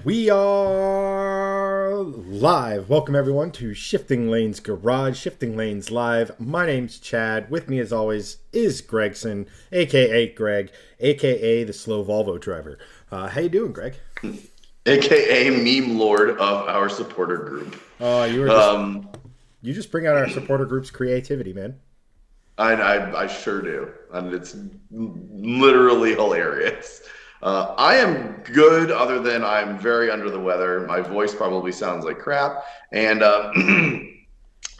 We are live. Welcome everyone to Shifting Lanes Garage, Shifting Lanes Live. My name's Chad. With me as always is Gregson, aka Greg, aka the slow Volvo driver. How you doing, Greg? AKA meme lord of our supporter group. Oh, Um, you just bring out our supporter group's creativity, man. I sure do, and it's literally hilarious. I am good, other than I'm very under the weather. My voice probably sounds like crap, and I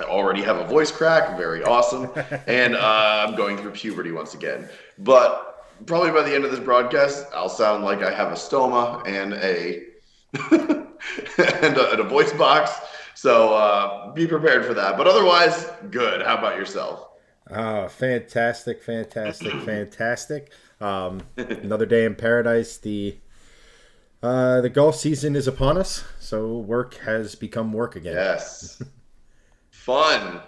already have a voice crack. Very awesome, and I'm going through puberty once again. But probably by the end of this broadcast, I'll sound like I have a stoma and a and a voice box. So be prepared for that. But otherwise, good. How about yourself? Fantastic, fantastic, fantastic. Another day in paradise. The golf season is upon us, so work has become work again. Yes. Fun.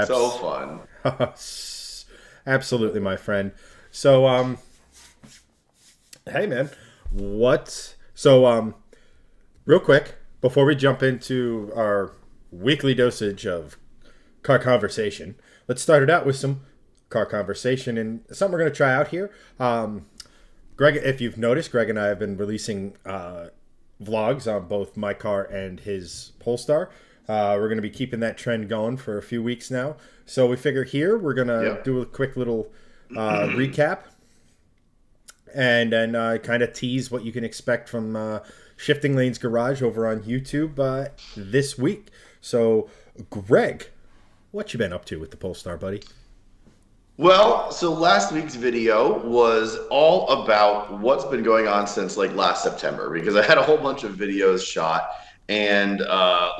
So Abs- fun. Absolutely, my friend. So, hey, man, what? So, real quick, before we jump into our weekly dosage of car conversation, let's start it out with some car conversation and something we're going to try out here. Greg, if you've noticed, Greg and I have been releasing vlogs on both my car and his Polestar. We're going to be keeping that trend going for a few weeks now. So we figure here we're going to Yep. do a quick little recap and then kind of tease what you can expect from Shifting Lanes Garage over on YouTube this week. So, Greg, what you been up to with the Polestar, buddy? Well, so last week's video was all about what's been going on since like last September, because I had a whole bunch of videos shot, and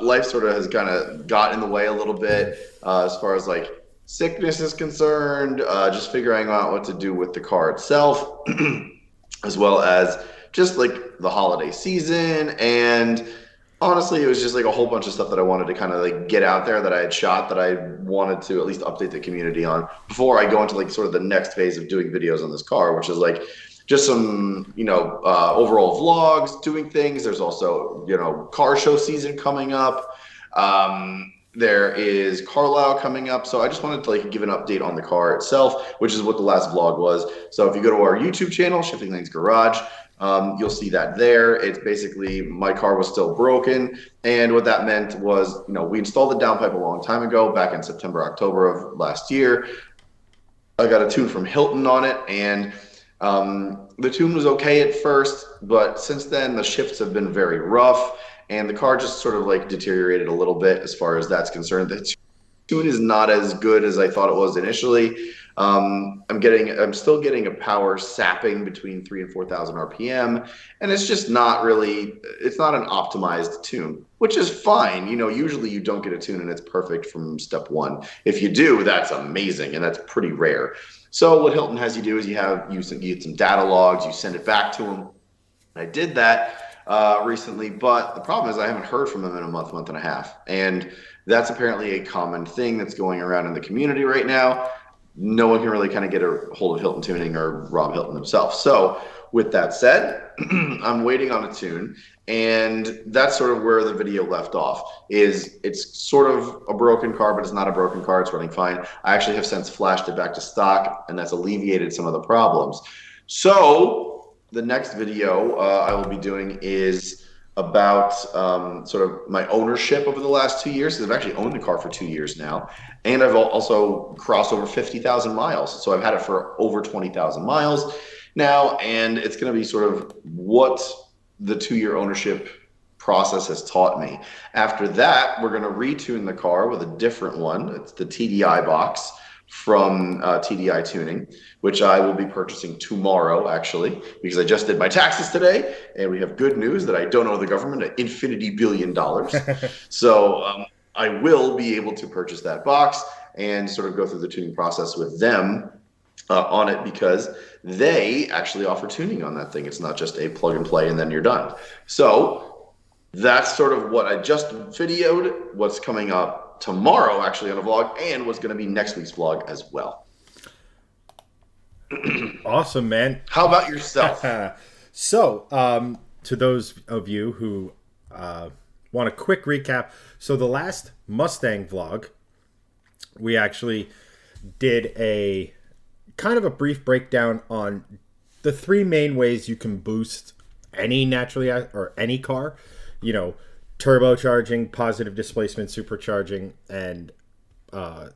life sort of has kind of got in the way a little bit as far as like sickness is concerned, just figuring out what to do with the car itself, as well as just like the holiday season. And honestly, it was just like a whole bunch of stuff that I wanted to kind of like get out there that I had shot, that I wanted to at least update the community on before I go into like sort of the next phase of doing videos on this car, which is like just some, overall vlogs, doing things. There's also, car show season coming up. There is Carlisle coming up. So I just wanted to like give an update on the car itself, which is what the last vlog was. So if you go to our YouTube channel, Shifting Lanes Garage, you'll see that there. It's basically my car was still broken. And what that meant was, we installed the downpipe a long time ago, back in September, October of last year. I got a tune from Hilton on it, and the tune was okay at first, but since then the shifts have been very rough, and the car just sort of like deteriorated a little bit as far as that's concerned. The tune is not as good as I thought it was initially. I'm still getting a power sapping between 3 and 4,000 RPM, and it's just not really, it's not an optimized tune, which is fine. Usually you don't get a tune and it's perfect from step one. If you do, that's amazing, and that's pretty rare. So what Hilton has you do is you get some data logs, you send it back to them. I did that recently, but the problem is I haven't heard from them in a month and a half, and that's apparently a common thing that's going around in the community right now. No one can really kind of get a hold of Hilton Tuning or Rob Hilton himself. So with that said, I'm waiting on a tune, and that's sort of where the video left off. It's sort of a broken car, but it's not a broken car. It's running fine. I actually have since flashed it back to stock, and that's alleviated some of the problems. So the next video I will be doing is about sort of my ownership over the last 2 years. Because I've actually owned the car for 2 years now, and I've also crossed over 50,000 miles. So I've had it for over 20,000 miles now, and it's going to be sort of what the 2 year ownership process has taught me. After that, we're going to retune the car with a different one. It's the TDI box from TDI Tuning, which I will be purchasing tomorrow, actually, because I just did my taxes today, and we have good news that I don't owe the government an infinity billion dollars. So I will be able to purchase that box and sort of go through the tuning process with them on it, because they actually offer tuning on that thing. It's not just a plug and play and then you're done. So that's sort of what I just videoed, what's coming up tomorrow actually on a vlog, and what's going to be next week's vlog as well. Awesome, man. How about yourself? So, to those of you who want a quick recap, so the last Mustang vlog, we actually did a kind of a brief breakdown on the three main ways you can boost any naturally or any car, you know, turbocharging, positive displacement supercharging, and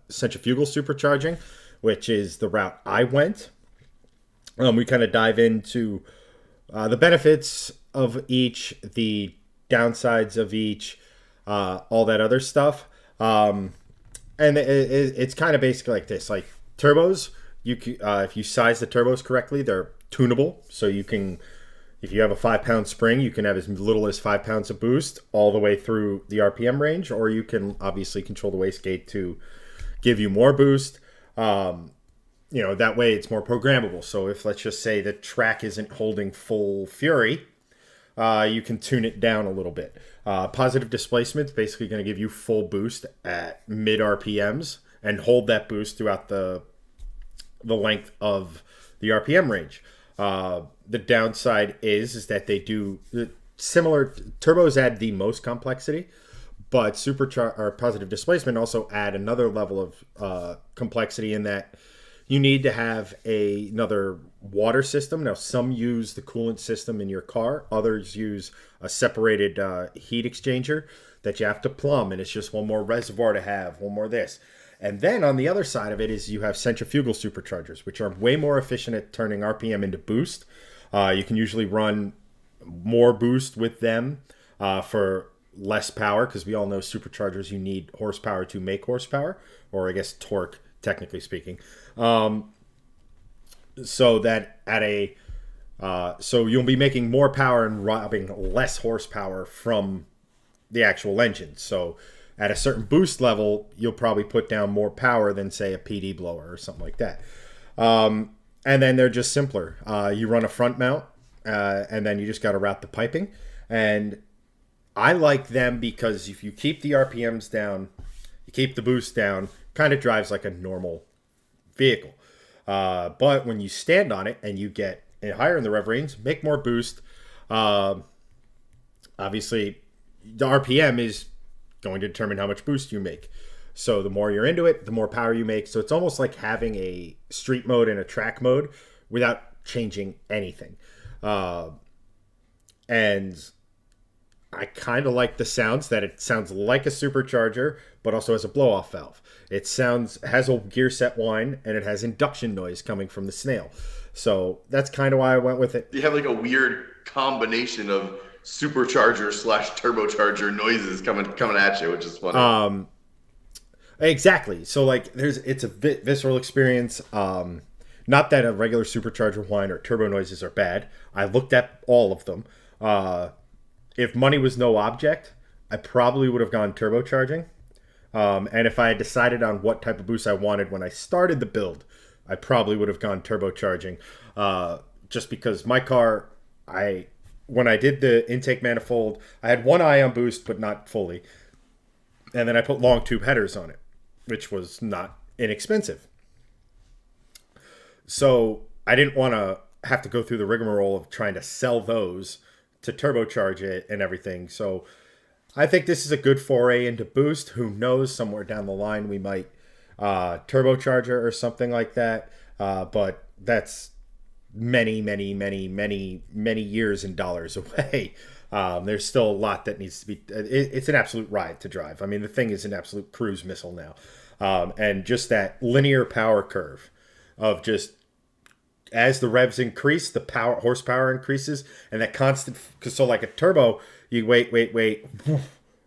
centrifugal supercharging, which is the route I went. We kind of dive into the benefits of each, the downsides of each, all that other stuff. And it's kind of basically like this: like turbos, if you size the turbos correctly, they're tunable. So you can, if you have a 5 pound spring, you can have as little as 5 pounds of boost all the way through the RPM range, or you can obviously control the wastegate to give you more boost. That way it's more programmable. So if, let's just say, the track isn't holding full fury, you can tune it down a little bit. Positive displacement is basically going to give you full boost at mid RPMs and hold that boost throughout the length of the RPM range. The downside is that they do similar. Turbos add the most complexity, but positive displacement also add another level of complexity in that you need to have another water system. Now, some use the coolant system in your car. Others use a separated heat exchanger that you have to plumb, and it's just one more reservoir to have, one more this. And then on the other side of it is you have centrifugal superchargers, which are way more efficient at turning RPM into boost. You can usually run more boost with them for less power, because we all know superchargers, you need horsepower to make horsepower, or I guess torque, technically speaking. So that so you'll be making more power and robbing less horsepower from the actual engine. So at a certain boost level, you'll probably put down more power than, say, a PD blower or something like that. And then they're just simpler. You run a front mount, and then you just got to route the piping. And I like them because if you keep the RPMs down, you keep the boost down, kind of drives like a normal vehicle. But when you stand on it and you get higher in the rev range, make more boost. Obviously, the RPM is going to determine how much boost you make. So the more you're into it, the more power you make. So it's almost like having a street mode and a track mode without changing anything. And I kind of like the sounds, that it sounds like a supercharger, but also has a blow-off valve. It has a gear set whine, and it has induction noise coming from the snail. So that's kind of why I went with it. You have like a weird combination of supercharger / turbocharger noises coming at you, which is funny. Exactly. So like it's a visceral experience. Not that a regular supercharger whine or turbo noises are bad. I looked at all of them. If money was no object, I probably would have gone turbocharging. And if I had decided on what type of boost I wanted when I started the build, I probably would have gone turbocharging. Just because my car, when I did the intake manifold, I had one eye on boost, but not fully. And then I put long tube headers on it, which was not inexpensive. So I didn't want to have to go through the rigmarole of trying to sell those to turbocharge it and everything. So I think this is a good foray into boost. Who knows, somewhere down the line we might turbocharger or something like that. But that's many years and dollars away. There's still a lot that needs to be. It's an absolute ride to drive. I mean, the thing is an absolute cruise missile now. And just that linear power curve of just as the revs increase, the horsepower increases, and that constant. So like a turbo, you wait,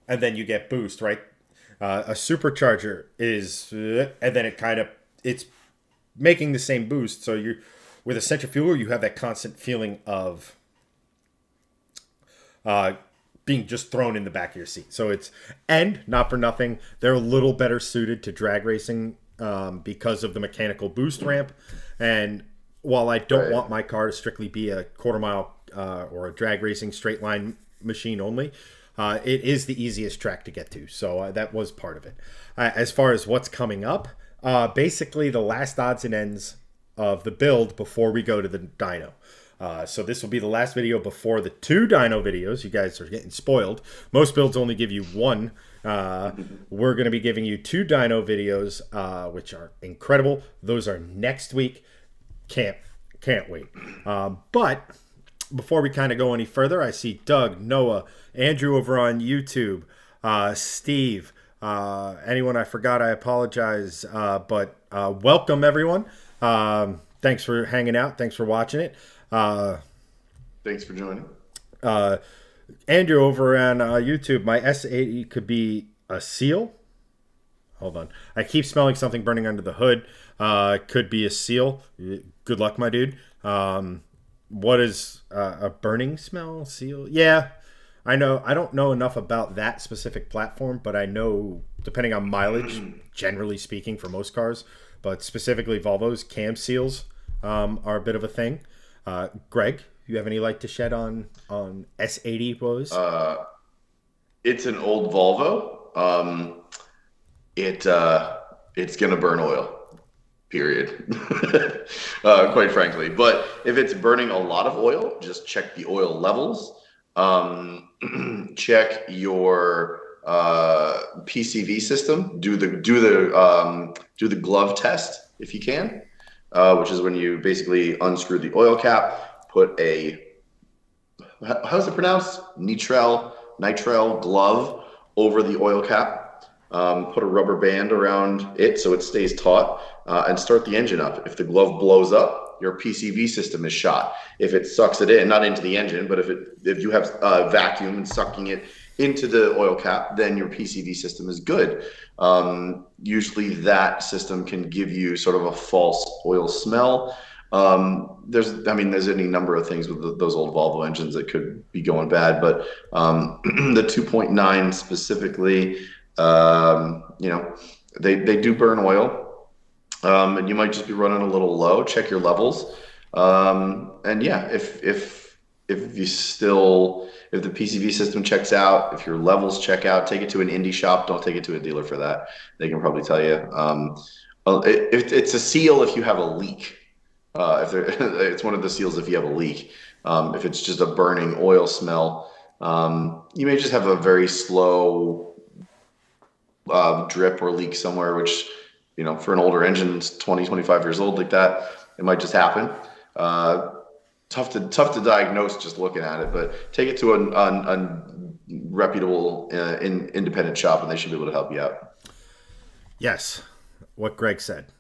and then you get boost, right? A supercharger is, and then it's making the same boost. So you, with a centrifugal, you have that constant feeling of being just thrown in the back of your seat. So and not for nothing, they're a little better suited to drag racing because of the mechanical boost ramp. And while I don't want my car to strictly be a quarter mile or a drag racing straight line machine only, it is the easiest track to get to. So that was part of it. As far as what's coming up, basically the last odds and ends of the build before we go to the dyno. So this will be the last video before the 2 dyno videos. You guys are getting spoiled. Most builds only give you 1. We're going to be giving you 2 dyno videos, which are incredible. Those are next week. Can't wait. But before we kind of go any further, I see Doug, Noah, Andrew over on YouTube, Steve, anyone I forgot, I apologize. But welcome everyone. Thanks for hanging out. Thanks for watching it. Thanks for joining. Andrew over on YouTube, my S80 could be a seal. Hold on. I keep smelling something burning under the hood. Could be a seal. Good luck, my dude. What is a burning smell? Seal? Yeah, I know. I don't know enough about that specific platform, but I know, depending on mileage, generally speaking, for most cars, but specifically Volvo's, cam seals are a bit of a thing. Greg, you have any light to shed on S80 woes? It's an old Volvo. It's gonna burn oil. Period. Quite frankly, but if it's burning a lot of oil, just check the oil levels. Check your PCV system. Do the glove test if you can, which is when you basically unscrew the oil cap, put a, how's it pronounced? Nitrile glove over the oil cap. Put a rubber band around it so it stays taut, and start the engine up. If the glove blows up, your PCV system is shot. If it sucks it in, not into the engine, but if you have vacuum and sucking it into the oil cap, then your PCV system is good. Usually that system can give you sort of a false oil smell. There's any number of things with those old Volvo engines that could be going bad, but the 2.9 specifically, they do burn oil, and you might just be running a little low. Check your levels, and yeah, if the PCV system checks out, if your levels check out, take it to an indie shop. Don't take it to a dealer for that. They can probably tell you. It's a seal if you have a leak. It's one of the seals if you have a leak. If it's just a burning oil smell, you may just have a very slow drip or leak somewhere, which, for an older engine, 20, 25 years old like that, it might just happen. Tough to diagnose just looking at it, but take it to a reputable independent shop, and they should be able to help you out. Yes, what Greg said.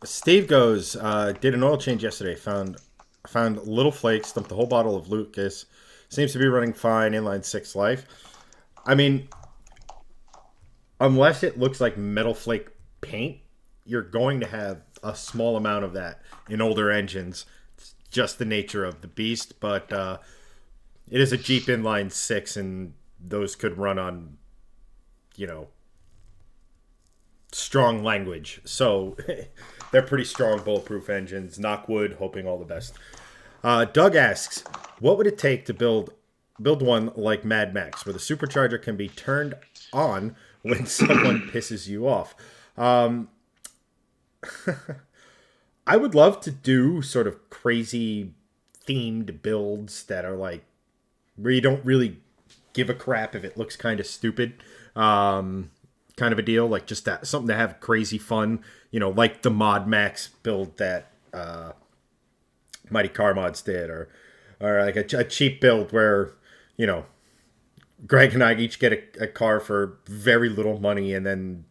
Steve goes, did an oil change yesterday, found little flakes, dumped the whole bottle of Lucas. Seems to be running fine, inline 6 life. I mean, unless it looks like metal flake paint, you're going to have a small amount of that in older engines. It's just the nature of the beast, but it is a Jeep inline 6, and those could run on, strong language. So they're pretty strong, bulletproof engines. Knock wood, hoping all the best. Doug asks, what would it take to build one like Mad Max, where the supercharger can be turned on when someone pisses you off? I would love to do sort of crazy themed builds that are like where you don't really give a crap if it looks kind of stupid, kind of a deal, like just that something to have crazy fun, like the Mod Max build that Mighty Car Mods did, or like a cheap build where Greg and I each get a car for very little money and then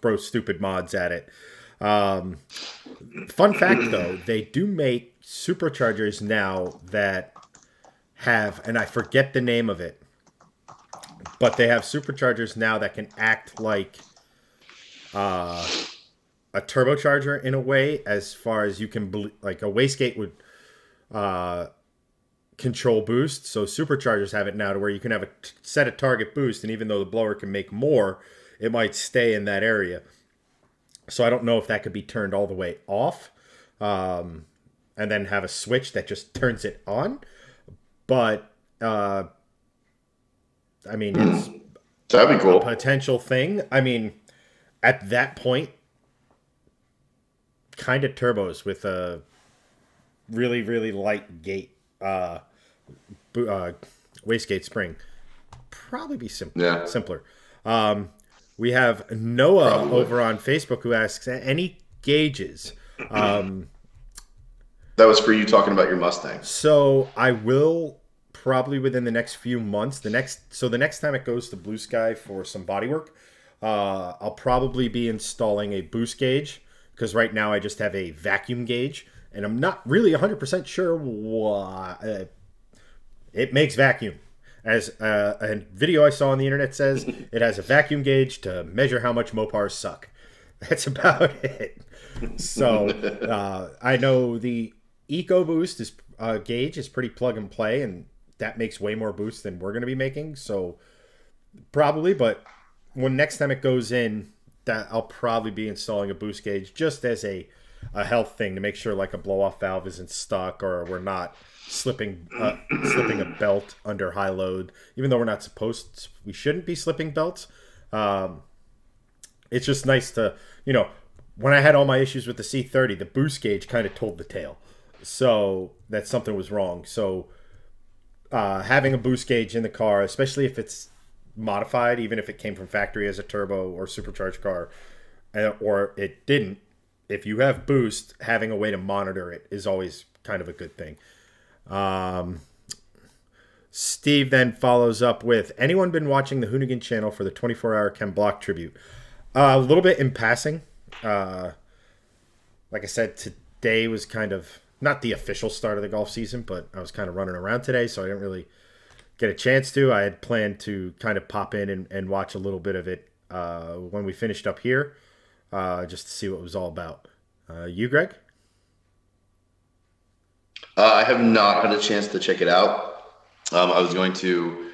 throw stupid mods at it. Fun fact though, they do make superchargers now that have, and I forget the name of it, but they have superchargers now that can act like a turbocharger in a way, as far as you can, like a wastegate would control boost. So superchargers have it now to where you can have set a target boost, and even though the blower can make more, it might stay in that area. So I don't know if that could be turned all the way off, and then have a switch that just turns it on. But it's that'd be cool. A potential thing. At that point, kind of turbos with a really really light gate wastegate spring. Probably be Yeah, simpler. We have Noah probably. over on Facebook who asks any gauges. That was for you talking about your Mustang. So I will probably within the next few months. The next time it goes to Blue Sky for some body work, I'll probably be installing a boost gauge because right now I just have a vacuum gauge, and I'm not really 100% sure why it makes vacuum. As a video I saw on the internet says, it has a vacuum gauge to measure how much Mopars suck. That's about it. So I know the EcoBoost is gauge is pretty plug and play, and that makes way more boost than we're going to be making. So probably, but when next time it goes in, that I'll probably be installing a boost gauge just as a health thing to make sure like a blow off valve isn't stuck or we're not slipping a belt under high load. Even though we're not supposed, we shouldn't be slipping belts. It's just nice to, when I had all my issues with the C30, the boost gauge kind of told the tale. So that something was wrong. So having a boost gauge in the car, especially if it's modified, even if it came from factory as a turbo or supercharged car, or it didn't, if you have boost, having a way to monitor it is always kind of a good thing. Steve then follows up with, anyone been watching the Hoonigan channel for the 24-hour Ken Block tribute? A little bit in passing. Like I said, today was kind of not the official start of the golf season, but I was kind of running around today, so I didn't really get a chance to. I had planned to kind of pop in and watch a little bit of it when we finished up here, just to see what it was all about. You, Greg? I have not had a chance to check it out. I was going to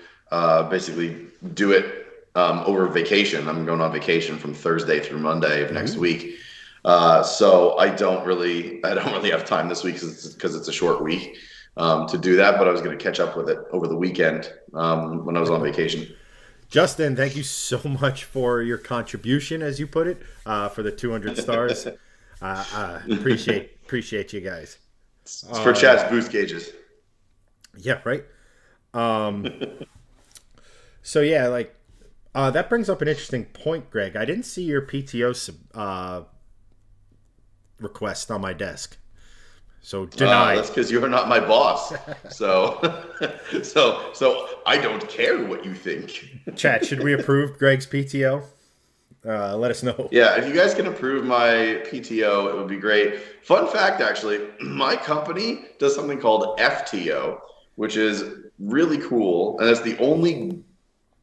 basically do it over vacation. I'm going on vacation from Thursday through Monday of next week. So I don't really have time this week because it's a short week to do that. But I was going to catch up with it over the weekend when I was on vacation. Justin, thank you so much for your contribution, as you put it, for the 200 stars. Appreciate you guys. It's for Chad's boost gauges. Yeah, right. So yeah, like that brings up an interesting point, Greg. I didn't see your PTO request on my desk, so denied. That's because you're not my boss. So, so I don't care what you think. Chat, should we approve Greg's PTO? Let us know. Yeah, if you guys can approve my PTO, it would be great. Fun fact, actually, my company does something called FTO, which is really cool. And that's the only,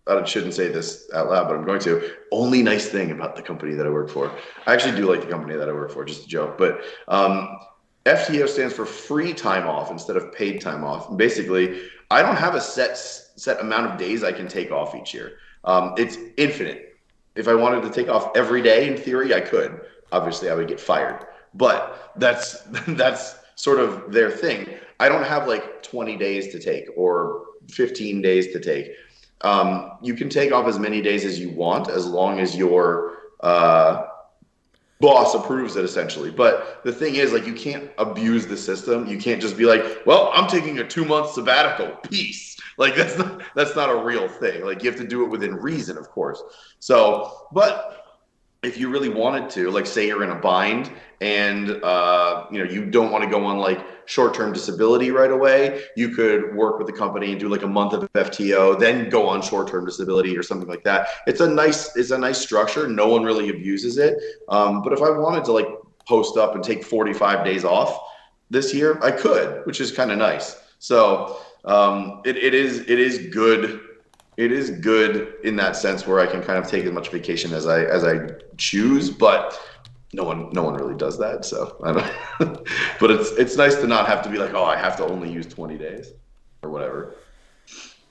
I shouldn't say this out loud, but I'm going to, only nice thing about the company that I work for. I actually do like the company that I work for, just a joke. But FTO stands for free time off instead of paid time off. And basically, I don't have a set amount of days I can take off each year. It's infinite. If I wanted to take off every day, in theory, I could. Obviously, I would get fired. But that's sort of their thing. I don't have like 20 days to take or 15 days to take. You can take off as many days as you want as long as your boss approves it, essentially. But the thing is, like, you can't abuse the system. You can't just be like, well, I'm taking a 2-month sabbatical. Peace. Like, that's not a real thing. Like, you have to do it within reason, of course. So, but if you really wanted to, like, say you're in a bind and you don't want to go on like short-term disability right away, you could work with the company and do like a month of FTO, then go on short-term disability or something like that. It's a nice structure. No one really abuses it. But if I wanted to like post up and take 45 days off this year, I could, which is kind of nice. So it is good. It is good in that sense where I can kind of take as much vacation as I choose, but no one really does that. So I don't. But it's nice to not have to be like, oh, I have to only use 20 days or whatever.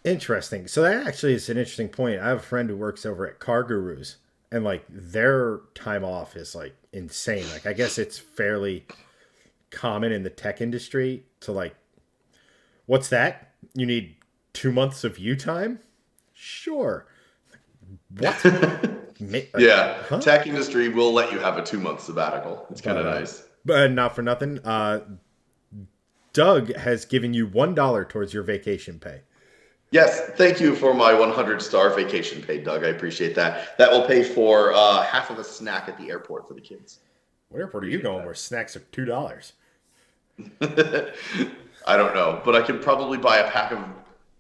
Interesting. So that actually is an interesting point. I have a friend who works over at Car Gurus, and like their time off is like insane. Like I guess it's fairly common in the tech industry to like, what's that? You need 2 months of you time? Sure. What? Yeah. Huh? Tech industry will let you have a 2-month sabbatical. It's kind of nice. But not for nothing. Doug has given you $1 towards your vacation pay. Yes, thank you for my 100-star vacation pay, Doug. I appreciate that. That will pay for half of a snack at the airport for the kids. What airport are you Appreciate going where snacks are $2? that. I don't know, but I could probably buy a pack of,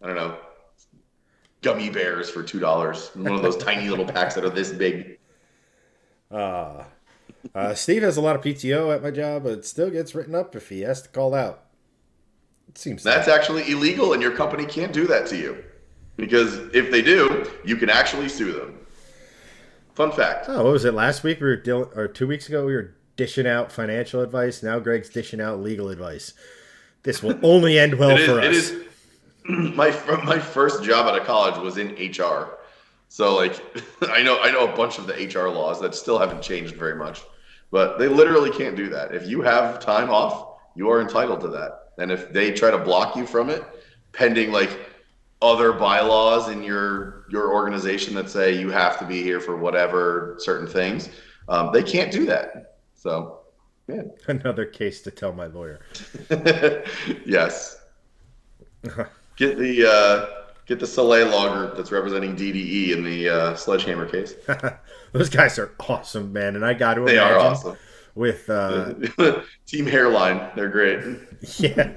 I don't know, gummy bears for $2. One of those tiny little packs that are this big. Steve has a lot of PTO at my job, but it still gets written up if he has to call out. It seems That's like. actually illegal, and your company can't do that to you. Because if they do, you can actually sue them. Fun fact. Oh, what was it? Last week or 2 weeks ago we were dishing out financial advice. Now Greg's dishing out legal advice. This will only end well for us. It is my first job out of college was in HR. So like I know a bunch of the HR laws that still haven't changed very much. But they literally can't do that. If you have time off, you are entitled to that. And if they try to block you from it, pending like other bylaws in your organization that say you have to be here for whatever certain things, they can't do that. So, yeah. Another case to tell my lawyer. Yes. Get the Soleil law group that's representing DDE in the Sledgehammer case. Those guys are awesome, man, and I got to They imagine are awesome. with Team Hairline, they're great. yeah,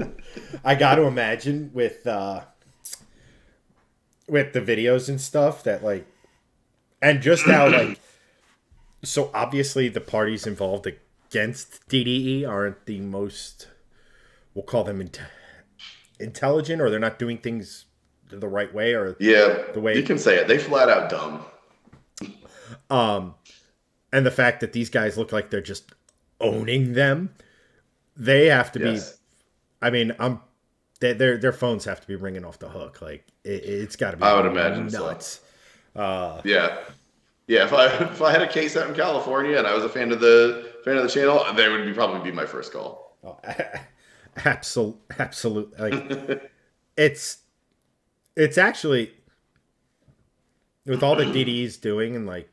I got to imagine with the videos and stuff that like, and just how like, so obviously the parties involved against DDE aren't the most, we'll call them intelligent, or they're not doing things the right way, or Yeah, the way you can say it. They flat out dumb. And the fact that these guys look like they're just owning them, they have to Yes. be. I mean, their phones have to be ringing off the hook. Like it's got to be. I would imagine nuts. Yeah, yeah. If I had a case out in California and I was a fan of the channel, they would probably be my first call. Oh, absolutely. Like it's actually with all that DDE's doing, and like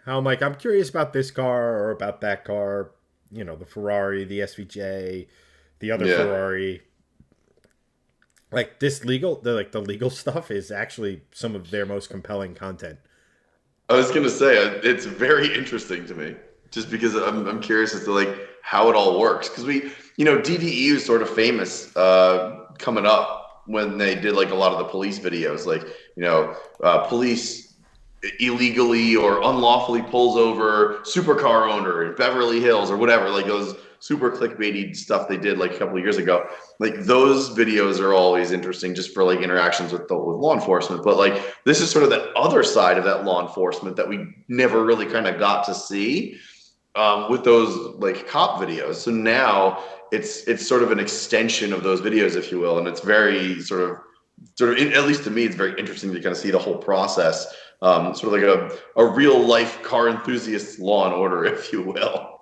how I'm curious about this car or about that car. You know, the Ferrari, the SVJ, the other Yeah. Ferrari. Like the legal stuff is actually some of their most compelling content. I was gonna say it's very interesting to me, just because I'm curious as to like how it all works. Because DDE was sort of famous coming up when they did like a lot of the police videos, like police illegally or unlawfully pulls over supercar owner in Beverly Hills or whatever, like those super clickbaity stuff they did like a couple of years ago. Like those videos are always interesting just for like interactions with law enforcement. But like this is sort of that other side of that law enforcement that we never really kind of got to see with those like cop videos. So now it's sort of an extension of those videos, if you will, and it's very sort of at least to me, it's very interesting to kind of see the whole process. Sort of like a real life car enthusiast Law and Order, if you will.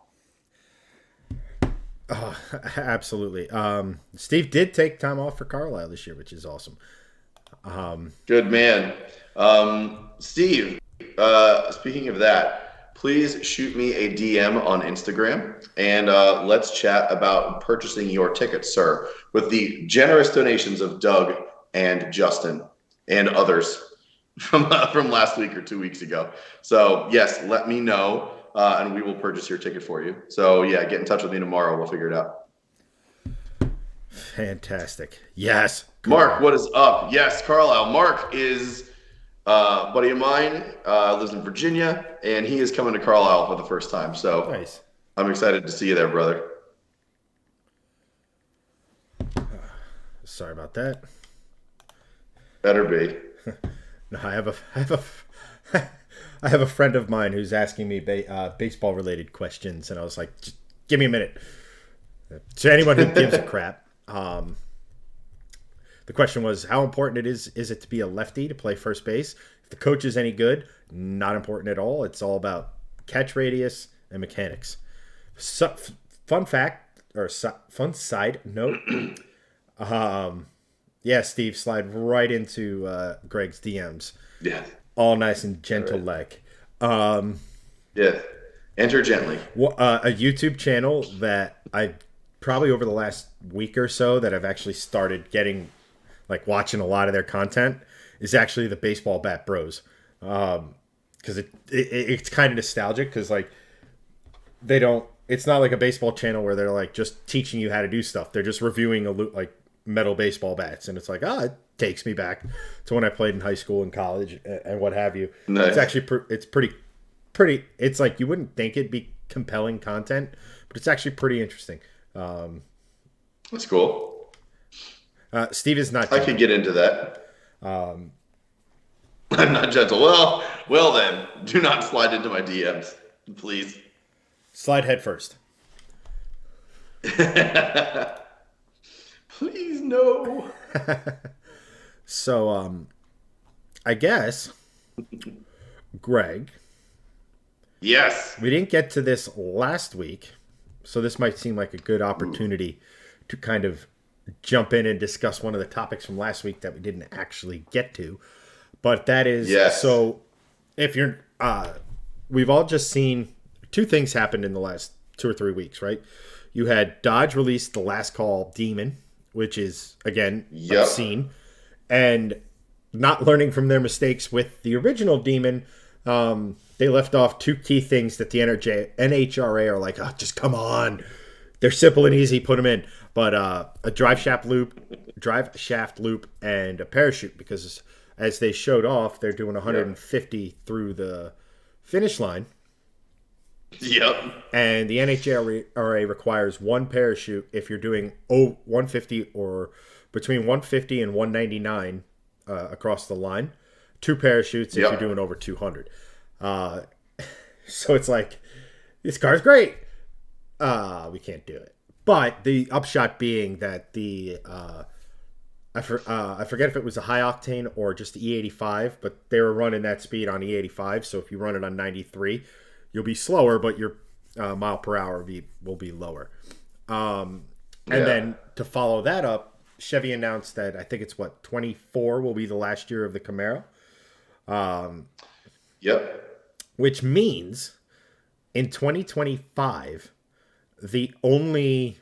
Oh, absolutely. Steve did take time off for Carlisle this year, which is awesome. Good man. Steve, speaking of that, please shoot me a DM on Instagram and let's chat about purchasing your tickets, sir, with the generous donations of Doug and Justin and others from last week or 2 weeks ago. So yes, let me know, and we will purchase your ticket for you. So yeah, get in touch with me tomorrow. We'll figure it out. Fantastic. Yes. Mark, what is up? Yes, Carlisle. Mark is a buddy of mine, lives in Virginia, and he is coming to Carlisle for the first time. So Nice. I'm excited to see you there, brother. Sorry about that. Better be. No, I have a friend of mine who's asking me baseball related questions, and I was like, just give me a minute. To anyone who gives a crap, the question was, how important is it to be a lefty to play first base? If the coach is any good, not important at all. It's all about catch radius and mechanics. So, fun fact, or fun side note. Yeah, Steve, slide right into Greg's DMs. Yeah. All nice and gentle like. Yeah. Enter gently. A YouTube channel that I probably over the last week or so that I've actually started getting like watching a lot of their content is actually the Baseball Bat Bros. Because it's kind of nostalgic because like they don't. It's not like a baseball channel where they're like just teaching you how to do stuff. They're just reviewing like metal baseball bats, and it's like it takes me back to when I played in high school and college and what have you. It's Nice. actually it's pretty. It's like you wouldn't think it'd be compelling content, but it's actually pretty interesting. That's cool. Steve is not I could gentle. get into that. I'm not gentle. Well then, do not slide into my DMs, please. Slide head first. Please no. So I guess Greg, Yes. we didn't get to this last week, so this might seem like a good opportunity to kind of jump in and discuss one of the topics from last week that we didn't actually get to. But that is Yes. so if you're we've all just seen two things happened in the last 2 or 3 weeks, right? You had Dodge release the last call Demon, which is again Yep. obscene, and not learning from their mistakes with the original Demon. They left off two key things that the NHRA are like, just come on. They're simple and easy, put them in. But a drive shaft loop, and a parachute, because as they showed off, they're doing 150 through the finish line. Yep. And the NHRA requires one parachute if you're doing 150 or between 150 and 199 across the line. Two parachutes if Yep. you're doing over 200. So it's like, this car's great. We can't do it. But the upshot being that I forget if it was a high octane or just the E85, but they were running that speed on E85. So if you run it on 93, you'll be slower, but your mile per hour will be lower. And then to follow that up, Chevy announced that I think it's 24 will be the last year of the Camaro, Yep. which means in 2025, the only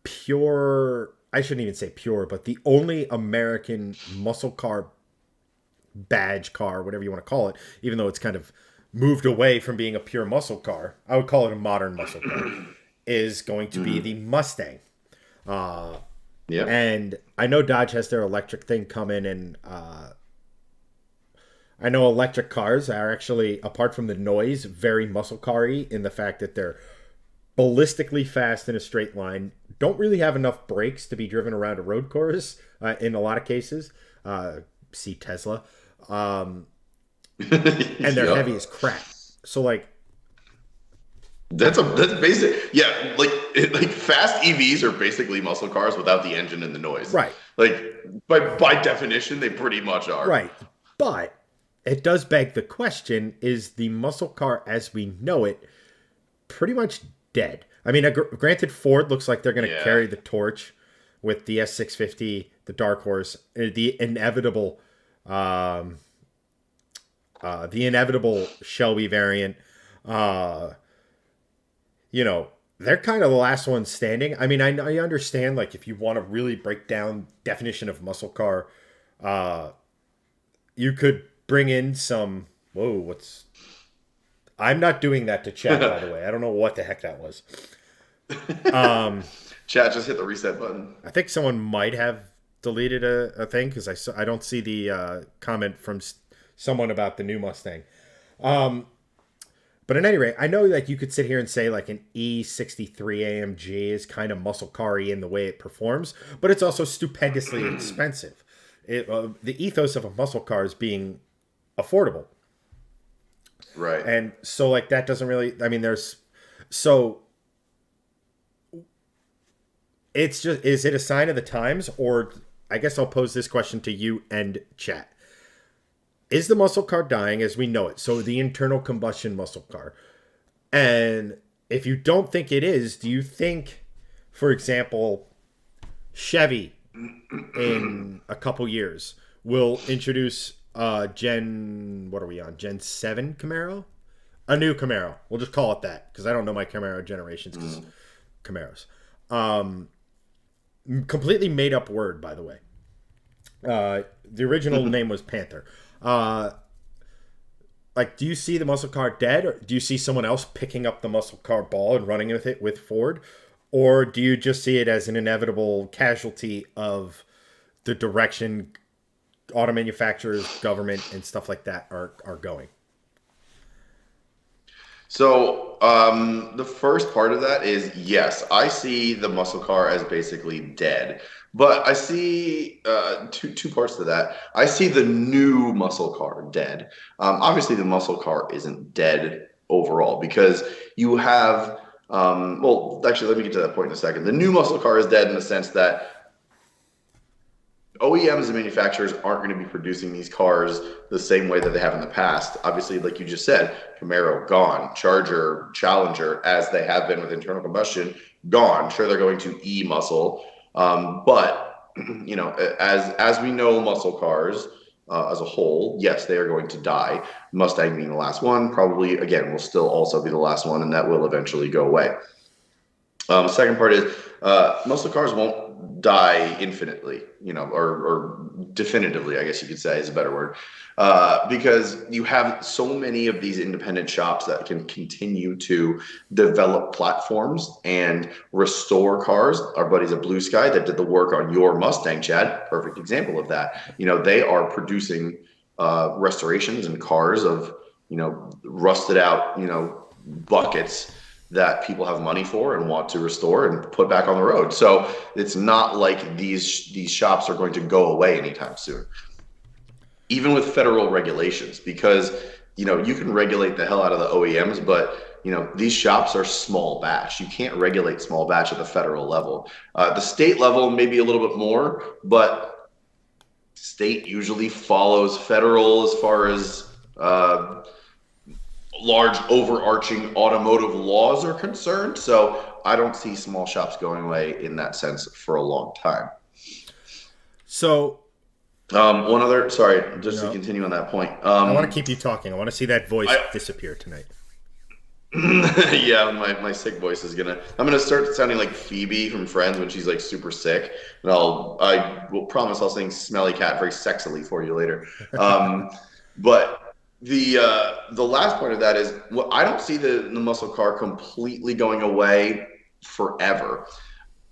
pure, I shouldn't even say pure, but the only American muscle car badge car, whatever you want to call it, even though it's kind of moved away from being a pure muscle car, I would call it a modern muscle car, is going to be the Mustang. Yep. And I know Dodge has their electric thing coming, and I know electric cars are actually, apart from the noise, very muscle car-y in the fact that they're ballistically fast in a straight line, don't really have enough brakes to be driven around a road course in a lot of cases. See Tesla. And they're Yep. heavy as crap. So like, That's basic. Yeah, like fast EVs are basically muscle cars without the engine and the noise. right, Like by definition, they pretty much are. right. But it does beg the question, is the muscle car as we know it pretty much dead? I mean, granted, Ford looks like they're going to Yeah. carry the torch with the S650, the Dark Horse, the inevitable Shelby variant. They're kind of the last ones standing. I mean, I understand, like, if you want to really break down definition of muscle car, you could bring in some. Whoa, I'm not doing that to chat, by the way. I don't know what the heck that was. Chat, just hit the reset button. I think someone might have deleted a thing because I don't see the comment from someone about the new Mustang. But at any rate, I know like you could sit here and say like an E63 AMG is kind of muscle car-y in the way it performs, but it's also stupendously expensive. The ethos of a muscle car is being affordable. Right. And so like that doesn't really, I mean, so it's just, is it a sign of the times? Or I guess I'll pose this question to you and chat. Is the muscle car dying as we know it? So the internal combustion muscle car. And if you don't think it is, do you think, for example, Chevy in a couple years will introduce Gen 7 Camaro? A new Camaro. We'll just call it that because I don't know my Camaro generations because Mm. Camaros. Um, Completely made up word, by the way. The original name was Panther. Uh, like, do you see the muscle car dead, or do you see someone else picking up the muscle car ball and running with it with Ford, or do you just see it as an inevitable casualty of the direction auto manufacturers, government, and stuff like that are going? So the first part of that is yes, I see the muscle car as basically dead, but I see two parts to that. I see the new muscle car dead. Obviously, the muscle car isn't dead overall because you have. Well, actually, let me get to that point in a second. The new muscle car is dead in the sense that OEMs and manufacturers aren't going to be producing these cars the same way that they have in the past. Obviously, like you just said, Camaro gone, Charger, Challenger, as they have been with internal combustion, gone. Sure, they're going to e-muscle, but you know, as we know, muscle cars as a whole, yes, they are going to die. Mustang being the last one, probably again will still also be the last one, and that will eventually go away. Second part is muscle cars won't die infinitely, you know, or definitively, I guess you could say is a better word, because you have so many of these independent shops that can continue to develop platforms and restore cars. Our buddies at Blue Sky that did the work on your Mustang, Chad, perfect example of that. You know, they are producing restorations and cars of, you know, rusted out, you know, buckets that people have money for and want to restore and put back on the road. So it's not like these shops are going to go away anytime soon, even with federal regulations, because you know you can regulate the hell out of the OEMs, but you know these shops are small batch. You can't regulate small batch at the federal level. The state level maybe a little bit more, but state usually follows federal as far as large overarching automotive laws are concerned. So I don't see small shops going away in that sense for a long time. So, One other, sorry, just to no, continue on that point. I want to keep you talking. I want to see that voice I, disappear tonight. yeah, my sick voice is I'm gonna start sounding like Phoebe from Friends when she's like super sick, and I will promise I'll sing "Smelly Cat" very sexily for you later. But the last point of that is, well, I don't see the muscle car completely going away forever.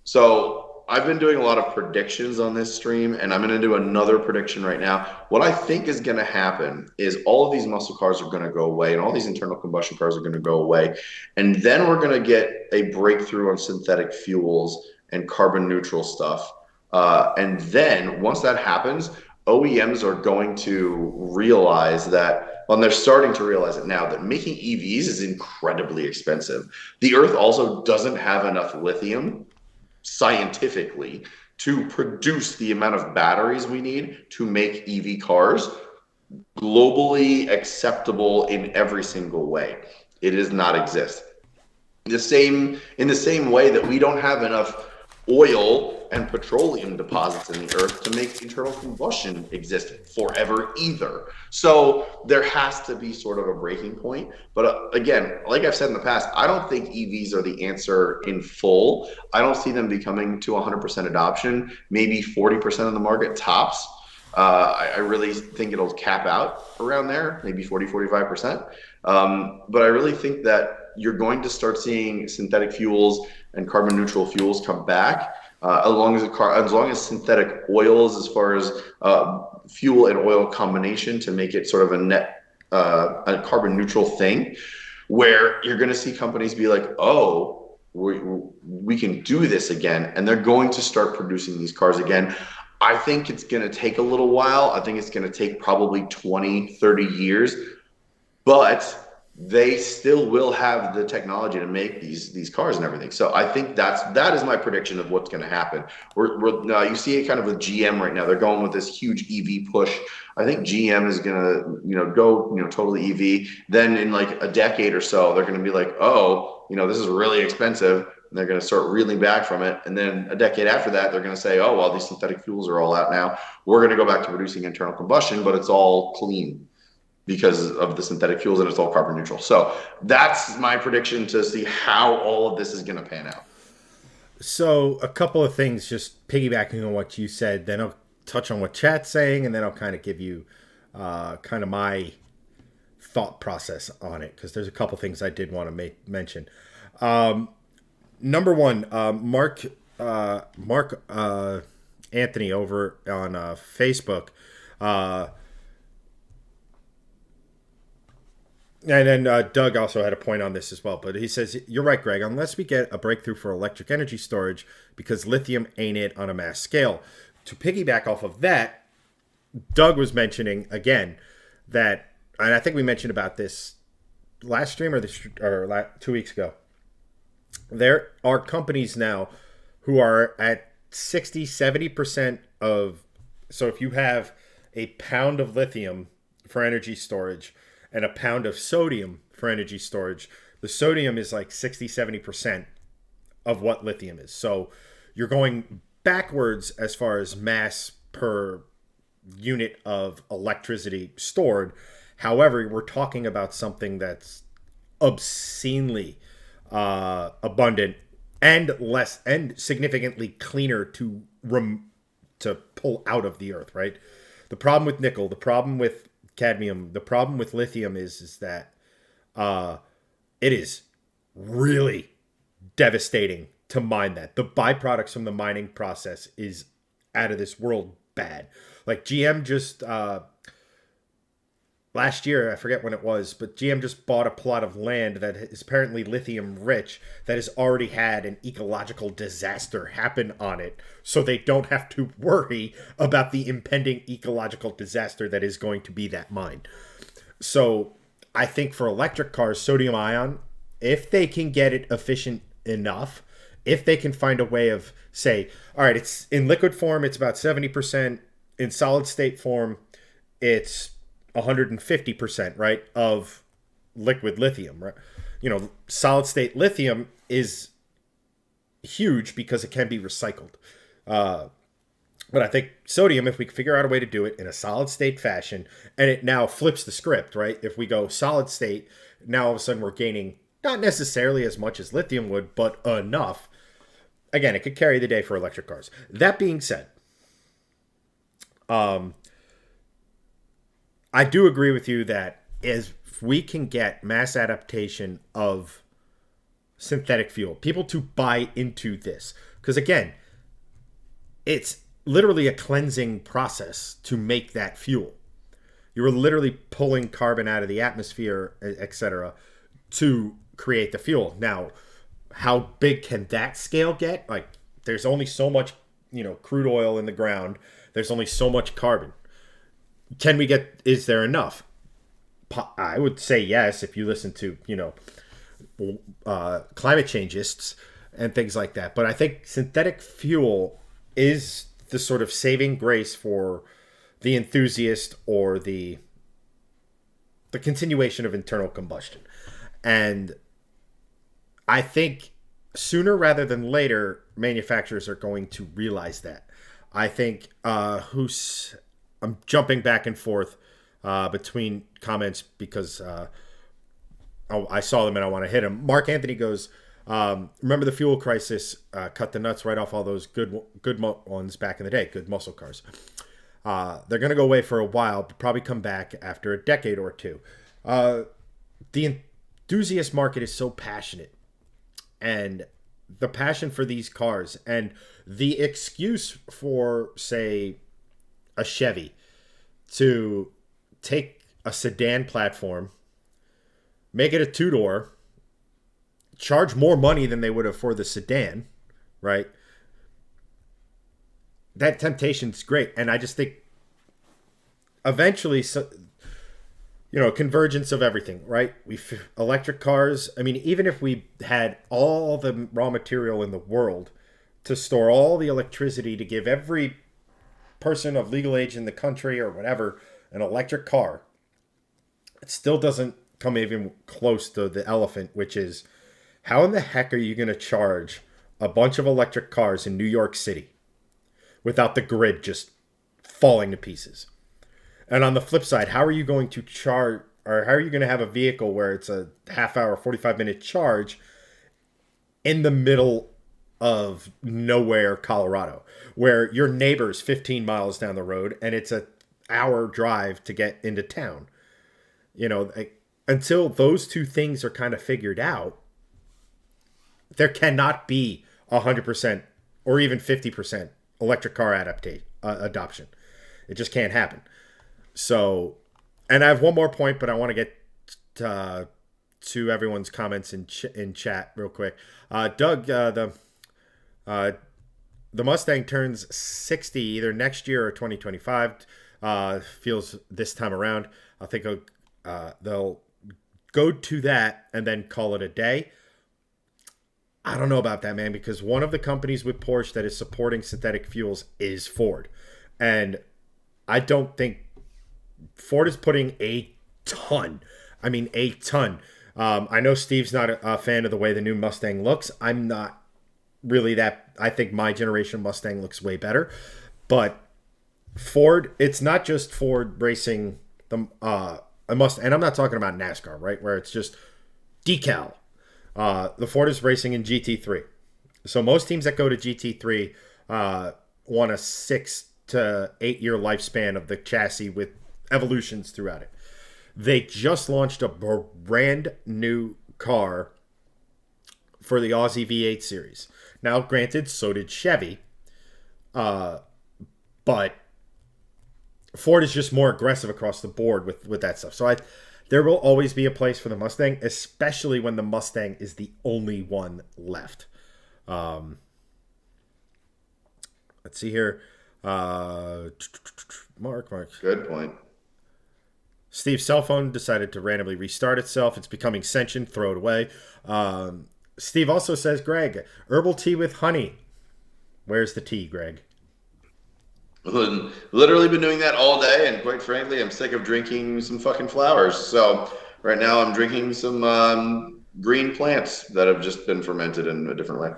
So I've been doing a lot of predictions on this stream, and I'm going to do another prediction right now. What I think is going to happen is all of these muscle cars are going to go away, and all these internal combustion cars are going to go away, and then we're going to get a breakthrough on synthetic fuels and carbon neutral stuff. And then once that happens, OEMs are going to realize that, well, and they're starting to realize it now, that making EVs is incredibly expensive. The Earth also doesn't have enough lithium scientifically to produce the amount of batteries we need to make EV cars globally acceptable in every single way. It does not exist. In the same way that we don't have enough oil and petroleum deposits in the earth to make internal combustion exist forever either. So there has to be sort of a breaking point. But again, like I've said in the past, I don't think EVs are the answer in full. I don't see them becoming to 100% adoption, maybe 40% of the market tops. I really think it'll cap out around there, maybe 45%. But I really think that you're going to start seeing synthetic fuels and carbon neutral fuels come back, as long as synthetic oils, as far as fuel and oil combination, to make it sort of a net a carbon neutral thing, where you're going to see companies be like, oh, we can do this again, and they're going to start producing these cars again. I think it's going to take a little while. I think it's going to take probably 20, 30 years, but they still will have the technology to make these cars and everything. So I think that is my prediction of what's going to happen. You see it kind of with GM right now. They're going with this huge EV push. I think GM is going to go totally EV. Then in like a decade or so, they're going to be like, oh, this is really expensive. And they're going to start reeling back from it. And then a decade after that, they're going to say, oh, well, these synthetic fuels are all out now. We're going to go back to producing internal combustion, but it's all clean. because of the synthetic fuels, and it's all carbon neutral. So that's my prediction to see how all of this is going to pan out. So a couple of things, just piggybacking on what you said. Then I'll touch on what chat's saying, and then I'll kind of give you kind of my thought process on it because there's a couple things I did want to mention. Number one, Mark Anthony over on Facebook. Uh, and then Doug also had a point on this as well. But he says, you're right, Greg, unless we get a breakthrough for electric energy storage, because lithium ain't it on a mass scale. To piggyback off of that, Doug was mentioning again that, and I think we mentioned about this last stream or 2 weeks ago. There are companies now who are at 60, 70% of. So if you have a pound of lithium for energy storage and a pound of sodium for energy storage, the sodium is like 60, 70% of what lithium is. So you're going backwards as far as mass per unit of electricity stored. However, we're talking about something that's obscenely abundant and less and significantly cleaner to pull out of the earth. Right. The problem with nickel, the problem with cadmium, the problem with lithium is that it is really devastating to mine that. The byproducts from the mining process is out of this world bad. Like GM just last year, I forget when it was, but GM just bought a plot of land that is apparently lithium rich that has already had an ecological disaster happen on it. So they don't have to worry about the impending ecological disaster that is going to be that mine. So I think for electric cars, sodium ion, if they can get it efficient enough, if they can find a way of, say, all right, it's in liquid form, it's about 70%. In solid state form, it's 150%, right, of liquid lithium, right? Solid state lithium is huge because it can be recycled. But I think sodium, if we can figure out a way to do it in a solid state fashion, and it now flips the script, right? If we go solid state, now all of a sudden we're gaining not necessarily as much as lithium would, but enough. Again, it could carry the day for electric cars. That being said, I do agree with you that if we can get mass adaptation of synthetic fuel, people to buy into this, because again, it's literally a cleansing process to make that fuel. You were literally pulling carbon out of the atmosphere, etc., to create the fuel. Now, how big can that scale get? Like, there's only so much, crude oil in the ground. There's only so much carbon. Is there enough? I would say yes if you listen to, climate changeists and things like that. But I think synthetic fuel is the sort of saving grace for the enthusiast or the continuation of internal combustion. And I think sooner rather than later, manufacturers are going to realize that. I think I'm jumping back and forth between comments because I saw them and I want to hit them. Mark Anthony goes, remember the fuel crisis cut the nuts right off all those good ones back in the day, good muscle cars. They're going to go away for a while, but probably come back after a decade or two. The enthusiast market is so passionate, and the passion for these cars and the excuse for, say, a Chevy to take a sedan platform, make it a two-door, charge more money than they would have for the sedan, right? That temptation's great. And I just think eventually, convergence of everything, right? Electric cars. I mean, even if we had all the raw material in the world to store all the electricity to give every person of legal age in the country or whatever an electric car, it still doesn't come even close to the elephant, which is how in the heck are you going to charge a bunch of electric cars in New York City without the grid just falling to pieces? And on the flip side, how are you going to charge, or how are you going to have a vehicle where it's a half hour, 45-minute charge in the middle of nowhere, Colorado, where your neighbor's 15 miles down the road and it's a hour drive to get into town? You know, until those two things are kind of figured out, there cannot be 100% or even 50% electric car adoption. It just can't happen. So, and I have one more point, but I want to get to everyone's comments in chat real quick. Doug, uh, the Mustang turns 60 either next year or 2025. Feels this time around. I think they'll go to that and then call it a day. I don't know about that, man, because one of the companies with Porsche that is supporting synthetic fuels is Ford. And I don't think Ford is putting a ton. I mean, a ton. I know Steve's not a fan of the way the new Mustang looks. I'm not really that. I think my generation Mustang looks way better. But Ford, it's not just Ford racing a Mustang. And I'm not talking about NASCAR, right, where it's just decal. The Ford is racing in GT3. So most teams that go to GT3 want a 6 to 8 year lifespan of the chassis with evolutions throughout it. They just launched a brand new car for the Aussie V8 series. Now, granted, so did Chevy, but Ford is just more aggressive across the board with that stuff. So there will always be a place for the Mustang, especially when the Mustang is the only one left. Let's see here. Mark. Good point. Steve's cell phone decided to randomly restart itself. It's becoming sentient. Throw it away. Steve also says, Greg, herbal tea with honey. Where's the tea, Greg? Literally been doing that all day, and quite frankly, I'm sick of drinking some fucking flowers. So right now I'm drinking some green plants that have just been fermented in a different way.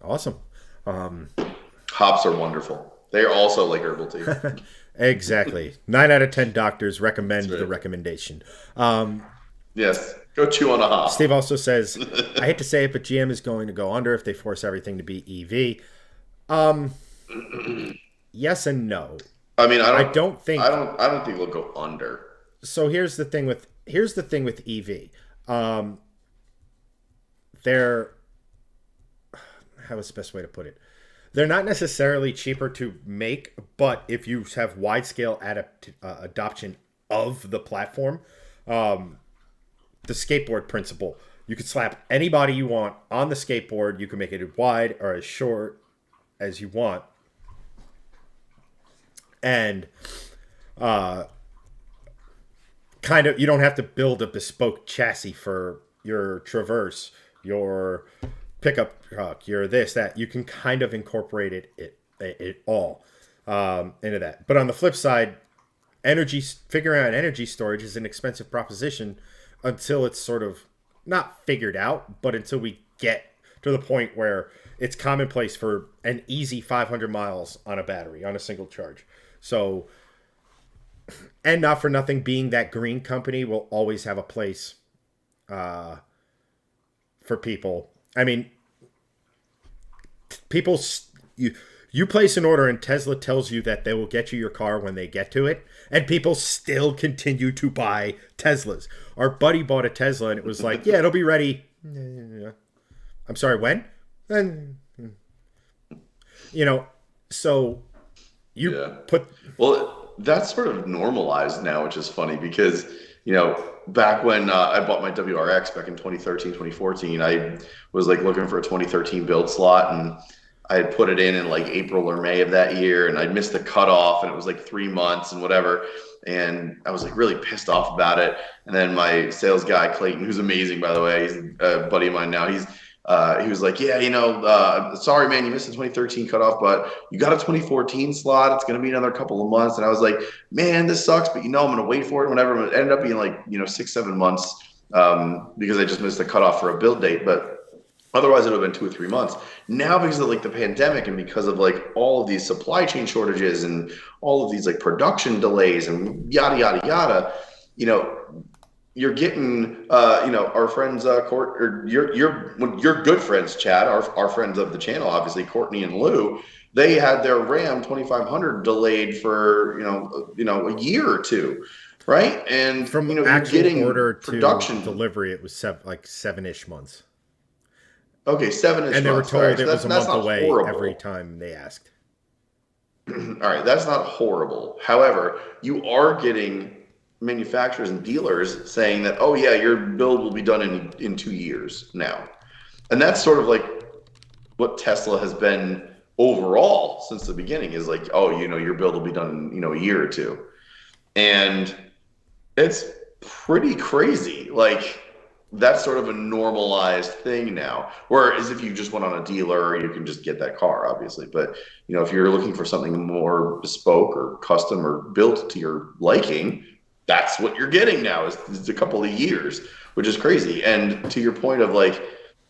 Awesome. Hops are wonderful. They are also like herbal tea. Exactly. 9 out of 10 doctors recommend the recommendation. Yes. Go chew on a hop. Steve also says, I hate to say it, but GM is going to go under if they force everything to be EV. Yes and no. I mean, I don't think they'll go under. So here's the thing with EV. They're, how is the best way to put it? They're not necessarily cheaper to make, but if you have wide scale adoption of the platform, the skateboard principle, you could slap anybody you want on the skateboard. You can make it as wide or as short as you want. And kind of, you don't have to build a bespoke chassis for your Traverse, your pickup truck, your this, that. You can kind of incorporate it all into that. But on the flip side, figuring out energy storage is an expensive proposition until it's sort of not figured out, but until we get to the point where it's commonplace for an easy 500 miles on a battery on a single charge. So, and not for nothing, being that green company will always have a place for people. I mean, you place an order and Tesla tells you that they will get you your car when they get to it, and people still continue to buy Teslas. Our buddy bought a Tesla and it was like, yeah, it'll be ready. I'm sorry, when? You know, so well, that's sort of normalized now, which is funny because, you know, back when I bought my WRX back in 2013, 2014, I was like looking for a 2013 build slot, and I had put it in like April or May of that year, and I'd missed the cutoff, and it was like 3 months and whatever. And I was like really pissed off about it. And then my sales guy, Clayton, who's amazing, by the way, he's a buddy of mine now. He was like, yeah, you know, sorry, man, you missed the 2013 cutoff, but you got a 2014 slot. It's going to be another couple of months. And I was like, man, this sucks, but you know, I'm going to wait for it whenever. It ended up being like, 6-7 months because I just missed the cutoff for a build date. But Otherwise, it would have been 2 or 3 months. Now, because of like the pandemic and because of like all of these supply chain shortages and all of these like production delays and yada yada yada, you know, you're getting our friends Court or your good friends Chad, our friends of the channel, obviously Courtney and Lou. They had their Ram 2500 delayed for a year or two, right? And From you're actual order getting to production. delivery, it was like 7-ish months. Okay, And seven-ish they were months. All right, told so it was that's a that's month not away every horrible. time they asked. All right, that's not horrible. However, you are getting manufacturers and dealers saying that, oh yeah, your build will be done in 2 years now. And that's sort of like what Tesla has been overall since the beginning is like, oh, your build will be done in, a year or two. And it's pretty crazy. Like that's sort of a normalized thing now. Whereas if you just went on a dealer, you can just get that car, obviously. But if you're looking for something more bespoke or custom or built to your liking, that's what you're getting now is a couple of years, which is crazy. And to your point of like,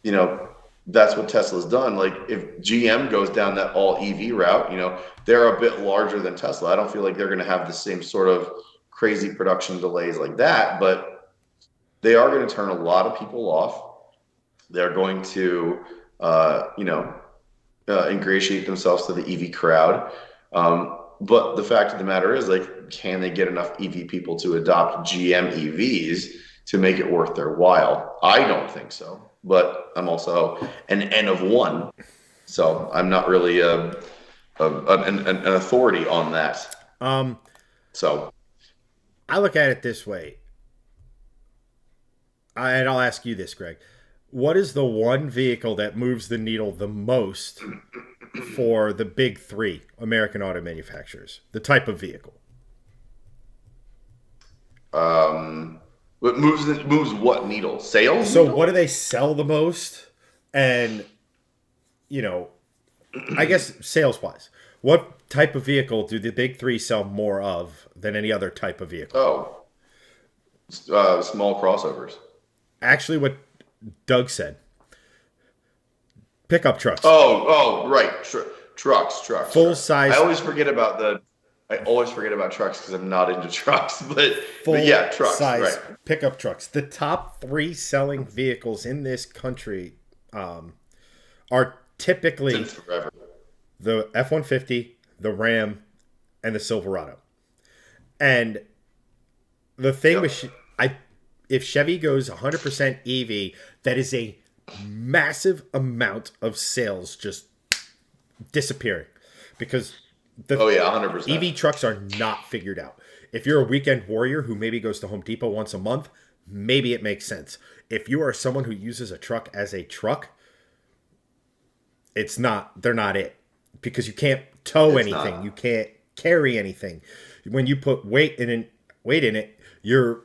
you know, that's what Tesla's done. Like if GM goes down that all EV route, they're a bit larger than Tesla. I don't feel like they're going to have the same sort of crazy production delays like that, but they are going to turn a lot of people off. They're going to, ingratiate themselves to the EV crowd. But the fact of the matter is, like, can they get enough EV people to adopt GM EVs to make it worth their while? I don't think so. But I'm also an N of one, so I'm not really an authority on that. Um, So I look at it this way, and I'll ask you this, Greg. What is the one vehicle that moves the needle the most for the big three American auto manufacturers? The type of vehicle. What moves what needle? Sales So, what do needle? they sell the most? And, you know, I guess sales wise, what type of vehicle do the big three sell more of than any other type of vehicle? Oh, small crossovers. Actually, what Doug said, pickup trucks, Right. full Trucks. I size, always forget about the. I always forget about trucks because I'm not into trucks. But full yeah, trucks. Right. size pickup trucks. The top three selling vehicles in this country are typically Since forever. the F 150, the Ram, and the Silverado. And the thing with Yep. if Chevy goes 100% EV, that is a massive amount of sales just disappearing because the Oh yeah, 100%. EV trucks are not figured out. If you're a weekend warrior who maybe goes to Home Depot once a month, maybe it makes sense. If you are someone who uses a truck as a truck, they're not it because you can't tow It's anything, you not. can't carry anything. When you put weight in it, you're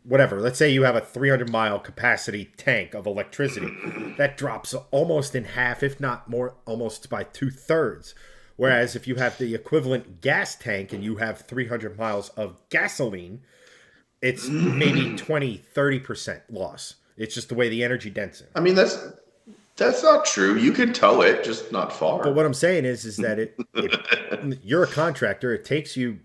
whatever. Let's say you have a 300-mile capacity tank of electricity that drops almost in half, if not more, almost by 2/3. Whereas if you have the equivalent gas tank and you have 300 miles of gasoline, it's maybe 20-30% loss. It's just the way the energy density. I mean, that's not true. You can tow it, just not But far. what I'm saying is that it you're a contractor. It takes you.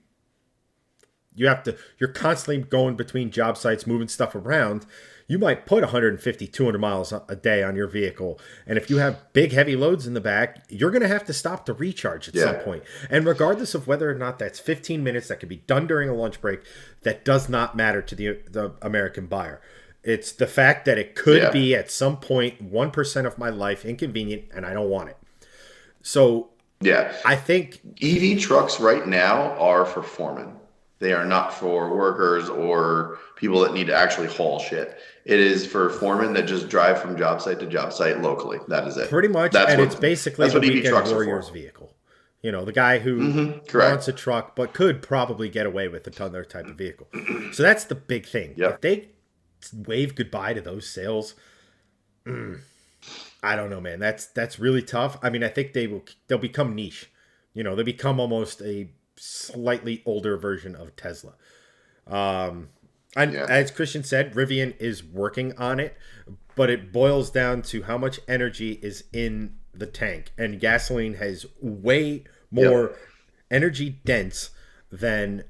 You have to. You're constantly going between job sites, moving stuff around. You might put 150, 200 miles a day on your vehicle, and if you have big, heavy loads in the back, you're going to have to stop to recharge at some Yeah. point. And regardless of whether or not that's 15 minutes, that could be done during a lunch break. That does not matter to the American buyer. It's the fact that it could Yeah. be at some point 1% of my life inconvenient, and I don't want it. So Yeah. I think EV trucks right now are for foremen. They are not for workers or people that need to actually haul shit. It is for foremen that just drive from job site to job site locally. That is it. pretty much, That's and it's what basically that's the what EV weekend trucks are warrior's for. vehicle. The guy who wants Correct. a truck but could probably get away with another type of vehicle. So that's the big thing. If Yep. they wave goodbye to those sales, I don't know, man. That's really tough. I mean, I think they'll become niche. They'll become almost a slightly older version of Tesla. And Yeah. as Christian said, Rivian is working on it, but it boils down to how much energy is in the tank. And gasoline has way more Yep. energy dense than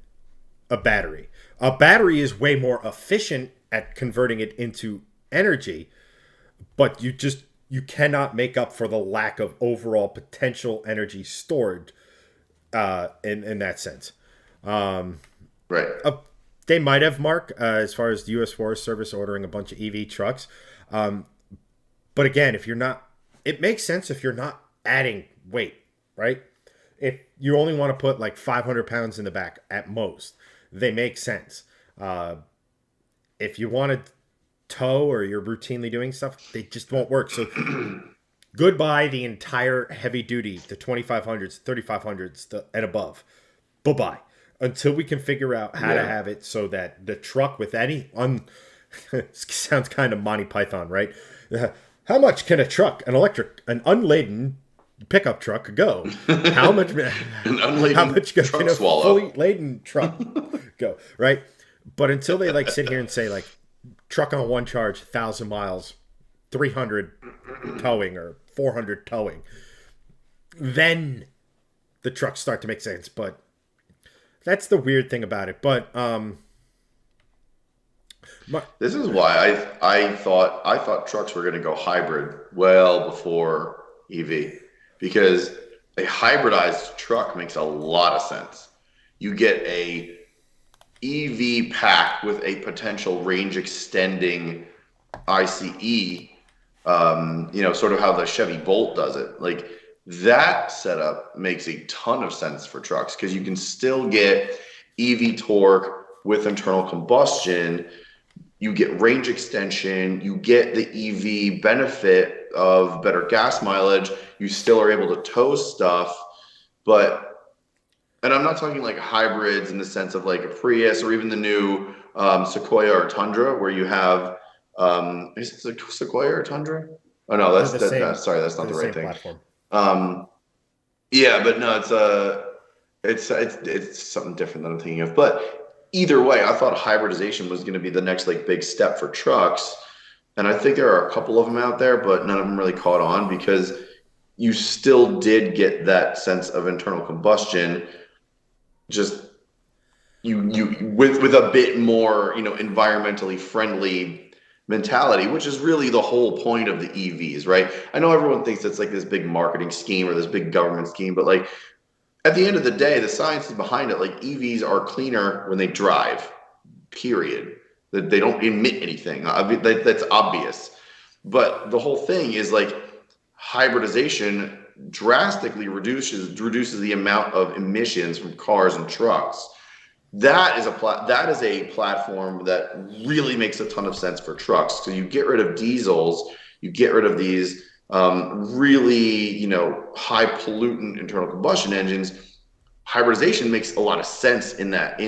a battery. A battery is way more efficient at converting it into energy, but you cannot make up for the lack of overall potential energy stored in that sense. Right. Uh, they might have, Mark, as far as the U.S. Forest Service ordering a bunch of EV trucks. But again, if you're not, it makes sense if you're not adding weight, right? If you only want to put like 500 pounds in the back at most, they make sense. Uh, if you want to tow or you're routinely doing stuff, they just won't work. So goodbye the entire heavy duty, the 2500s, 3500s, and above. Bye bye. Until we can figure out how to Yeah. have it so that the truck with any sounds kind of Monty Python, right? How much can a truck, an unladen pickup truck go? How much? An How unladen much can truck a fully swallow. laden truck go? Right? But until they like sit here and say like truck on one charge, 1,000 miles, 300 towing or 400 towing, then the trucks start to make sense. But that's the weird thing about it. But my, This is why I thought trucks were going to go hybrid well before EV, because a hybridized truck makes a lot of sense. You get a EV pack with a potential range extending ICE, sort of how the Chevy Bolt does it. Like that setup makes a ton of sense for trucks because you can still get EV torque with internal combustion. You get range extension, you get the EV benefit of better gas mileage, you still are able to tow stuff, but and I'm not talking like hybrids in the sense of like a Prius or even the new Sequoia or Tundra, where you have is it Sequoia or Tundra? Oh no, they're that's the that. same. Sorry, that's not They're the the right same thing. platform. Um, yeah, but no, it's something different than I'm thinking of. But either way, I thought hybridization was going to be the next like big step for trucks, and I think there are a couple of them out there, but none of them really caught on because you still did get that sense of internal combustion, just you with a bit more environmentally friendly mentality, which is really the whole point of the EVs, right? I know everyone thinks it's like this big marketing scheme or this big government scheme, but like at the end of the day, the science is behind it. Like EVs are cleaner when they drive, period. That they don't emit anything. That's obvious. But the whole thing is like hybridization drastically reduces the amount of emissions from cars and trucks. That is a platform that really makes a ton of sense for trucks. So you get rid of diesels, you get rid of these really high pollutant internal combustion engines. Hybridization makes a lot of sense in that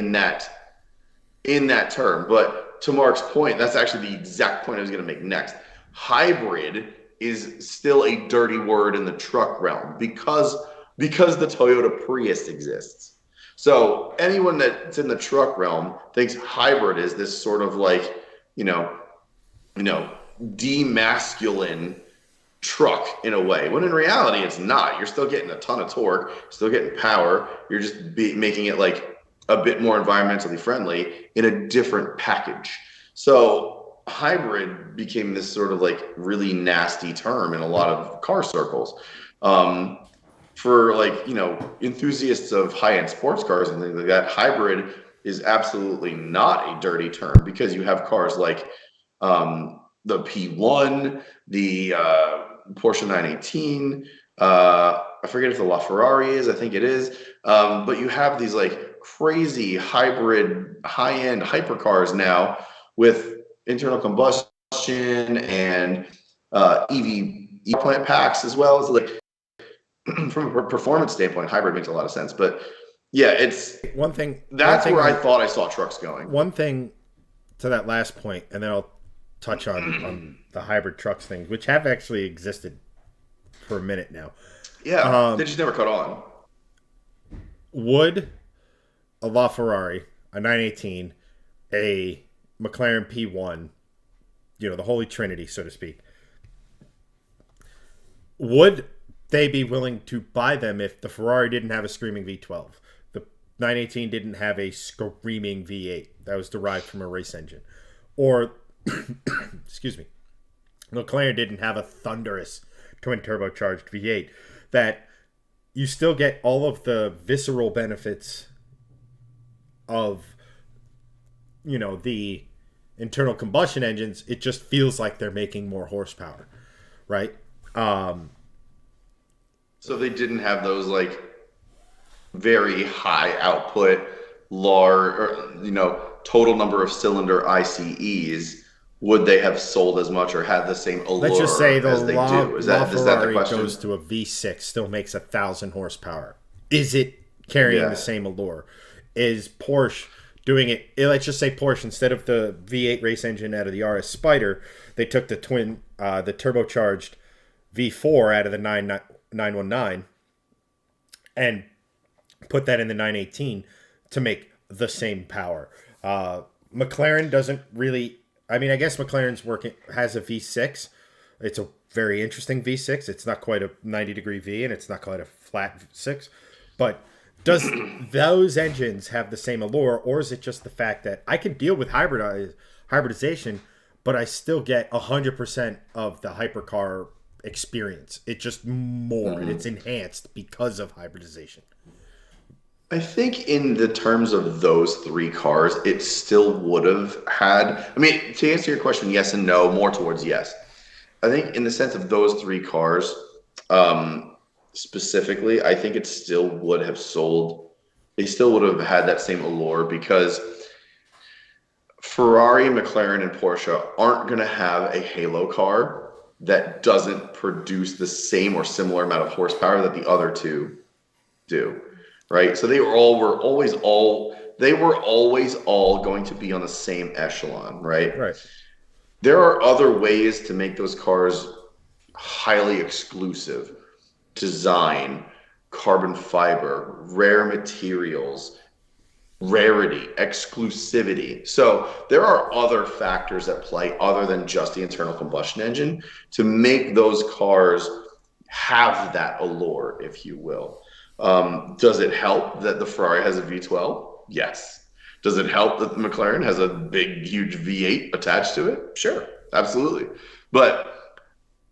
term. But to Mark's point, that's actually the exact point I was going to make next. Hybrid is still a dirty word in the truck realm because the Toyota Prius exists. So anyone that's in the truck realm thinks hybrid is this sort of like, you know, demasculine truck in a way. When in reality, it's not. You're still getting a ton of torque, still getting power. You're just making it like a bit more environmentally friendly in a different package. So hybrid became this sort of like really nasty term in a lot of car circles. For like enthusiasts of high-end sports cars and things like that, hybrid is absolutely not a dirty term because you have cars like the P1, the Porsche 918. I forget if the LaFerrari is. I think it is. But you have these like crazy hybrid, high-end hypercars now with internal combustion and EV plant packs as well as like from a performance standpoint, hybrid makes a lot of sense. But yeah, One that's thing where I on thought I saw trucks going. one thing to that last point, and then I'll touch on the hybrid trucks thing, which have actually existed for a minute now. Yeah, they just never caught on. Would a LaFerrari, a 918, a McLaren P1, the Holy Trinity, so to speak, would they be willing to buy them if the Ferrari didn't have a screaming V12? The 918 didn't have a screaming V8 that was derived from a race engine. Or, excuse me, McLaren didn't have a thunderous twin turbocharged V8 that you still get all of the visceral benefits of, the internal combustion engines. It just feels like they're making more horsepower, right? So they didn't have those like very high output, large, or total number of cylinder ICEs. Would they have sold as much or had the same allure Let's just say the as they do? Is that the LaFerrari question? goes to a V6, still makes 1,000 horsepower. Is it carrying the same allure? Is Porsche doing it? Let's just say Porsche, instead of the V8 race engine out of the RS Spider, they took the turbocharged V4 out of the 919 and put that in the 918 to make the same power. McLaren doesn't really. I mean, I guess McLaren's has a V6. It's a very interesting V6. It's not quite a 90-degree V, and it's not quite a flat 6. But does those engines have the same allure, or is it just the fact that I can deal with hybridization, but I still get 100% of the hypercar experience? It's just more, and it's enhanced because of hybridization. I think in the terms of those three cars, it still would have had. I mean, to answer your question, yes and no, more towards yes. I think in the sense of those three cars, specifically, I think it still would have sold. They still would have had that same allure because Ferrari, McLaren, and Porsche aren't going to have a halo car that doesn't produce the same or similar amount of horsepower that the other two do. Right, so they were always all going to be on the same echelon, right? Right. There are other ways to make those cars highly exclusive: design, carbon fiber, rare materials, rarity, exclusivity. So there are other factors at play other than just the internal combustion engine to make those cars have that allure, if you will. Does it help that the Ferrari has a V12? Yes. Does it help that the McLaren has a big, huge V8 attached to it? Sure, absolutely. But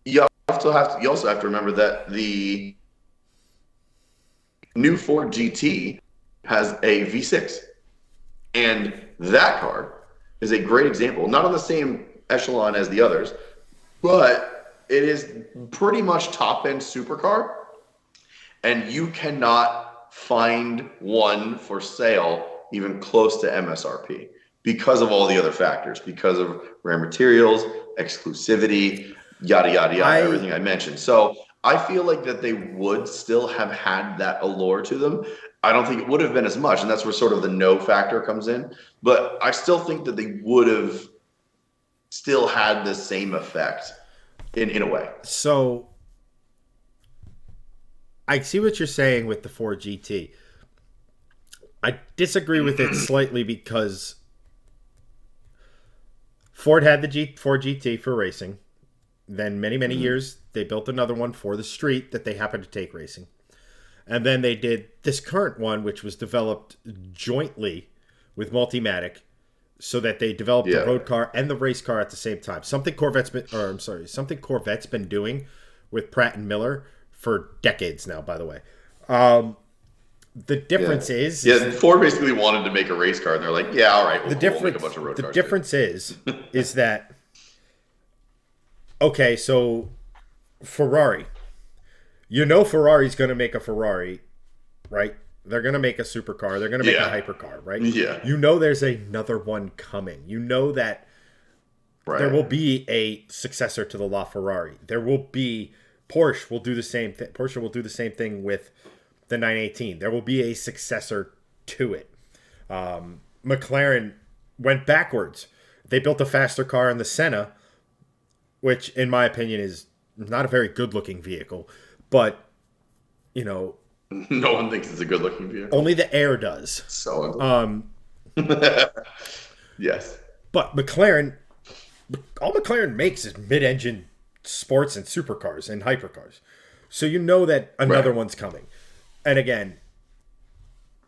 you also have to remember that the new Ford GT has a V6, and that car is a great example. Not on the same echelon as the others, but it is pretty much top-end supercar. And you cannot find one for sale even close to MSRP because of all the other factors, because of rare materials, exclusivity, yada, yada, yada, everything I mentioned. So I feel like that they would still have had that allure to them. I don't think it would have been as much, and that's where sort of the no factor comes in. But I still think that they would have still had the same effect in a way. So I see what you're saying with the Ford GT. I disagree with it slightly because Ford had the Ford GT for racing. Then many years, they built another one for the street that they happened to take racing. And then they did this current one, which was developed jointly with Multimatic, so that they developed the road car and the race car at the same time. Something Corvette's been doing with Pratt and Miller for decades now, by the way. The difference is Ford basically wanted to make a race car, and they're like, yeah, all right, we'll make a bunch of road cars. The difference is that, okay, so Ferrari. Ferrari's going to make a Ferrari, right? They're going to make a supercar. They're going to make a hypercar, right? Yeah. There's another one coming. That there will be a successor to the LaFerrari. There will be Porsche will do the same thing. Porsche will do the same thing with the 918. There will be a successor to it. McLaren went backwards. They built a faster car in the Senna, which, in my opinion, is not a very good-looking vehicle. But, no one thinks it's a good-looking vehicle. Only the Air does. So, yes. But McLaren, all McLaren makes is mid-engine sports and supercars and hypercars. So you know that another Right. one's coming. And again,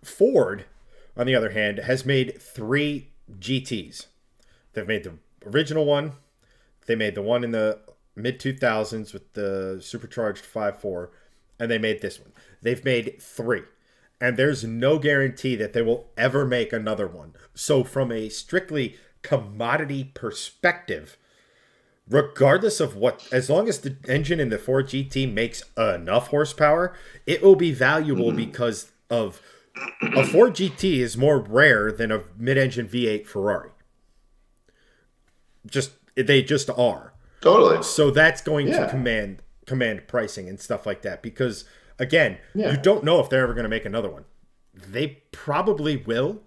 Ford, on the other hand, has made three GTs. They've made the original one. They made the one in the mid 2000s with the supercharged 5.4, and they made this one. They've made three. And there's no guarantee that they will ever make another one. So, from a strictly commodity perspective, regardless of what, as long as the engine in the Ford GT makes enough horsepower, it will be valuable because of a Ford GT is more rare than a mid-engine V8 Ferrari. Just they just are. Totally. So that's going to Yeah. command pricing and stuff like that because again, you Yeah. don't know if they're ever going to make another one. They probably will,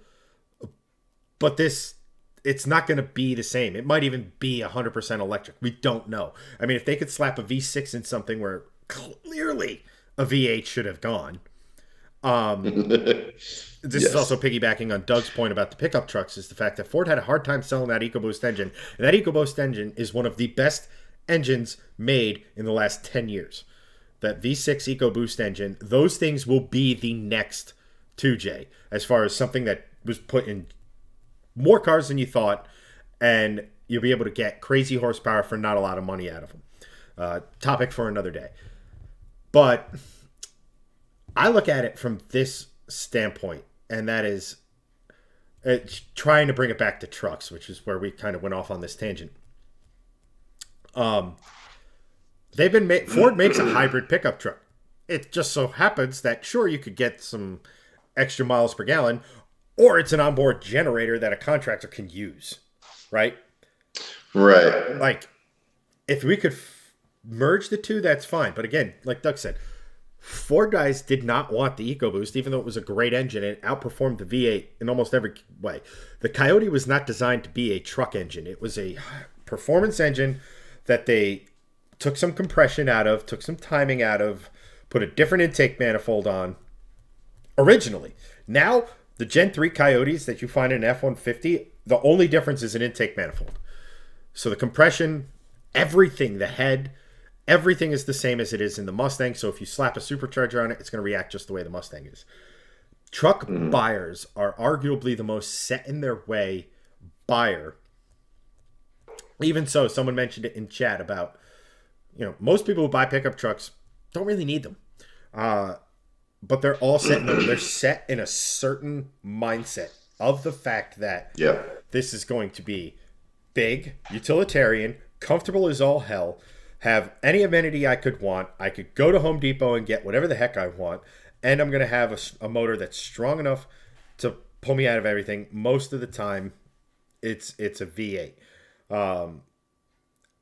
but it's not going to be the same. It might even be 100% electric. We don't know. I mean, if they could slap a V6 in something where clearly a V8 should have gone. This is also Yes. piggybacking on Doug's point about the pickup trucks is the fact that Ford had a hard time selling that EcoBoost engine. And that EcoBoost engine is one of the best engines made in the last 10 years. That V6 EcoBoost engine, those things will be the next 2J as far as something that was put in more cars than you thought, and you'll be able to get crazy horsepower for not a lot of money out of them. Topic for another day. But I look at it from this standpoint, and that is trying to bring it back to trucks, which is where we kind of went off on this tangent. Ford makes a hybrid pickup truck. It just so happens that sure you could get some extra miles per gallon, or it's an onboard generator that a contractor can use, right? Right. Like if we could merge the two, that's fine. But again, like Doug said, Ford guys did not want the EcoBoost, even though it was a great engine and it outperformed the V8 in almost every way. The Coyote was not designed to be a truck engine. It was a performance engine that they took some compression out of, took some timing out of, put a different intake manifold on originally. Now, the Gen 3 Coyotes that you find in an F-150, the only difference is an intake manifold. So the compression, everything, the head, everything is the same as it is in the Mustang. So if you slap a supercharger on it, it's going to react just the way the Mustang is. Truck buyers are arguably the most set in their way buyer. Even so, someone mentioned it in chat about, most people who buy pickup trucks don't really need them. But they're all set they're set in a certain mindset of the fact that Yeah. this is going to be big, utilitarian, comfortable as all hell, have any amenity I could want. I could go to Home Depot and get whatever the heck I want, and I'm going to have a motor that's strong enough to pull me out of everything. Most of the time, it's a V8.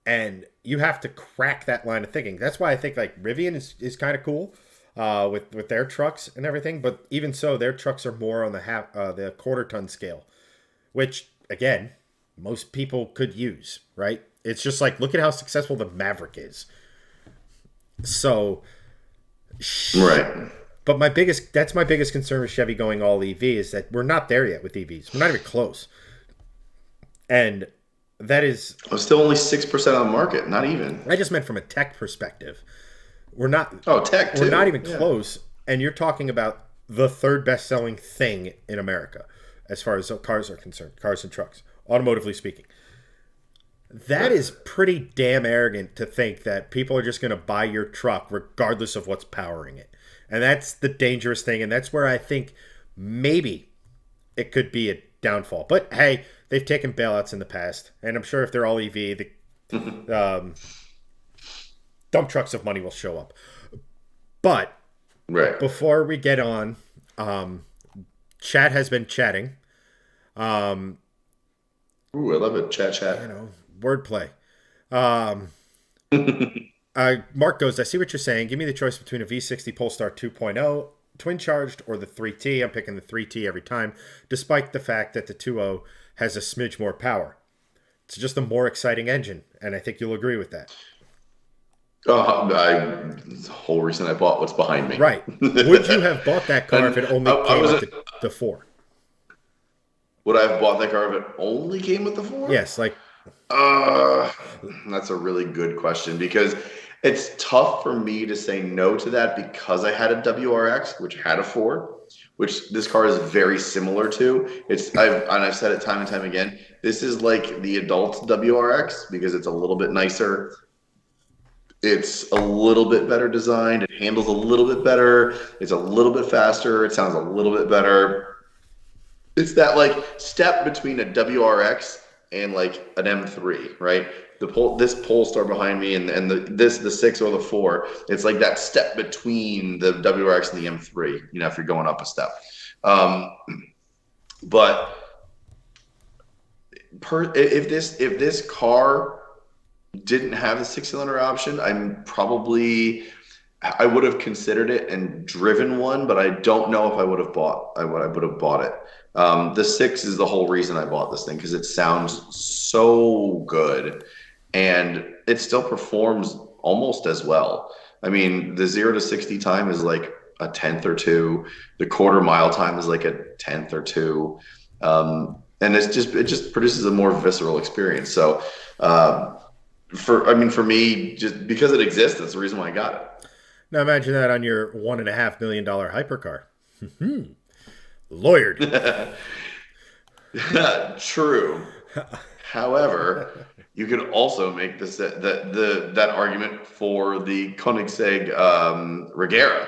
And you have to crack that line of thinking. That's why I think like Rivian is kind of cool with their trucks and everything. But even so, their trucks are more on the quarter ton scale, which again, most people could use, right? It's just like, look at how successful the Maverick is. So, Right. but that's my biggest concern with Chevy going all EV is that we're not there yet with EVs. We're not even close. And that is, Well, still only 6% of the market. Not even. I just meant from a tech perspective. We're not, Oh, tech too. we're not even Yeah. close. And you're talking about the third best selling thing in America as far as cars are concerned, cars and trucks, automotively speaking. That is pretty damn arrogant to think that people are just going to buy your truck regardless of what's powering it. And that's the dangerous thing. And that's where I think maybe it could be a downfall. But hey, they've taken bailouts in the past. And I'm sure if they're all EV, the dump trucks of money will show up. But Right. before we get on, chat has been chatting. Ooh, I love it. Chat, chat. Wordplay. Mark goes, I see what you're saying. Give me the choice between a V60 Polestar 2.0 twin charged or the 3T. I'm picking the 3T every time, despite the fact that the 2.0 has a smidge more power. It's just a more exciting engine, and I think you'll agree with that. The whole reason I bought what's behind me. Right. Would you have bought that car if it only I came was up to the 4? Would I have bought that car if it only came with the four? Yes, like Uh, that's a really good question because it's tough for me to say no to that because I had a WRX, which had a four, which this car is very similar to. I've said it time and time again. This is like the adult WRX because it's a little bit nicer. It's a little bit better designed. It handles a little bit better. It's a little bit faster. It sounds a little bit better. It's that like step between a WRX and like an M3, right? This Polestar behind me and the six or the four, it's like that step between the WRX and the M3. You know, if you're going up a step, um, but if this car didn't have the six cylinder option, I would have considered it and driven one, but I don't know if I would have bought it. The six is the whole reason I bought this thing because it sounds so good, and it still performs almost as well. I mean, the 0 to 60 time is like a tenth or two. The quarter mile time is like a tenth or two, and it just produces a more visceral experience. So, for me, just because it exists, that's the reason why I got now imagine that on your $1.5 million hypercar. Lawyered. it. True. However, you could also make that argument for the Koenigsegg Regera.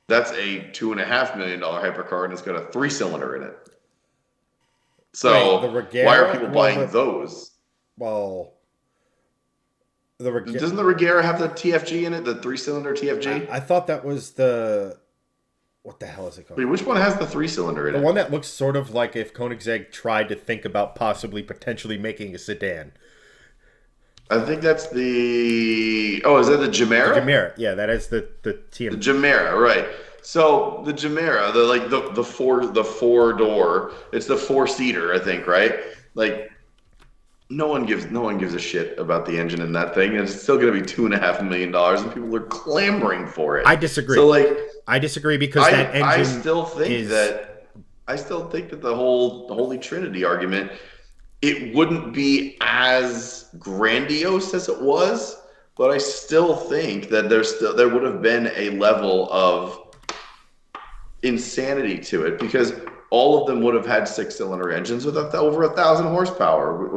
That's a $2.5 million hypercar, and it's got a three-cylinder in it. Wait, the So why are Regera? people buying those? Well, the Regera. Doesn't the Regera have the TFG in it, the three-cylinder TFG? I thought that was the what the hell is it called? Wait, which one has the three-cylinder in The it? one that looks sort of like if Koenigsegg tried to think about possibly potentially making a sedan. I think that's the. Oh, is that the The Gemera? Gemera, yeah, that is the The TM. Gemera, right? So the Gemera, the four door, it's the four seater, I think, right? Like no one gives a shit about the engine in that thing, and it's still going to be $2.5 million, and people are clamoring for it. I disagree. So like, I disagree because that I engine still think is. that the holy trinity argument, it wouldn't be as grandiose as it was, but I still think that there would have been a level of insanity to it because all of them would have had six-cylinder engines with over 1,000 horsepower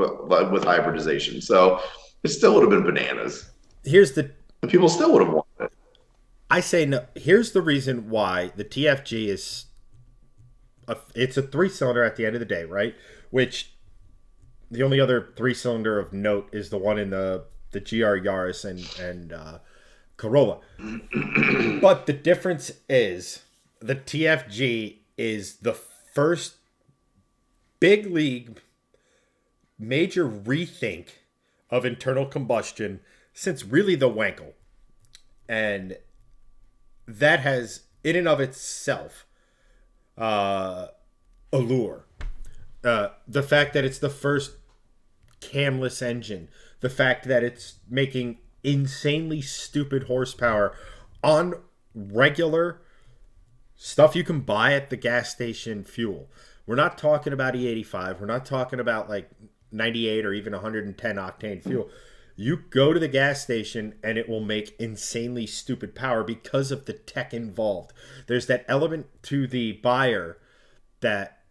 with hybridization. So it still would have been bananas, Here's the and people still would have wanted it. I say no. Here's the reason why the TFG is. It's a three-cylinder at the end of the day, right? Which the only other three-cylinder of note is the one in the GR Yaris and Corolla. But the difference is the TFG is the first big league major rethink of internal combustion since really the Wankel. And that has, in and of itself, allure. The fact that it's the first camless engine, the fact that it's making insanely stupid horsepower on regular stuff you can buy at the gas station fuel. We're not talking about E85. We're not talking about like 98 or even 110 octane fuel. You go to the gas station and it will make insanely stupid power because of the tech involved. There's that element to the buyer that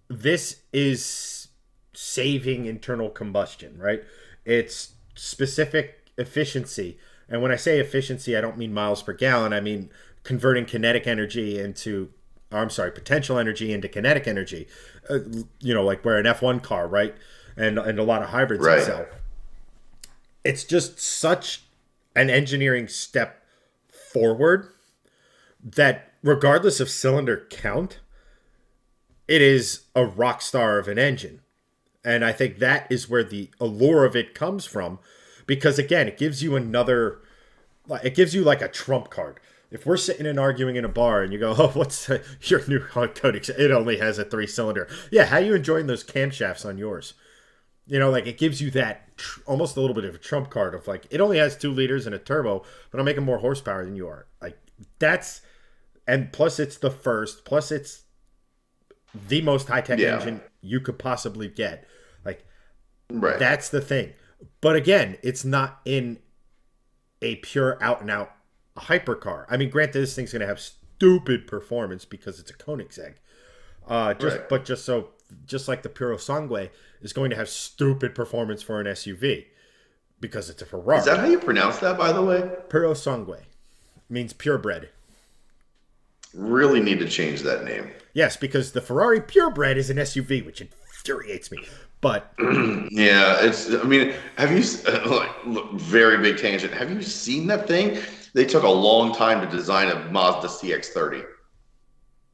this is saving internal combustion, right? It's specific efficiency. And when I say efficiency, I don't mean miles per gallon. I mean converting kinetic energy into, I'm sorry, potential energy into kinetic energy. Like where an F1 car, right? And a lot of hybrids Right. sell. It's just such an engineering step forward that regardless of cylinder count, it is a rock star of an engine. And I think that is where the allure of it comes from. Because again, it gives you like a trump card. If we're sitting and arguing in a bar and you go, oh, what's your new Codex? It only has a three-cylinder. Yeah, how are you enjoying those camshafts on yours? Like it gives you that almost a little bit of a trump card of like, it only has 2 liters and a turbo, but I'm making more horsepower than you are. Like and plus it's the first, plus it's the most high tech Yeah. engine you could possibly get. Like, Right. that's the thing. But again, it's not in a pure out and out hypercar. I mean, granted, this thing's going to have stupid performance because it's a Koenigsegg. Right. Just like the Puro Sangue is going to have stupid performance for an SUV because it's a Is that Ferrari. how you pronounce that, by the way? Puro Sangue means purebred. Really need to change that name. Yes, because the Ferrari purebred is an SUV, which infuriates me. But Yeah, it's. I mean, have you like look, very big tangent? Have you seen that thing? They took a long time to design a Mazda CX-30.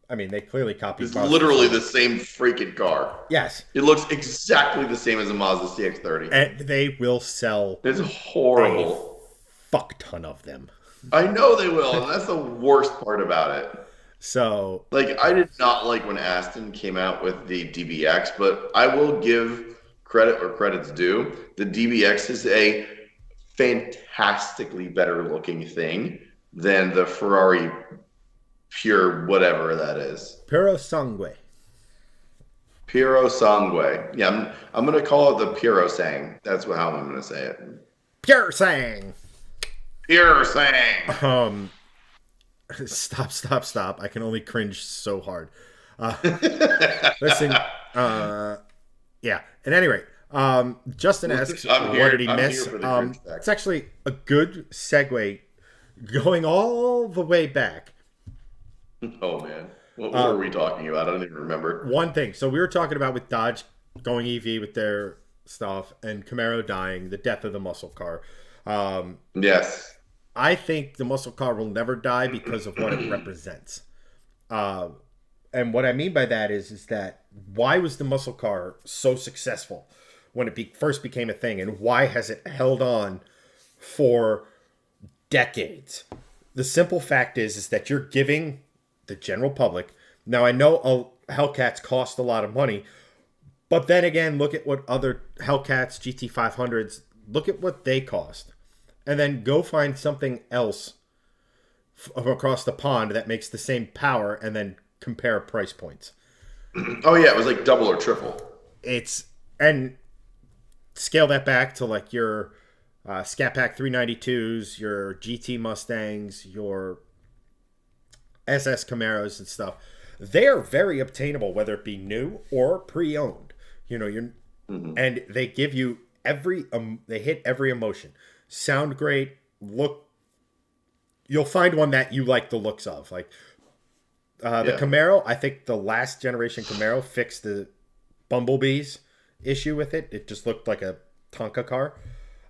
I mean, they clearly copied It's Mazda literally design. the same freaking car. Yes, It looks exactly the same as a Mazda CX-30. and they will sell It's a horrible. fuck ton of them. I know they will, and that's the worst part about it. So Like, I did not like when Aston came out with the DBX, but I will give credit where credit's due. The DBX is a fantastically better looking thing than the Ferrari pure whatever that is. Puro Sangue. Puro Sangue. Yeah, I'm going to call it the Puro Sang. That's how I'm going to say it. Pure Sang. Pure Sang. Um, stop. I can only cringe so hard. Uh, listen, yeah. At any rate, Justin asks, I'm what did he I'm miss? here for the cringe factor. It's actually a good segue going all the way back. Oh, man. What were we talking about? I don't even remember. One thing. So we were talking about with Dodge going EV with their stuff and Camaro dying, the death of the muscle car. Yes. I think the muscle car will never die because of what it represents. And what I mean by that is that why was the muscle car so successful when it first became a thing, and why has it held on for decades? The simple fact is that you're giving the general public. Now I know Hellcats cost a lot of money, but then again, look at what other Hellcats GT500s. Look at what they cost, and then go find something else across the pond that makes the same power, and then compare price points. Oh, yeah. It was like double or triple. And scale that back to like your Scat Pack 392s, your GT Mustangs, your SS Camaros and stuff. They are very obtainable, whether it be new or pre-owned. And they give you they hit every emotion. Sound great, look. You'll find one that you like the looks of. Like the Camaro, I think the last generation Camaro fixed the Bumblebee's issue with it. It just looked like a Tonka car.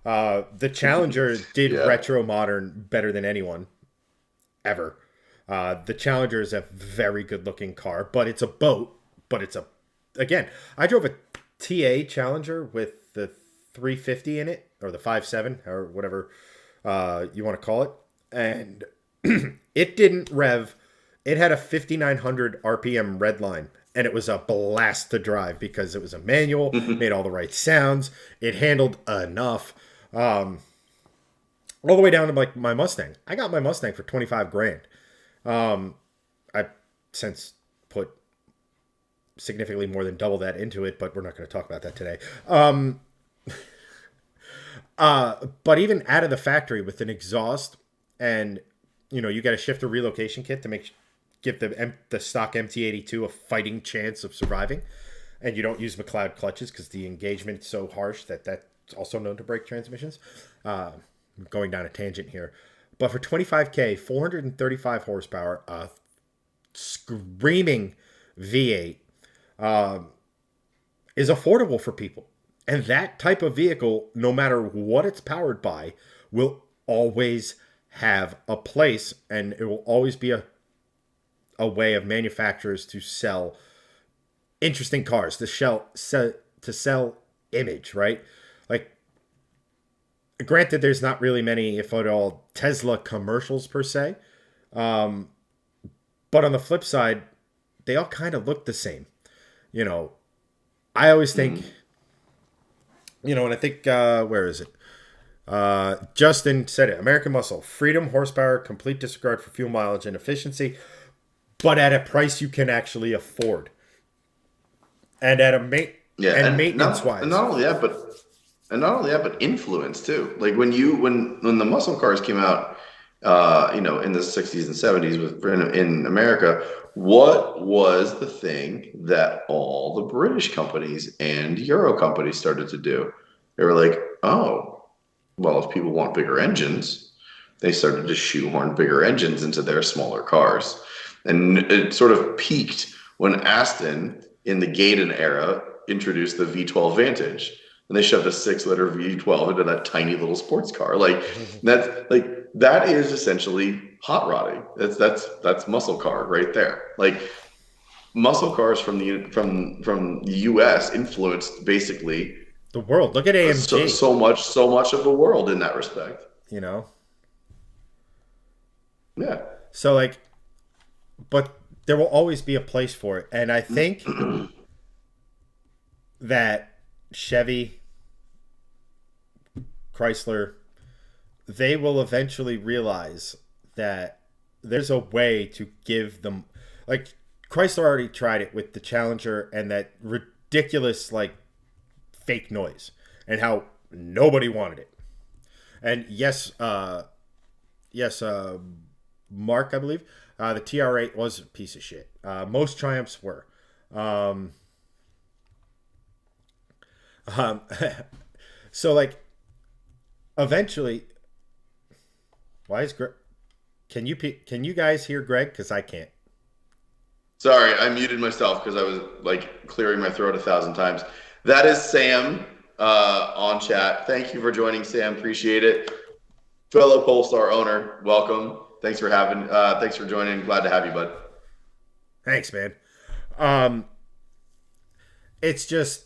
The Challenger did retro modern better than anyone ever. The Challenger is a very good looking car, but it's a boat. But again, I drove a TA Challenger with the 350 in it, or the 5.7, or whatever you want to call it. And it didn't rev. It had a 5,900 RPM red line, and it was a blast to drive because it was a manual, made all the right sounds. It handled enough. All the way down to like my Mustang. I got my Mustang for 25 grand. I since put significantly more than double that into it, but we're not going to talk about that today. But even out of the factory with an exhaust, and you got to shift a relocation kit to give the stock MT82 a fighting chance of surviving, and you don't use McLeod clutches because the engagement's so harsh that's also known to break transmissions. I'm going down a tangent here, but for 25K, 435 horsepower, screaming V8 is affordable for people. And that type of vehicle, no matter what it's powered by, will always have a place, and it will always be a way of manufacturers to sell interesting cars, to sell image, right? Like, granted, there's not really many, if at all, Tesla commercials per se. But on the flip side, they all kind of look the same. I always think, and I think, where is it? Justin said it. American Muscle, freedom, horsepower, complete disregard for fuel mileage and efficiency, but at a price you can actually afford. and at a Yeah, and and maintenance not and wise. not only that, but influence too. Like when the muscle cars came out, in the '60s and '70s in America, what was the thing that all the British companies and Euro companies started to do? They were like, oh, well, if people want bigger engines, they started to shoehorn bigger engines into their smaller cars. And it sort of peaked when Aston in the Gaydon era introduced the V12 Vantage. And they shoved a 6-liter V12 into that tiny little sports car. That is essentially hot rodding. That's muscle car right there. Like muscle cars from the US influenced basically The world. Look at so, AMG. so much of the world in that respect. You know. Yeah. So like, but there will always be a place for it, and I think that Chevy, Chrysler, they will eventually realize that there's a way to give them, like, Chrysler already tried it with the Challenger and that ridiculous like fake noise and how nobody wanted it. And yes, Mark, I believe, the TR8 was a piece of shit. Most Triumphs were. Um, um, so like eventually, why is Greg? Can you guys hear Greg? Because I can't. Sorry, I muted myself because I was like clearing my throat 1,000 times. That is Sam on chat. Thank you for joining, Sam. Appreciate it. Fellow Polestar owner, welcome. Thanks for joining. Glad to have you, bud. Thanks, man. Um, it's just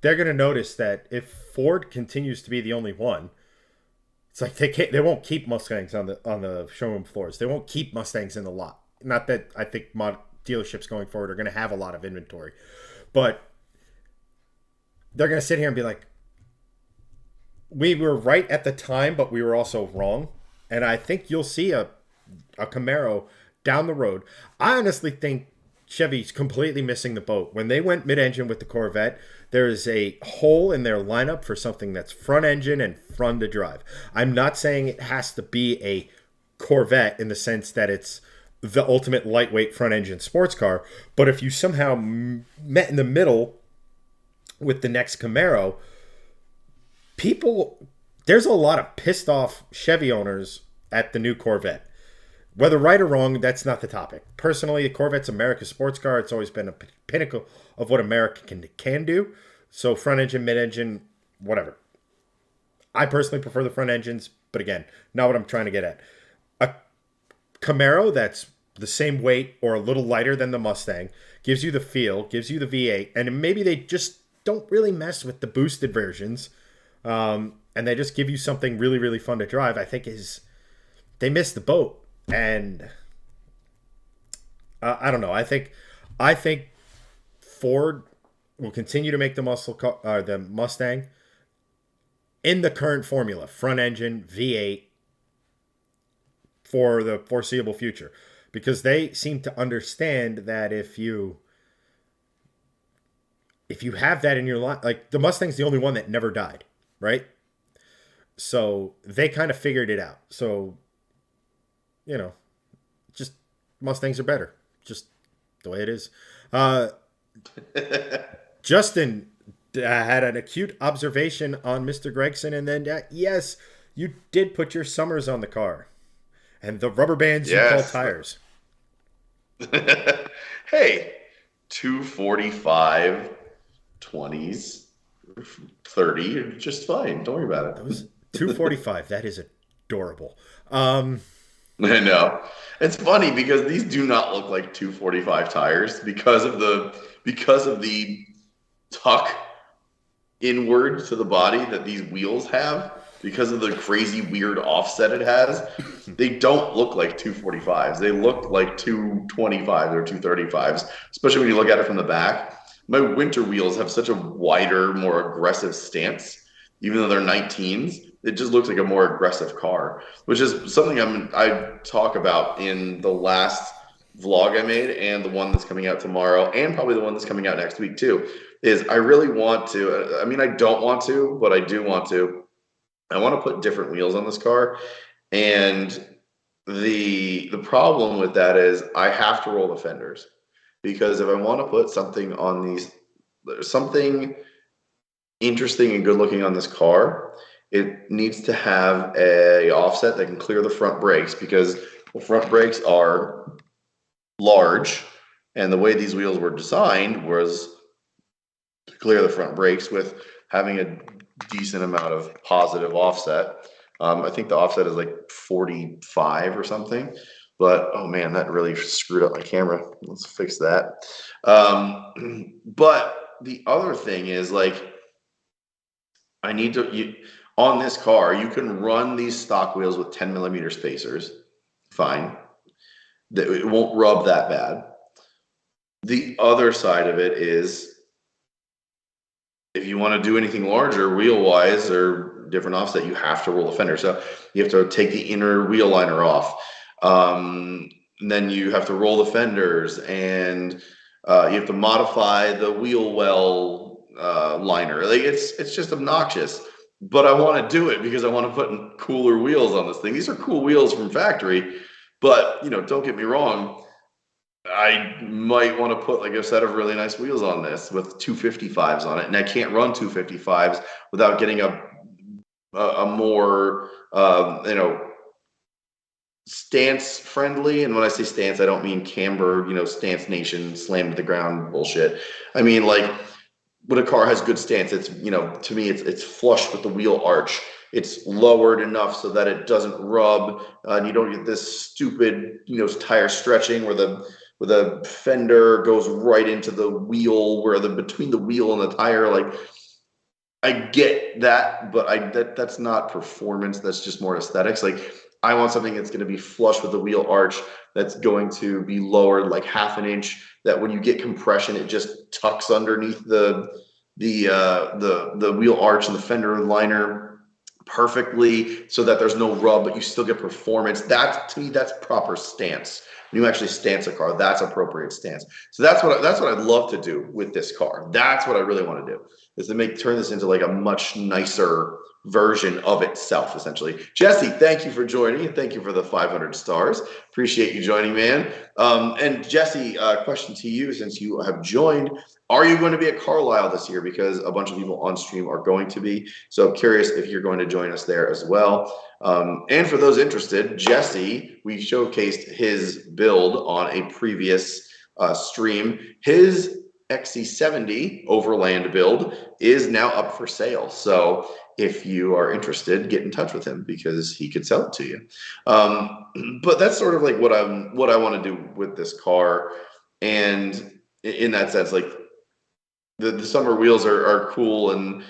they're gonna notice that if Ford continues to be the only one, it's like they won't keep Mustangs on the showroom floors. They won't keep Mustangs in the lot. Not that I think dealerships going forward are going to have a lot of inventory, but they're going to sit here and be like, we were right at the time, but we were also wrong. And I think you'll see a Camaro down the road. I honestly think Chevy's completely missing the boat. When they went mid-engine with the Corvette, there is a hole in their lineup for something that's front engine and fun to drive. I'm not saying it has to be a Corvette in the sense that it's the ultimate lightweight front engine sports car, but if you somehow met in the middle with the next Camaro, there's a lot of pissed off Chevy owners at the new Corvette. Whether right or wrong, that's not the topic. Personally, a Corvette's America's sports car. It's always been a pinnacle of what America can do. So front engine, mid engine, whatever. I personally prefer the front engines, but again, not what I'm trying to get at. A Camaro that's the same weight or a little lighter than the Mustang gives you the feel, gives you the V8, and maybe they just don't really mess with the boosted versions, and they just give you something really, really fun to drive. I think they missed the boat. And I don't know. I think Ford will continue to make the Mustang in the current formula, front engine V8 for the foreseeable future, because they seem to understand that if you have that in your line, like the Mustang's the only one that never died, right? So they kind of figured it out. So just Mustangs are better. Just the way it is. Justin had an acute observation on Mr. Gregson, and then, yes, you did put your Summers on the car. And the rubber bands you call Yes. tires. Hey, 245, 20s, 30, just fine. Don't worry about That it. was 245. That is adorable. I know. It's funny because these do not look like 245 tires because of the tuck inward to the body that these wheels have, because of the crazy weird offset it has. They don't look like 245s. They look like 225s or 235s, especially when you look at it from the back. My winter wheels have such a wider, more aggressive stance, even though they're 19s. It just looks like a more aggressive car, which is something I talk about in the last vlog I made and the one that's coming out tomorrow, and probably the one that's coming out next week too, is I really want to. I mean, I don't want to, but I do want to. I want to put different wheels on this car, and the problem with that is I have to roll the fenders because if I want to put something on these, something interesting and good looking on this car, it needs to have a offset that can clear the front brakes because the front brakes are large, and the way these wheels were designed was to clear the front brakes with having a decent amount of positive offset. I think the offset is like 45 or something, but oh man, that really screwed up my camera. Let's fix that. But the other thing is like, I need to, on this car, you can run these stock wheels with 10 mm spacers. Fine. It won't rub that bad. The other side of it is if you want to do anything larger wheel wise or different offset, you have to roll the fender. So you have to take the inner wheel liner off. Then you have to roll the fenders and you have to modify the wheel well liner. Like it's just obnoxious. But I want to do it because I want to put cooler wheels on this thing. These are cool wheels from factory, but don't get me wrong. I might want to put like a set of really nice wheels on this with 255s on it, and I can't run 255s without getting a more stance friendly. And when I say stance, I don't mean camber, stance nation, slam to the ground bullshit. I mean like when a car has good stance, it's to me it's flush with the wheel arch. It's lowered enough so that it doesn't rub, and you don't get this stupid tire stretching where the fender goes right into the wheel, where the between the wheel and the tire. Like I get that, but that's not performance. That's just more aesthetics. Like I want something that's going to be flush with the wheel arch, that's going to be lowered like half an inch, that when you get compression, it just tucks underneath the wheel arch and the fender liner perfectly, so that there's no rub, but you still get performance. That to me, that's proper stance. When you actually stance a car, that's appropriate stance. So that's what I'd love to do with this car. That's what I really want to do, is to turn this into like a much nicer version of itself, essentially. Jesse, thank you for joining, and thank you for the 500 stars. Appreciate you joining, man. And Jesse, question to you, since you have joined. Are you going to be at Carlisle this year? Because a bunch of people on stream are going to be. So I'm curious if you're going to join us there as well. And for those interested, Jesse, we showcased his build on a previous stream. His XC70 Overland build is now up for sale. So if you are interested, get in touch with him because he could sell it to you. But that's sort of like what I want to do with this car. And in that sense, like the summer wheels are cool, and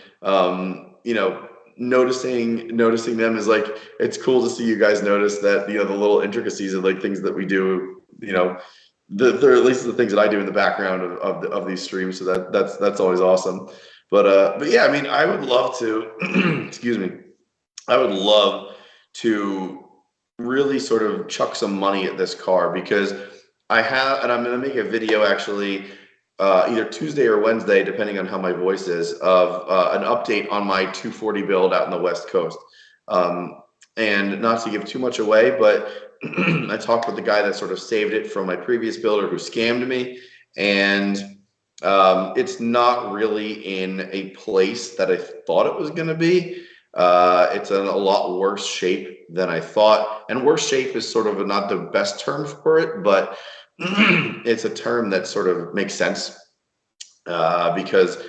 noticing them is like, it's cool to see you guys notice that, the little intricacies of like things that we do, they're at least the things that I do in the background of these streams. So that's always awesome. But yeah, I mean, I would love to, excuse me, I would love to really sort of chuck some money at this car, because and I'm going to make a video actually, either Tuesday or Wednesday, depending on how my voice is, of an update on my 240 build out in the West Coast. And not to give too much away, but I talked with the guy that sort of saved it from my previous builder who scammed me. And it's not really in a place that I thought it was going to be. It's in a lot worse shape than I thought. And worse shape is sort of not the best term for it, but it's a term that sort of makes sense, because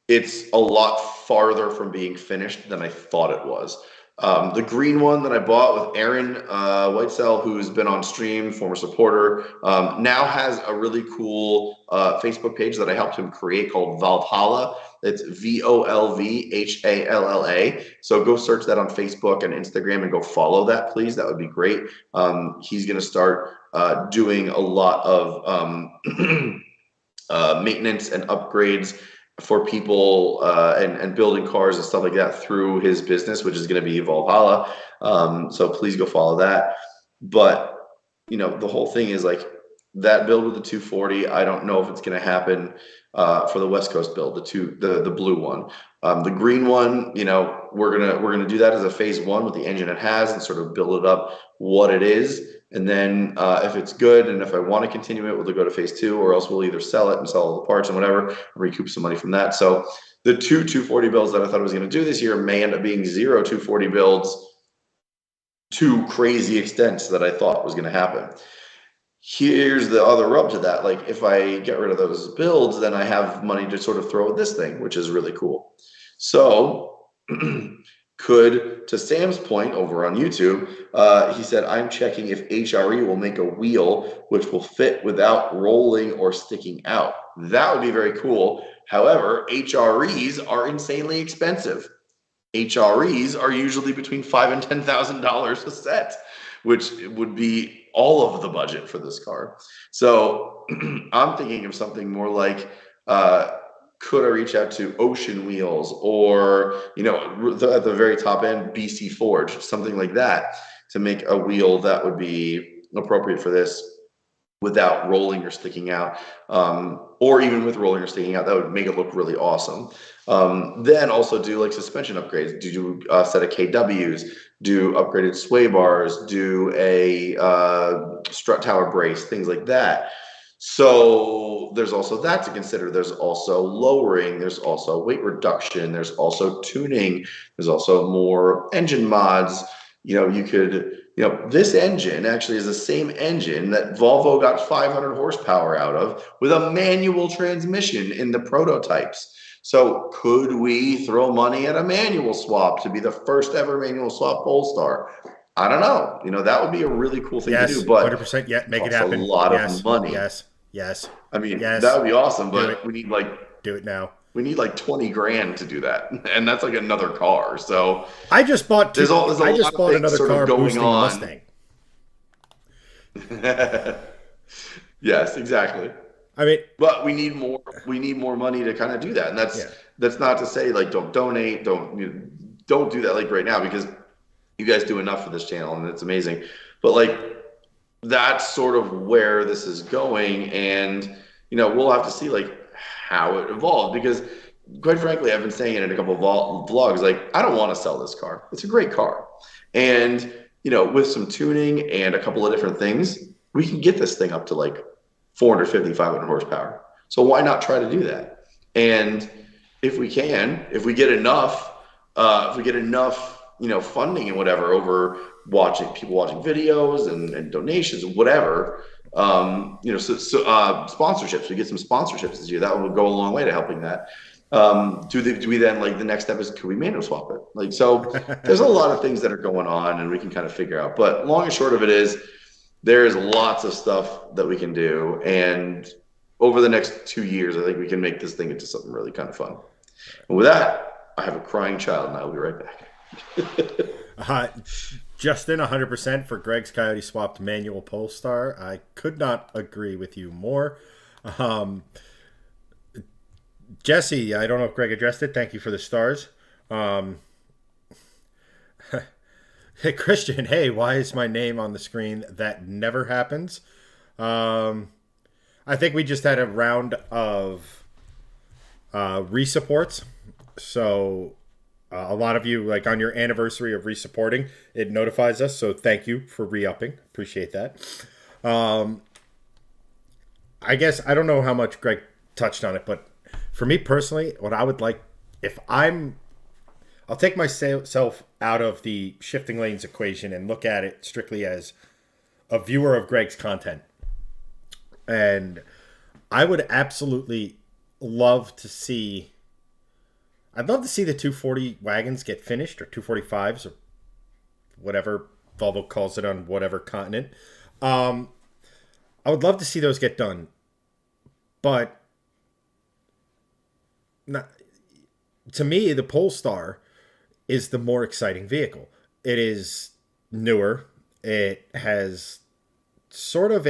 it's a lot farther from being finished than I thought it was. The green one that I bought with Aaron Whitesell, who's been on stream, former supporter, now has a really cool Facebook page that I helped him create called Valhalla. It's VOLVHALLA. So go search that on Facebook and Instagram and go follow that, please. That would be great. He's going to start doing a lot of maintenance and upgrades for people and building cars and stuff like that through his business, which is going to be Valhalla. So please go follow that. But the whole thing is like, that build with the 240, I don't know if it's going to happen for the West Coast build, the blue one. The green one, we're gonna do that as a phase one with the engine it has and sort of build it up what it is. And then if it's good and if I want to continue it, we'll go to phase two, or else we'll either sell it and sell all the parts and whatever, and recoup some money from that. So the 240 builds that I thought I was going to do this year may end up being 240 builds to crazy extents that I thought was going to happen. Here's the other rub to that. Like, if I get rid of those builds, then I have money to sort of throw at this thing, which is really cool. So, to Sam's point over on YouTube, he said, I'm checking if HRE will make a wheel which will fit without rolling or sticking out. That would be very cool. However, HREs are insanely expensive. HREs are usually between $5,000 and $10,000 a set, which would be all of the budget for this car. So I'm thinking of something more like, could I reach out to Ocean Wheels, or at the very top end, BC Forge, something like that, to make a wheel that would be appropriate for this without rolling or sticking out, or even with rolling or sticking out. That would make it look really awesome. Then also do like suspension upgrades, do a set of KWs, do upgraded sway bars, do a strut tower brace, things like that. So there's also that to consider. There's also lowering, there's also weight reduction, there's also tuning, there's also more engine mods. This engine actually is the same engine that Volvo got 500 horsepower out of with a manual transmission in the prototypes. So could we throw money at a manual swap to be the first ever manual swap Polestar? I don't know. That would be a really cool thing to do, but 100%. Yeah, make it happen. A lot Yes, of money. yes. I mean, yes. That would be awesome, Do but it. we need do it now. We need like 20 grand to do that, and that's like another car. So I just bought another another car going boosting on. Mustang. Yes, exactly. I mean, but we need more. We need more money to kind of do that, and that's not to say like don't donate, don't do that like right now, because you guys do enough for this channel and it's amazing. But like, that's sort of where this is going, and we'll have to see like how it evolved, because quite frankly, I've been saying it in a couple of vlogs, like, I don't want to sell this car. It's a great car, and with some tuning and a couple of different things, we can get this thing up to like 450, 500 horsepower. So why not try to do that? And if we get enough, funding and whatever, over people watching videos and donations, whatever, sponsorships, we get some sponsorships this year, that would go a long way to helping that. Do we then, like, the next step is, could we manual swap it? Like, so there's a lot of things that are going on and we can kind of figure out, but long and short of it is, there's lots of stuff that we can do. And over the next 2 years, I think we can make this thing into something really kind of fun. And with that, I have a crying child and I'll be right back. Justin, 100% for Greg's Coyote swapped manual Polestar. I could not agree with you more. Jesse, I don't know if Greg addressed it. Thank you for the stars. Hey, Christian, hey, why is my name on the screen? That never happens. I think we just had a round of resupports. So a lot of you, like on your anniversary of resupporting, it notifies us. So thank you for re-upping. Appreciate that. I guess, I don't know how much Greg touched on it, but for me personally, what I would like, I'll take myself out of the shifting lanes equation and look at it strictly as a viewer of Greg's content. And I would absolutely love to see, I'd love to see the 240 wagons get finished, or 245s, or whatever Volvo calls it on whatever continent. I would love to see those get done. But to me, the Polestar is the more exciting vehicle. It is newer. It has sort of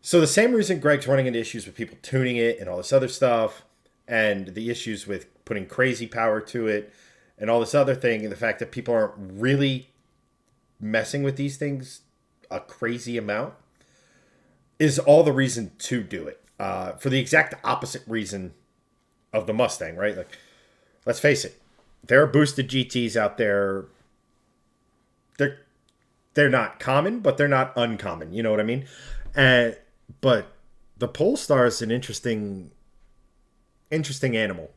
so the same reason Greg's running into issues with people tuning it and all this other stuff, and the issues with putting crazy power to it and all this other thing, and the fact that people aren't really messing with these things a crazy amount. is all the reason to do it. For the exact opposite reason of the Mustang, right? Like, let's face it, there are boosted GTs out there. They're they're not common, but they're not uncommon. You know what I mean? And but the Polestar is an interesting animal.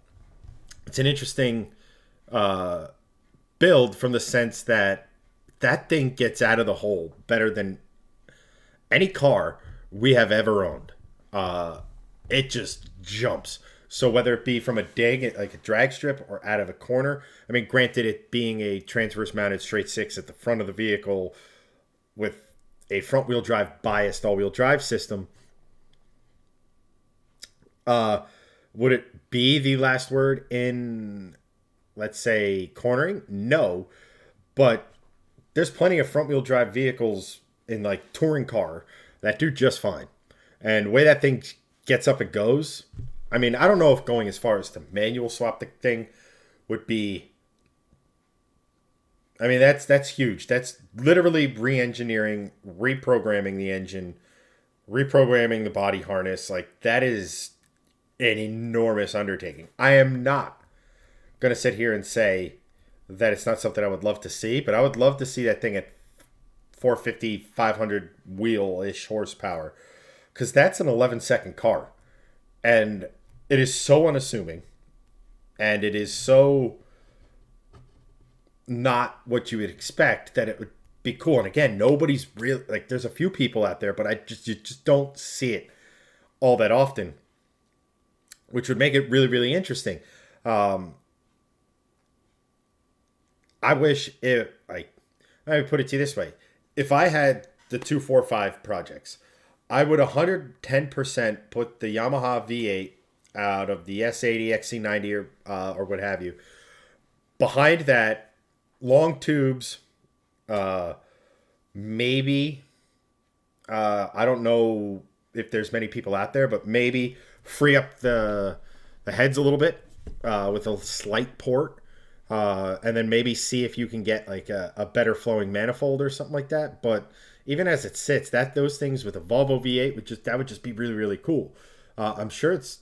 It's an interesting uh, build from the sense that that thing gets out of the hole better than any car we have ever owned. Uh, it just jumps. So whether it be from a dig, like a drag strip, or out of a corner, I mean, granted, it being a transverse mounted straight six at the front of the vehicle with a front wheel drive biased all wheel drive system, uh, would it be the last word in, let's say, cornering? No, but there's plenty of front wheel drive vehicles in like touring car that do just fine. And the way that thing gets up and goes, I mean, I don't know if going as far as to manual swap the thing would be. I mean, that's huge. That's literally re-engineering, reprogramming the engine, reprogramming the body harness. Like that is an enormous undertaking. I am not going to sit here and say that it's not something I would love to see, but I would love to see that thing at 450, 500 wheel-ish horsepower, because that's an 11-second car. And it is so unassuming, and it is so not what you would expect that it would be cool. And again, nobody's real, like there's a few people out there, but you just don't see it all that often, which would make it really, really interesting. Um, I wish it, like, let me put it to you this way. If I had the 245 projects, I would 110% put the Yamaha V8 out of the S80, XC90, or what have you. Behind that, long tubes, uh, maybe, I don't know if there's many people out there, but maybe free up the heads a little bit with a slight port. And then maybe see if you can get like a better flowing manifold or something like that. But even as it sits, that those things with a Volvo V8 would just be really, really cool. I'm sure it's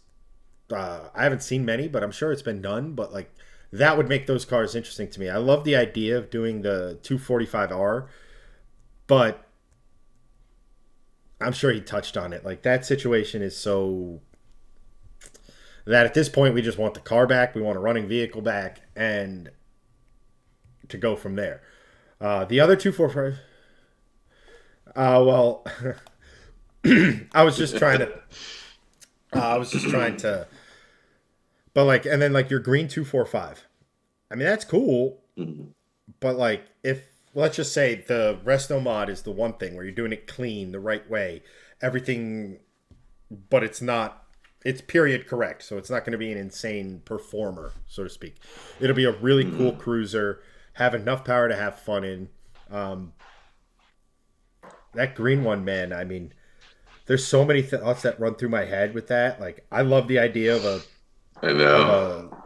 I haven't seen many, but I'm sure it's been done. But like that would make those cars interesting to me. I love the idea of doing the 245R, but I'm sure he touched on it. Like that situation is so that at this point we just want the car back, we want a running vehicle back, and to go from there. The other 245, well, I was just trying to, I was just trying to, but like, and then like your green 245. I mean, that's cool, but like, if let's just say the resto mod is the one thing where you're doing it clean, the right way, everything, but it's not. It's period correct, so it's not going to be an insane performer, so to speak. It'll be a really cool cruiser, have enough power to have fun in. Um, that green one, man. I mean, there's so many thoughts that run through my head with that. Like, I love the idea of I of know.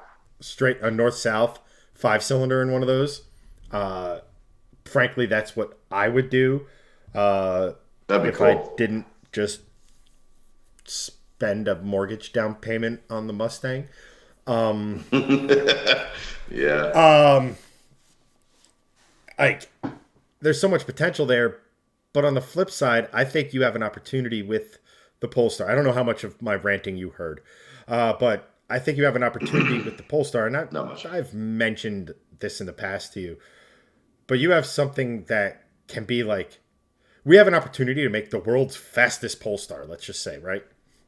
a north south 5 cylinder in one of those. Uh, Frankly, that's what I would do uh, That'd be if I cool. didn't just spend a mortgage down payment on the Mustang. Yeah. Like, there's so much potential there, but on the flip side, I think you have an opportunity with the Polestar. I don't know how much of my ranting you heard, but I think you have an opportunity with the Polestar, and Not much. I've mentioned this in the past to you, but you have something that can be like, we have an opportunity to make the world's fastest Polestar, let's just say, right?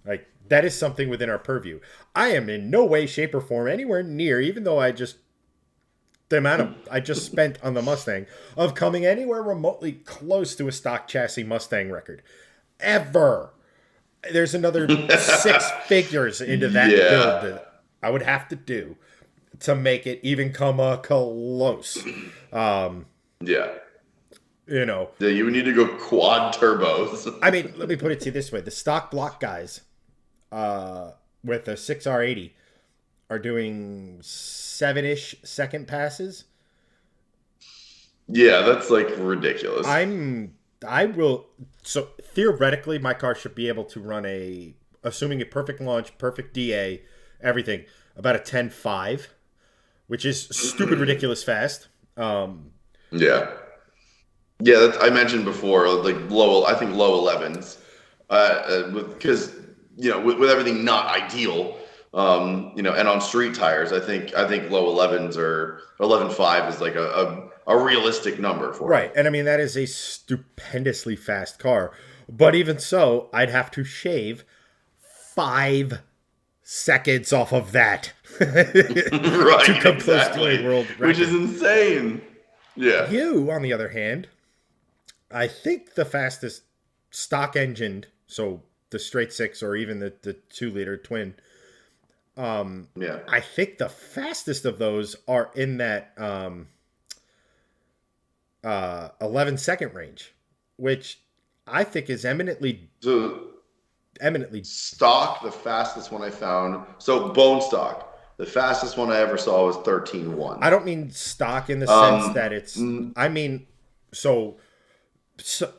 Like, that is something within our purview. I am in no way, shape, or form anywhere near, even though the amount of I just spent on the Mustang, of coming anywhere remotely close to a stock chassis Mustang record. Ever. There's another six figures into that build Yeah. that I would have to do to make it even come close. Yeah. You know, Yeah, you would need to go quad turbos. I mean, let me put it to you this way: the stock block guys with a 6R80 are doing 7-ish second passes. Yeah, that's like ridiculous. I'm I will. So theoretically, my car should be able to run assuming a perfect launch, perfect DA, everything, about a 10.5, which is stupid, ridiculous fast. Um, Yeah. Yeah, I mentioned before, like low, I think low 11s, because with everything not ideal, and on street tires, I think low 11s or 11.5 is like a realistic number for me. right, and I mean that is a stupendously fast car, but even so, I'd have to shave 5 seconds off of that to Right, come close to a exactly, world which is record. insane. Yeah. You, on the other hand, I think the fastest stock engined, so the straight six or even the 2 liter twin, Yeah. I think the fastest of those are in that 11-second range, which I think is So eminently. stock, the fastest one I found. So bone stock, the fastest one I ever saw was 13.1. I don't mean stock in the sense that Um, it's. mm, I mean, so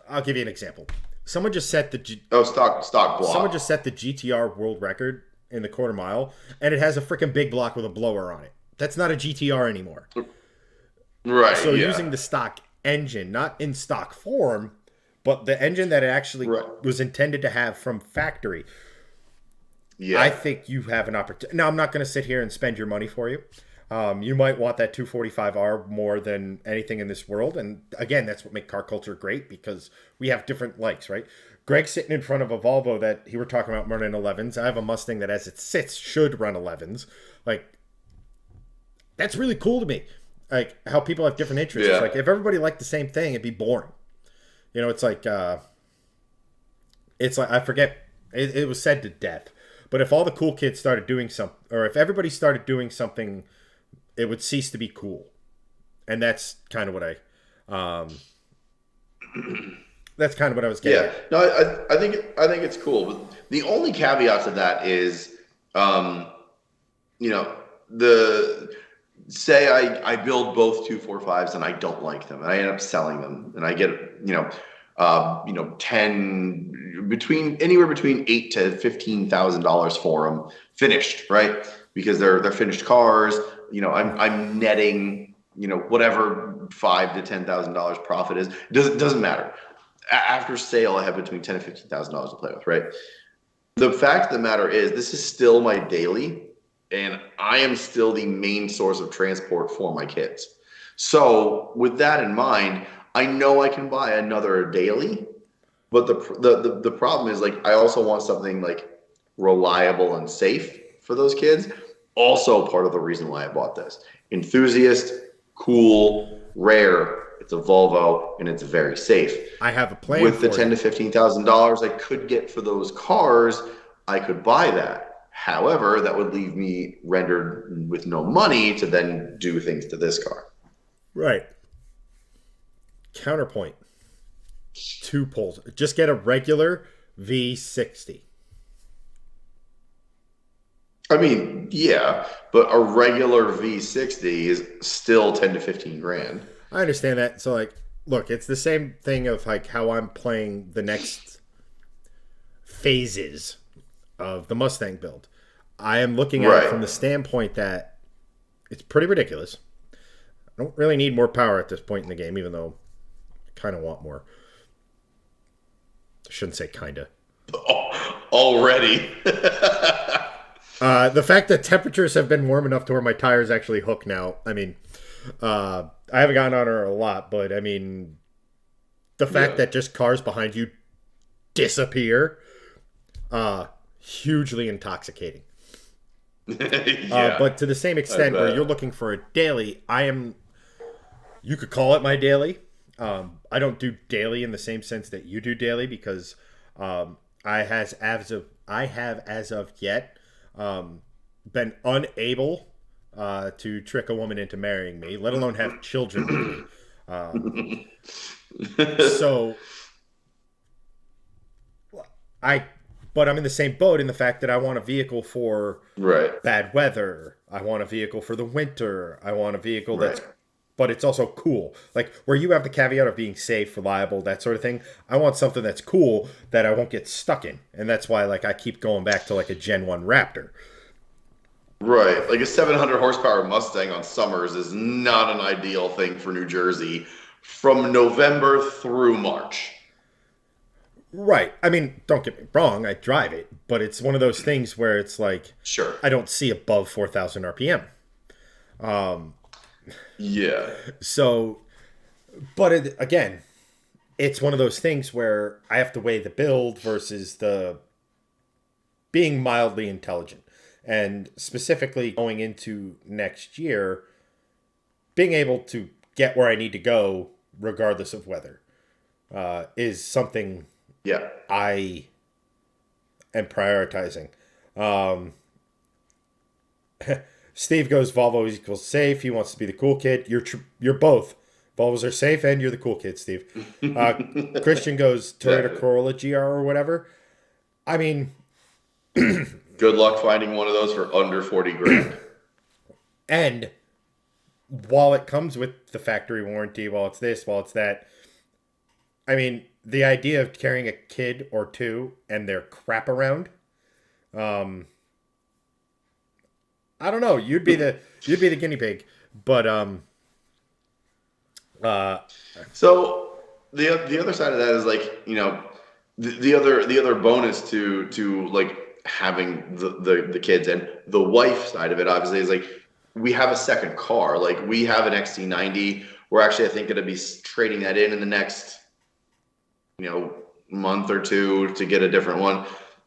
I'll give you an example. Someone just set the oh, stock someone just block. set the GTR world record in the quarter mile, and it has a freaking big block with a blower on it. That's not a GTR anymore. Right. So Yeah. using the stock engine, not in stock form, but the engine that it actually Right. was intended to have from factory, I Yeah. think you have an opportunity. Now, I'm not going to sit here and spend your money for you. You might want that 245R more than anything in this world. And again, that's what makes car culture great because we have different likes, right? Greg's sitting in front of a Volvo that he were talking about running 11s. I have a Mustang that, as it sits, should run 11s. Like, that's really cool to me. Like, how people have different interests. It's Yeah. like, if everybody liked the same thing, it'd be boring. You know, it's like I forget. It was said to death. But if all the cool kids started doing something, or if everybody started doing something, it would cease to be cool. And that's kind of what I was getting Yeah. at. No, I think it's cool. But the only caveat to that is, um, you know, the say I build both 245s and I don't like them and I end up selling them and I get ten between anywhere between $8,000 to $15,000 for them finished, right? Because they're finished cars. I'm netting whatever $5,000 to $10,000 profit is. Doesn't matter. After sale, I have between $10,000 and $15,000 to play with, right? The fact of the matter is, this is still my daily, and I am still the main source of transport for my kids. So, with that in mind, I know I can buy another daily, but the problem is like I also want something like reliable and safe for those kids. Also, part of the reason why I bought this. Enthusiast, cool, rare. It's a Volvo, and it's very safe I have a plan with the for ten you. to $15,000 I could get for those cars, I could buy that. However, that would leave me rendered with no money to then do things to this car. Right. Counterpoint. 2 poles. Just get a regular V60. I mean, yeah, but a regular V60 is still 10 to 15 grand. I understand that. So, like, look, it's the same thing of like how I'm playing the next phases of the Mustang build. I am looking at it from Right. the standpoint that it's pretty ridiculous. I don't really need more power at this point in the game, even though I kind of want more. I shouldn't say kinda. Already. The fact that temperatures have been warm enough to where my tires actually hook now. I mean, I haven't gotten on her a lot, but I mean, the fact Yeah. that just cars behind you disappear, hugely intoxicating. Yeah, But to the same I extent, where you're bet. looking for a daily, I am. You could call it my daily. I don't do daily in the same sense that you do daily because I have as of yet been unable to trick a woman into marrying me, let alone have children with me. So I, but I'm in the same boat in the fact that I want a vehicle for Right, bad weather. I want a vehicle for the winter. I want a vehicle that's right. but it's also cool. Like where you have the caveat of being safe, reliable, that sort of thing. I want something that's cool that I won't get stuck in, and that's why like I keep going back to like a Gen 1 Raptor. Right. Like a 700 horsepower Mustang on summers is not an ideal thing for New Jersey from November through March. Right. I mean, don't get me wrong, I drive it, but it's one of those things where it's like Sure. I don't see above 4,000 RPM. Yeah. So, but again, it's one of those things where I have to weigh the build versus the being mildly intelligent. And specifically going into next year, being able to get where I need to go regardless of weather is something Yeah. I am prioritizing. Um, Steve goes Volvo equals safe. He wants to be the cool kid. You're both. Volvos are safe, and you're the cool kid, Steve. Christian goes Toyota Exactly. Corolla GR or whatever. I mean, Good luck finding one of those for under 40 grand. and while it comes with the factory warranty, while it's this, while it's that, I mean, the idea of carrying a kid or two and their crap around, I don't know. You'd be the guinea pig, but uh, So the other side of that is like, you know, the other bonus to like having the kids and the wife side of it obviously is like we have a second car. Like we have an XC90. We're actually I think going to be trading that in the next month or two to get a different one.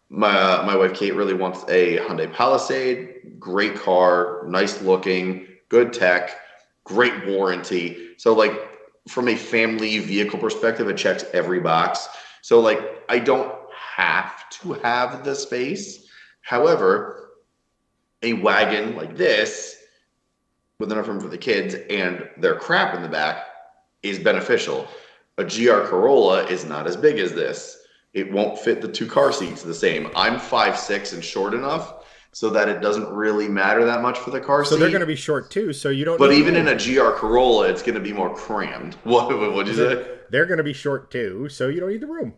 My wife Kate really wants a Hyundai Palisade. Great car, nice looking, good tech, great warranty. So like from a family vehicle perspective, it checks every box. So like I don't have to have the space. However, a wagon like this with enough room for the kids and their crap in the back is beneficial. A GR Corolla is not as big as this. It won't fit the two car seats the same. I'm 5'6" and short enough so that it doesn't really matter that much for the car so seat. they're going to be short too. So you don't. But need even in room. a GR Corolla, it's going to be more crammed. What'd you say? They're going to be short too, so you don't need the room.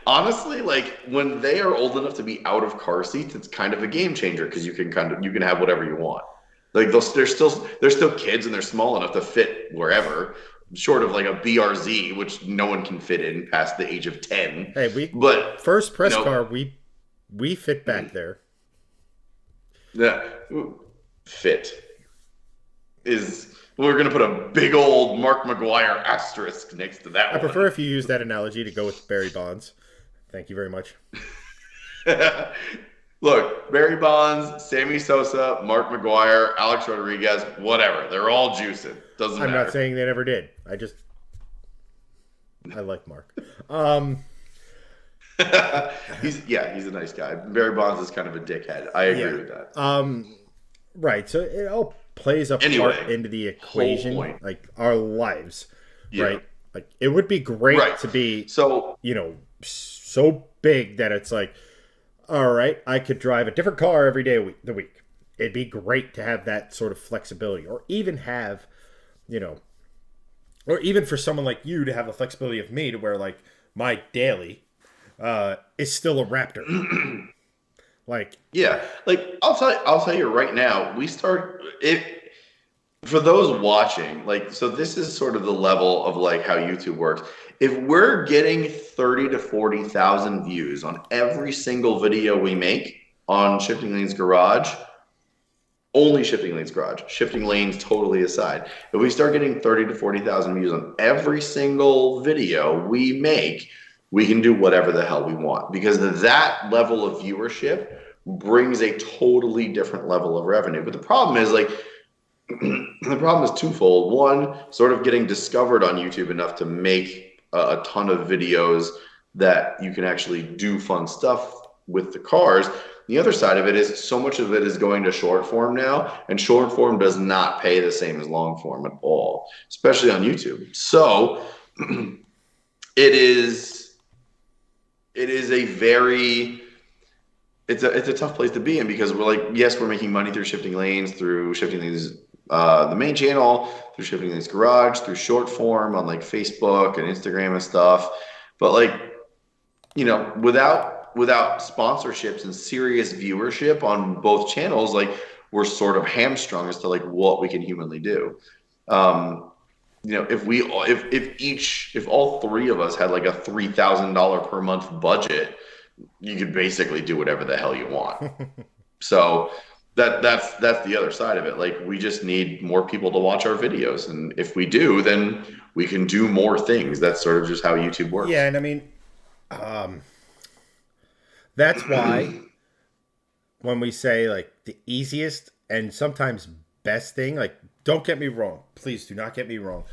Honestly, like when they are old enough to be out of car seats, it's kind of a game changer because you can have whatever you want. Like they're still kids and they're small enough to fit wherever, short of like a BRZ, which no one can fit in past the age of 10. Hey, we But first press you know, car we fit back there. yeah, fit is we're gonna put a big old Mark McGuire asterisk next to that I one. prefer if you use that analogy to go with Barry Bonds. Thank you very much. Look, Barry Bonds, Sammy Sosa, Mark McGuire, Alex Rodriguez, whatever. They're all juicing. Doesn't I'm matter. not saying they never did. I like Mark. He's a nice guy. Barry Bonds is kind of a dickhead. I agree with that. Right. So it all plays a Anyway, part into the whole equation, point. like our lives, Yeah. right? Like it would be great Right. to be, So so big that it's like, all right, I could drive a different car every day of the week. It'd be great to have that sort of flexibility, or even have, or even for someone like you to have the flexibility of me to where like my daily is still a Raptor. Like, yeah, like I'll tell you right now, we start it for those watching, like so this is sort of the level of like how YouTube works. If we're getting 30 to 40,000 views on every single video we make on Shifting Lanes Garage, only Shifting Lanes Garage, Shifting Lanes totally aside. If we start getting 30 to 40,000 views on every single video we make, we can do whatever the hell we want because that level of viewership brings a totally different level of revenue. But the problem is like the problem is twofold. One, sort of getting discovered on YouTube enough to make a ton of videos that you can actually do fun stuff with the cars. The other side of it is so much of it is going to short form now, and short form does not pay the same as long form at all, especially on YouTube. So it is a very it's a tough place to be in because we're like, yes, we're making money through shifting lanes, through shifting these the main channel, through shifting these garage, through short form on like Facebook and Instagram and stuff. But like, without sponsorships and serious viewership on both channels, like we're sort of hamstrung as to like what we can humanly do. Um, if all three of us had like a $3,000 per month budget, you could basically do whatever the hell you want. So that's the other side of it. Like we just need more people to watch our videos, and if we do, then we can do more things. That's sort of just how YouTube Yeah, works. and I mean, um, that's why when we say like the easiest and sometimes best thing, like don't get me wrong, please do not get me wrong.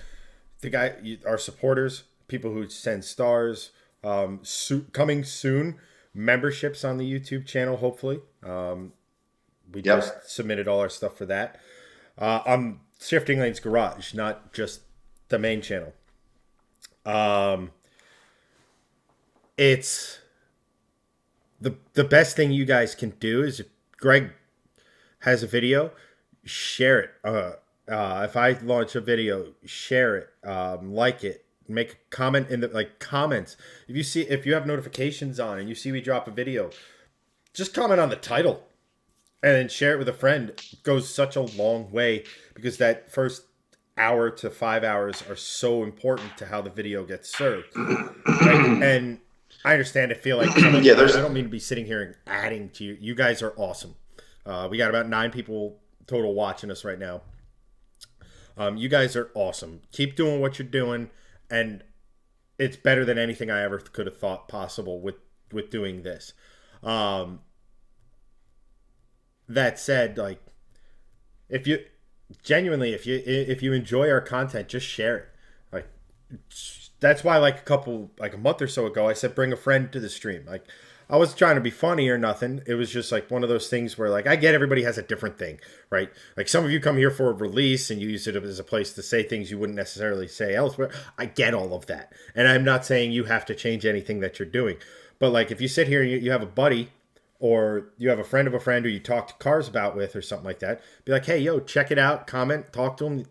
Our supporters, people who send stars, coming soon, memberships on the YouTube channel. Hopefully, we just Yep. submitted all our stuff for that. On Shifting Lanes Garage, not just the main channel. Um, it's the best thing you guys can do is if Greg has a video, share it. If I launch a video, share it, like it, make a comment in the like comments. If you have notifications on and you see we drop a video, just comment on the title and then share it with a friend. It goes such a long way because that first hour to 5 hours are so important to how the video gets served, right? And I understand. I feel like Yeah, there's I don't mean to be sitting here and adding to you. You guys are awesome. We got about 9 people total watching us right now. You guys are awesome. Keep doing what you're doing, and it's better than anything I ever could have thought possible with doing this. Um, that said, like if you genuinely if you enjoy our content, just share it. Like that's why like a month or so ago I said bring a friend to the stream. Like I was trying to be funny or nothing. It was just like one of those things where like I get everybody has a different thing, right? Like some of you come here for a release and you use it as a place to say things you wouldn't necessarily say elsewhere. I get all of that. And I'm not saying you have to change anything that you're doing. But like if you sit here and you have a buddy or you have a friend of a friend who you talk to cars about with or something like that, be like, hey, yo, check it out, comment, talk to them.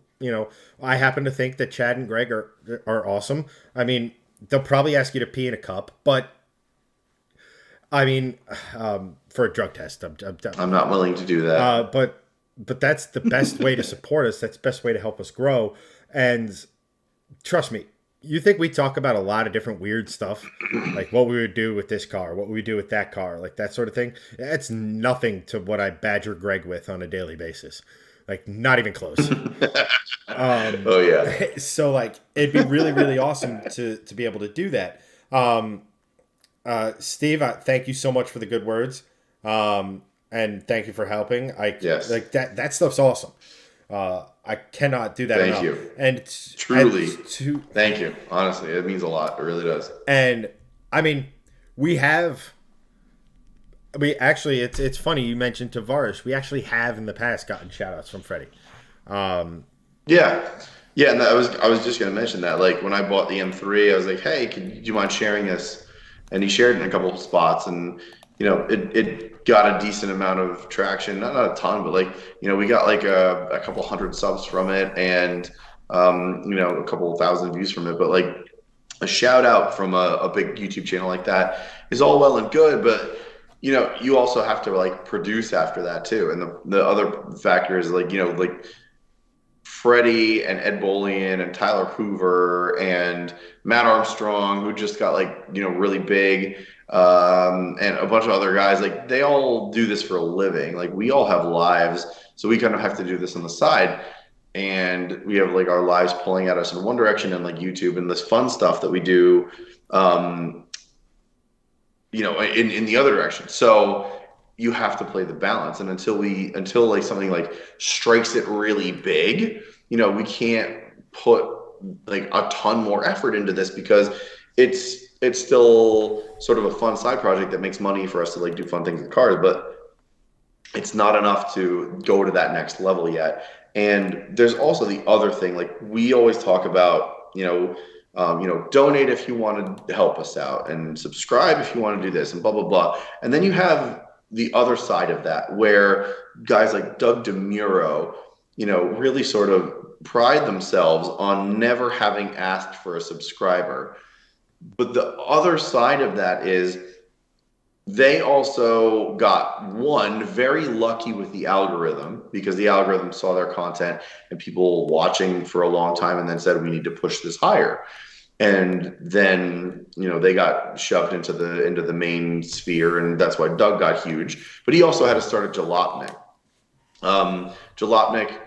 I happen to think that Chad and Greg are awesome. I mean, they'll probably ask you to pee in a cup, but I mean, for a drug test, I'm not willing to do that. but that's the best way to support us. That's the best way to help us grow. And trust me, you think we talk about a lot of different weird stuff, like what we would do with this car, what we would do with that car, like that sort of thing. It's nothing to what I badger Greg with on a daily basis. Like not even close. Um, Oh yeah. so like it'd be really really awesome to be able to do that. Steve, thank you so much for the good words, and thank you for helping. I Yes. like that stuff's awesome. I cannot do that Thank enough, you. and Truly. to Thank you. Honestly, it means a lot. It really does. and I mean we have we actually it's funny you mentioned Tavares. We actually have in the past gotten shout outs from Freddie. Um, Yeah. Yeah, and I was just gonna mention that. Like when I bought the M3, I was like, "Hey, do you mind sharing this?" And he shared it in a couple of spots, and it got a decent amount of traction. Not a ton, but like we got like a couple hundred subs from it, and a couple thousand views from it. But like a shout out from a big YouTube channel like that is all well and good, but you also have to like produce after that too. And the other factor is like like Freddie and Ed Bolian and Tyler Hoover and Matt Armstrong, who just got like, really big, and a bunch of other guys, like they all do this for a living. Like we all have lives, so we kind of have to do this on the side. And we have like our lives pulling at us in one direction and like YouTube and this fun stuff that we do, um, in the other direction. So you have to play the balance. And until like something like strikes it really big, we can't put like a ton more effort into this because it's still sort of a fun side project that makes money for us to like do fun things with cars, but it's not enough to go to that next level yet. And there's also the other thing, like we always talk about, donate if you want to help us out and subscribe if you want to do this and blah, blah, blah. And then you have the other side of that, where guys like Doug DeMuro, really sort of pride themselves on never having asked for a subscriber. But the other side of that is they also got one very lucky with the algorithm because the algorithm saw their content and people watching for a long time and then said we need to push this higher, and then they got shoved into the main sphere, and that's why Doug got huge. But he also had to start at Jalopnik. Jalopnik,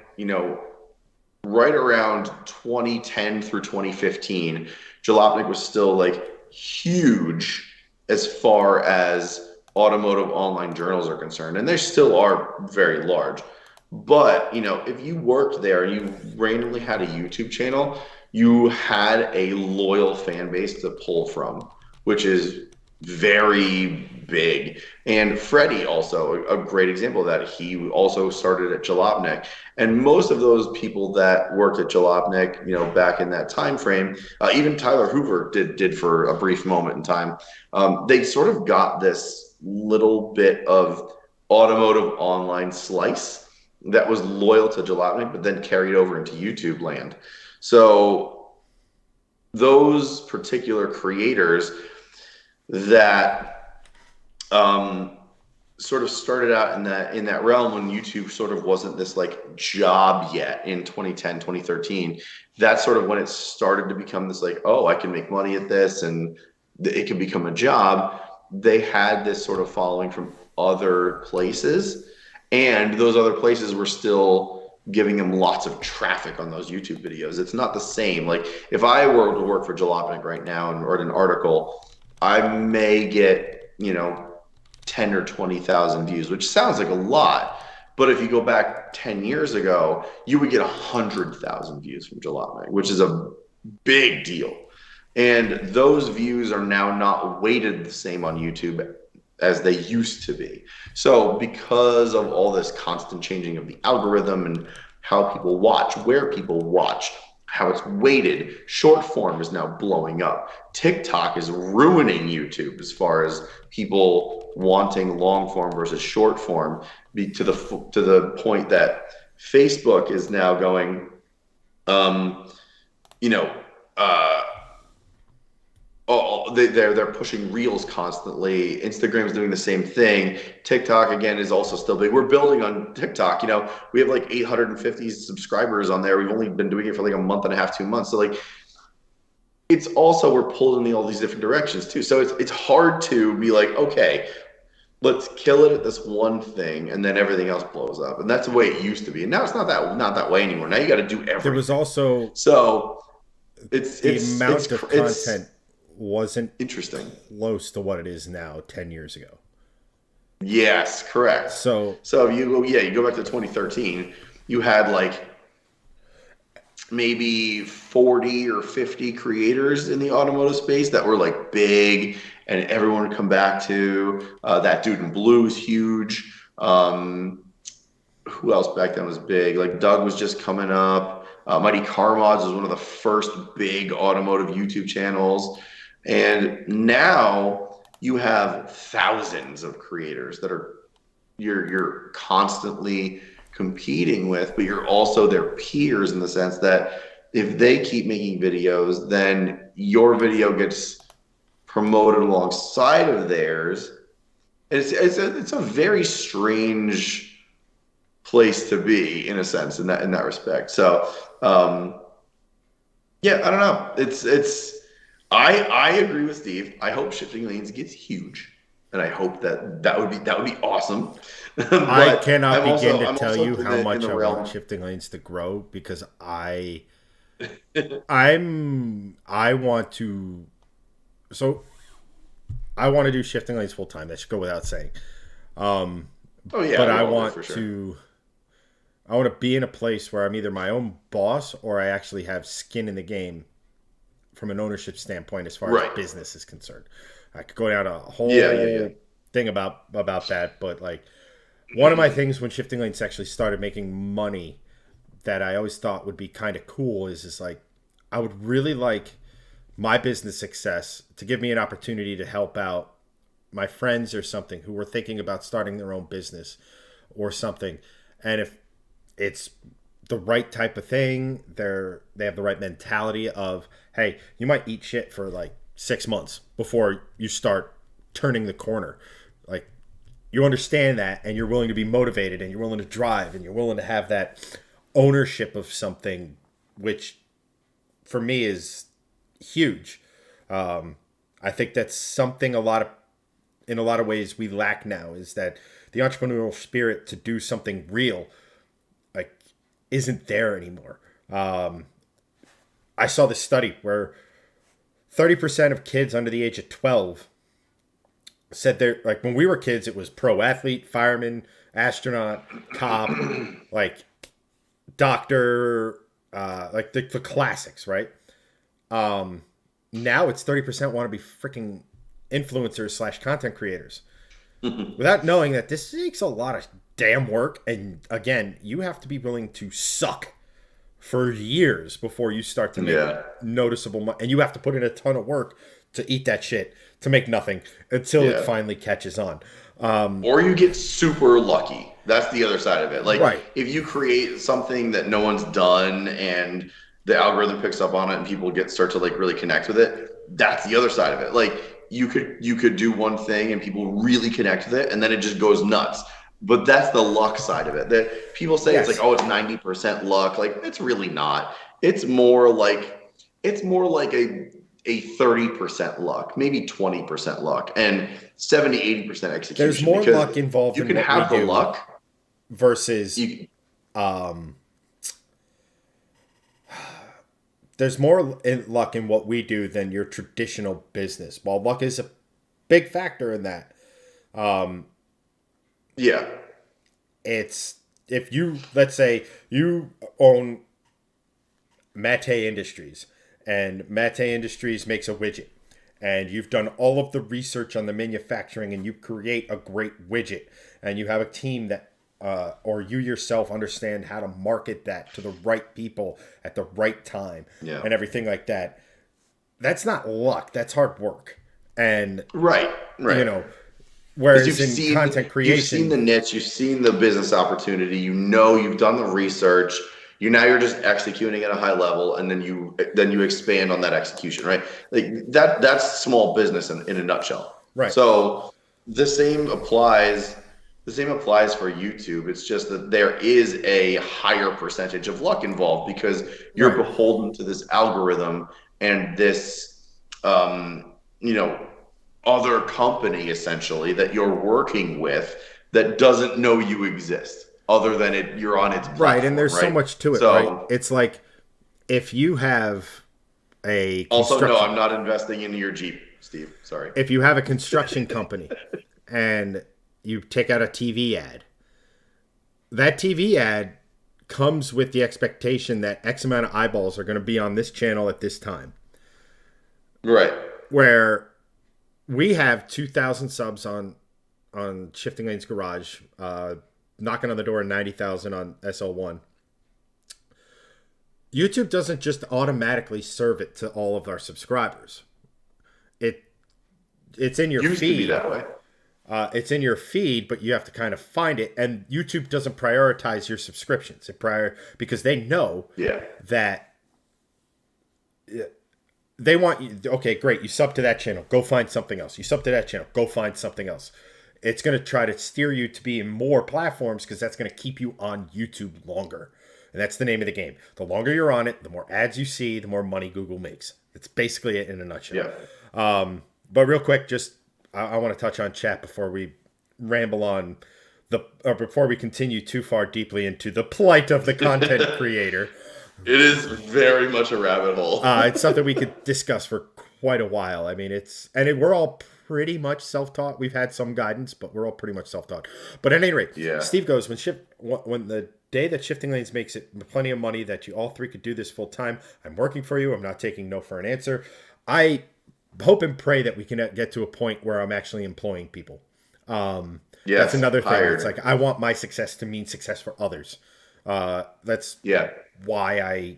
right around 2010 through 2015, Jalopnik was still like huge as far as automotive online journals are concerned, and they still are very large. But if you worked there and you randomly had a YouTube channel, you had a loyal fan base to pull from, which is very big. And Freddie also a great example of that. He also started at Jalopnik, and most of those people that worked at Jalopnik, back in that time frame, even Tyler Hoover did for a brief moment in time. They sort of got this little bit of automotive online slice that was loyal to Jalopnik, but then carried over into YouTube land. So those particular creators that sort of started out in that realm when YouTube sort of wasn't this like job yet in 2010, 2013. That's sort of when it started to become this like, oh, I can make money at this and it can become a job. They had this sort of following from other places, and those other places were still giving them lots of traffic on those YouTube videos. It's not the same. Like if I were to work for Jalopnik right now and write an article, I may get, 10 or 20,000 views, which sounds like a lot. But if you go back 10 years ago, you would get 100,000 views from Jalopnik, which is a big deal. And those views are now not weighted the same on YouTube as they used to be. So because of all this constant changing of the algorithm and how people watch, where people watch, how it's weighted, short form is now blowing up. TikTok is ruining YouTube as far as people wanting long form versus short form, to the point that Facebook is now going, you know, they're pushing reels constantly. Instagram's doing the same thing. TikTok again is also still big. We're building on TikTok. We have like 850 subscribers on there. We've only been doing it for like a month and a half, 2 months. So like, it's also, we're pulled in all these different directions too. So it's hard to be like, okay, let's kill it at this one thing, and then everything else blows up. And that's the way it used to be. And now it's not that way anymore. Now you got to do everything. There was also so it's the it's amount it's of it's content wasn't interesting. close to what it is now 10 years ago. Yes, correct. So So you go back to 2013, you had like maybe 40 or 50 creators in the automotive space that were like big and everyone would come back to. That dude in blue is huge. Who else back then was big? Like Doug was just coming up. Mighty Car Mods was one of the first big automotive YouTube channels. And now you have thousands of creators that are you're constantly competing with, but you're also their peers in the sense that if they keep making videos, then your video gets promoted alongside of theirs. It's a very strange place to be in a sense in that respect. So yeah, I don't know. I agree with Steve. I hope Shifting Lanes gets huge, and I hope that would be awesome. I But cannot begin to I'm tell also you in how the in much the I want realm. shifting lanes to grow because I want to, so I want to do shifting lanes full time. That should go without saying. Um, Oh yeah, but we all do for sure. I want to be in a place where I'm either my own boss or I actually have skin in the game from an ownership standpoint as far as Right. business is concerned. I could go down a Yeah, yeah, yeah. whole thing about that, but like one of my things when shifting lanes actually started making money that I always thought would be kind of cool is like I would really like my business success to give me an opportunity to help out my friends or something who were thinking about starting their own business or something, and if it's the right type of thing, they have the right mentality of, hey, you might eat shit for like 6 months before you start turning the corner. Like, you understand that, and you're willing to be motivated, and you're willing to drive, and you're willing to have that ownership of something, which for me is huge. I think that's something in a lot of ways we lack now, is that the entrepreneurial spirit to do something real like isn't there anymore. I saw this study where 30% of kids under the age of 12 said they're like, when we were kids, it was pro athlete, fireman, astronaut, cop, like doctor, like the classics, right? Now it's 30% want to be freaking influencers slash content creators without knowing that this takes a lot of damn work. And again, you have to be willing to suck for years before you start to make noticeable money. And you have to put in a ton of work to eat that shit to make nothing until it finally catches on. Or you get super lucky. That's the other side of it. Like, right. if you create something that no one's done and the algorithm picks up on it and people start to like really connect with it, that's the other side of it. Like, you could do one thing and people really connect with it, and then it just goes nuts. But that's the luck side of it. That people say it's like, oh, it's 90% luck. Like, it's really not. It's more like a 30% luck, maybe 20% luck, and 70-80% execution. There's more because luck involved you in can what have we the do luck versus um there's more luck in what we do than your traditional business. While luck is a big factor in that, yeah, it's, if you, let's say you own Mate Industries, and Mate Industries makes a widget, and you've done all of the research on the manufacturing, and you create a great widget, and you have a team that or you yourself understand how to market that to the right people at the right time, and everything like that. That's not luck. That's hard work. And right. you know, whereas in content you've seen the creation, niche, you've seen the business opportunity, you've done the research. You're just executing at a high level, and then you expand on that execution, right? Like that's small business in a nutshell. right? So the same applies. The same applies for YouTube. It's just that there is a higher percentage of luck involved because you're Right. beholden to this algorithm and this, you know, other company essentially that you're working with that doesn't know you exist other than you're on its platform, Right, and there's so right? much to it, right? So It's like, if you have a also, no, construction, I'm not investing in your Jeep, Steve. Sorry. if you have a construction company and you take out a TV ad, that TV ad comes with the expectation that X amount of eyeballs are going to be on this channel at this time. Right. Where we have 2,000 subs on Shifting Lanes Garage, knocking on the door of 90,000 on SL1. YouTube doesn't just automatically serve it to all of our subscribers. It's in your Used feed. to be that way. It's in your feed, but you have to kind of find it. And YouTube doesn't prioritize your subscriptions. Because they know that they want you. Okay, great. You sub to that channel. Go find something else. You sub to that channel. Go find something else. It's going to try to steer you to be in more platforms because that's going to keep you on YouTube longer. And that's the name of the game. The longer you're on it, the more ads you see, the more money Google makes. That's basically it in a nutshell. Yeah. But real quick, just I want to touch on chat before we ramble on before we continue too far deeply into the plight of the content creator. It is very much a rabbit hole. It's something we could discuss for quite a while. I mean, we're all pretty much self-taught. We've had some guidance, but we're all pretty much self-taught. But at any rate, Steve goes, when the day that Shifting Lanes makes it plenty of money that you all three could do this full time, I'm working for you. I'm not taking no for an answer. I hope and pray that we can get to a point where I'm actually employing people. That's another thing. Hired. It's like, I want my success to mean success for others. That's why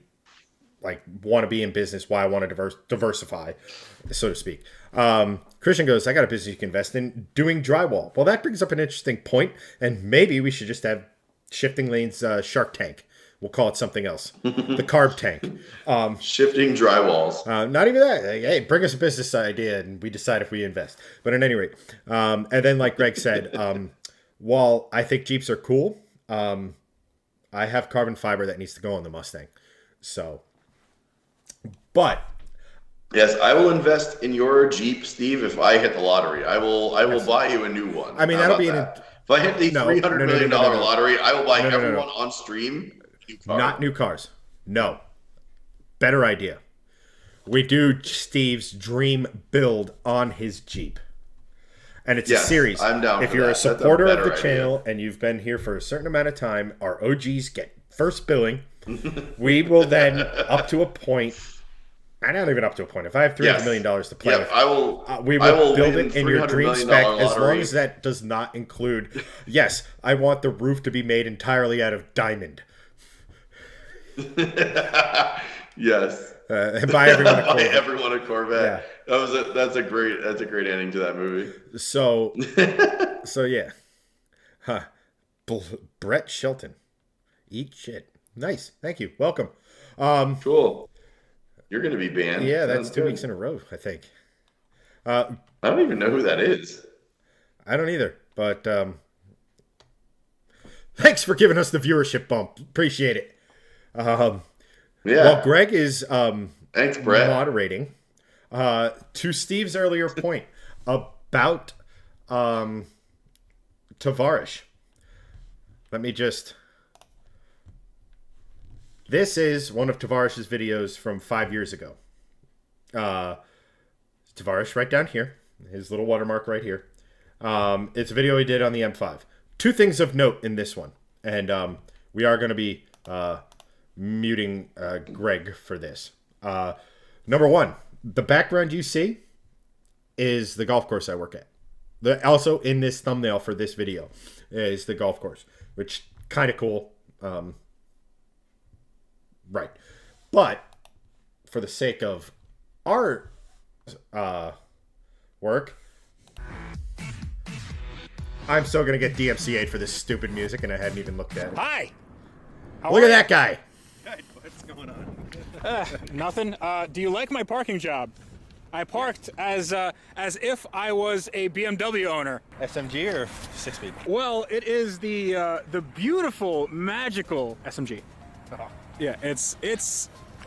like want to be in business, why I want to diversify, so to speak. Christian goes, I got a business you can invest in, doing drywall. Well, that brings up an interesting point, and maybe we should just have Shifting Lanes Shark Tank. We'll call it something else. The Carb Tank. Shifting drywalls. Not even that. Hey, bring us a business idea and we decide if we invest. But at any rate, and then like Greg said, while I think Jeeps are cool, I have carbon fiber that needs to go on the Mustang. So, but yes, I will invest in your Jeep, Steve. If I hit the lottery, I will buy you a new one. I mean, that'll be if I hit the $300 million lottery, I will buy everyone on stream a new car. Not new cars. No. Better idea. We do Steve's dream build on his Jeep. And it's a series. I'm down if for you're that. a supporter of the idea. channel and you've been here for a certain amount of time, our OGs get first billing. We will then, up to a point, and not even up to a point. If I have $300 million to play with, we will build it in your dream spec as long as that does not include, yes, I want the roof to be made entirely out of diamond. Yes. And buy everyone a Corvette. Buy everyone a Corvette. Yeah. That's a great ending to that movie. So yeah. Huh. Brett Shelton. Eat shit. Nice. Thank you. Welcome. Cool. You're going to be banned. Yeah, that's 2 weeks in a row, I think. I don't even know who that is. I don't either, but thanks for giving us the viewership bump. Appreciate it. Well, Greg is thanks, Brett, moderating. To Steve's earlier point about Tavares. Let me just... This is one of Tavares' videos from 5 years ago. Tavares right down here. His little watermark right here. It's a video he did on the M5. Two things of note in this one. And we are going to be muting Greg for this. Number one, the background you see is the golf course I work at. Also in this thumbnail for this video is the golf course, which kind of cool. Right. But for the sake of our work, I'm still going to get DMCA'd for this stupid music, and I hadn't even looked at it. Hi! Look at that guy! What's going on? Nothing. Do you like my parking job? I parked as if I was a BMW owner. SMG or 6-speed? Well, it is the beautiful, magical SMG. Oh. Yeah, it's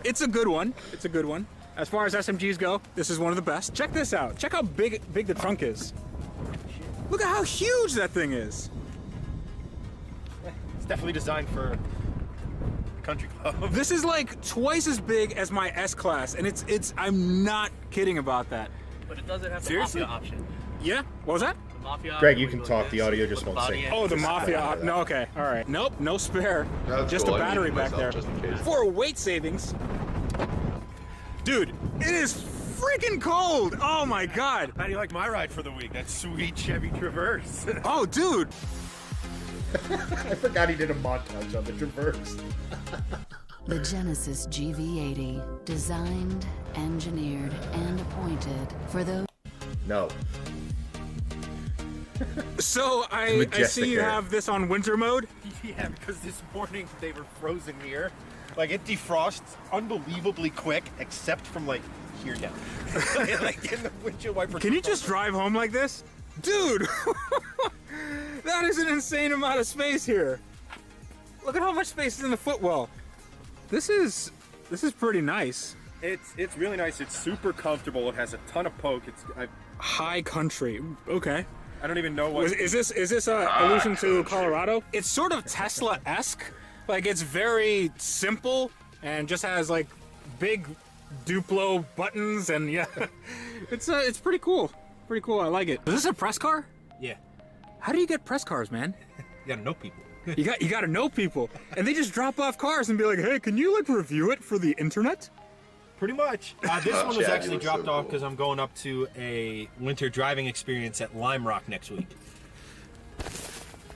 a good one. It's a good one. As far as SMGs go, this is one of the best. Check this out. Check how big the trunk is. Look at how huge that thing is. It's definitely designed for country club. This is like twice as big as my S-Class, and it's I'm not kidding about that. But it doesn't have the Seriously? Mafia option. Yeah? What was that? The Mafia Greg, option you would can go talk. like The this, audio with just won't body sync. and Oh, the this Mafia. side. No, okay. All right. Nope, no spare. That's Just cool. a I battery muted back there. myself just in case. For weight savings. Dude, it is freaking cold. Oh my God. How do you like my ride for the week? That sweet Chevy Traverse. Oh, dude. I forgot he did a montage on the Traverse. The Genesis GV80, designed, engineered, and appointed for those. No. So I Majestic see you air. have this on winter mode. Yeah, because this morning they were frozen here. Like, it defrosts unbelievably quick, except from, like, here down. Like, in the windshield wiper. Can you just drive home like this? Dude, that is an insane amount of space here. Look at how much space is in the footwell. This is pretty nice. It's really nice. It's super comfortable. It has a ton of poke. High country. Okay. I don't even know what. Is this a allusion to Colorado? It's sort of Tesla-esque. Like, it's very simple and just has like big Duplo buttons, and yeah, it's pretty cool. Pretty cool. I like it. Is this a press car? Yeah. How do you get press cars, man? You gotta know people. You got to know people, and they just drop off cars and be like, "Hey, can you like review it for the internet?" Pretty much. This one was Chad, actually you look dropped so off cool. because I'm going up to a winter driving experience at Lime Rock next week.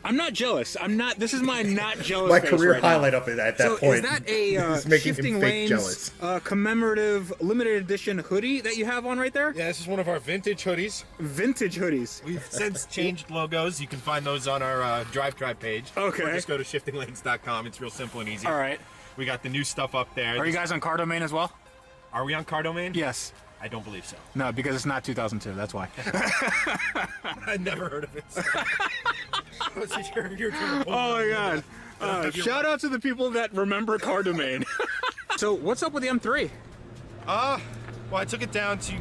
I'm not jealous. I'm not. This is my not jealous. My face career right now. highlight up at that So point. is that a is making Shifting him fake Lanes jealous. commemorative limited edition hoodie that you have on right there? Yeah, this is one of our vintage hoodies. Vintage hoodies. We've since changed logos. You can find those on our Drive Tribe page. Okay. Or just go to shiftinglanes.com. It's real simple and easy. All right. We got the new stuff up there. Are you guys on Car Domain as well? Are we on Car Domain? Yes. I don't believe so. No, because it's not 2002. That's why. I never heard of it. I wasn't sure if you were trying to pull Oh my me. god. Shout out to the people that remember Car Domain. So what's up with the M3? Well, I took it down to...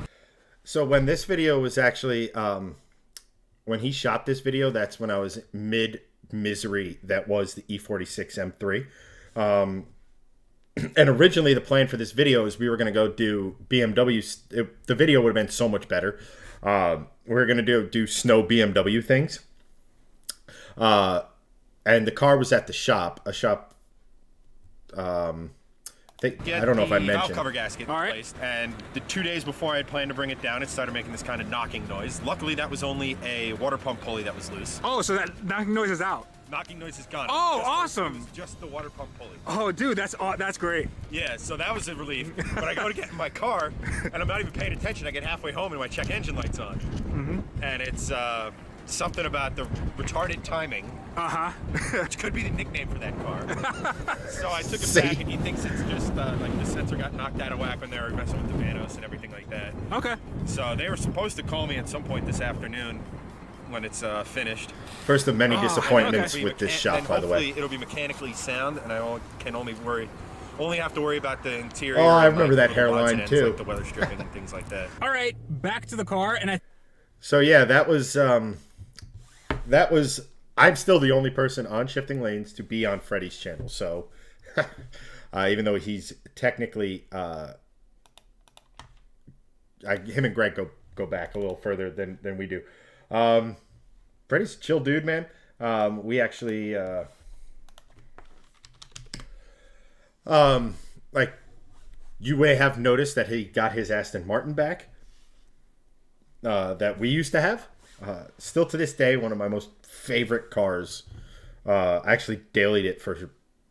So when this video was actually, when he shot this video, that's when I was mid-misery that was the E46 M3. And originally the plan for this video is we were going to go do BMW. The video would have been so much better. We were going to do snow BMW things. And the car was at the shop. A shop... I don't know if I Get the valve mentioned. cover gasket All right. replaced, and the 2 days before I had planned to bring it down, it started making this kind of knocking noise. Luckily, that was only a water pump pulley that was loose. Oh, so that knocking noise is out. Knocking noise is gone. Oh, It was awesome. It was just the water pump pulley. Oh, dude, that's great. Yeah, so that was a relief. But I go to get in my car, and I'm not even paying attention. I get halfway home, and my check engine light's on. And it's something about the retarded timing, which could be the nickname for that car. So I took it See? back, and he thinks it's just like the sensor got knocked out of whack when they were messing with the Vanos and everything like that. Okay. So they were supposed to call me at some point this afternoon when it's finished. First of many disappointments It'll be with this mechan- shop, and by the way. hopefully it'll be mechanically sound, and I can only have to worry about the interior. Oh, I and, remember that little odds and hairline, ends, too. like the weather stripping and things like that. All right, back to the car, and So yeah, that was. I'm still the only person on Shifting Lanes to be on Freddie's channel. So, even though he's technically, him and Greg go back a little further than we do. Freddie's a chill dude, man. We actually, like, you may have noticed that he got his Aston Martin back. That we used to have. Still to this day, one of my most favorite cars. I actually dailied it for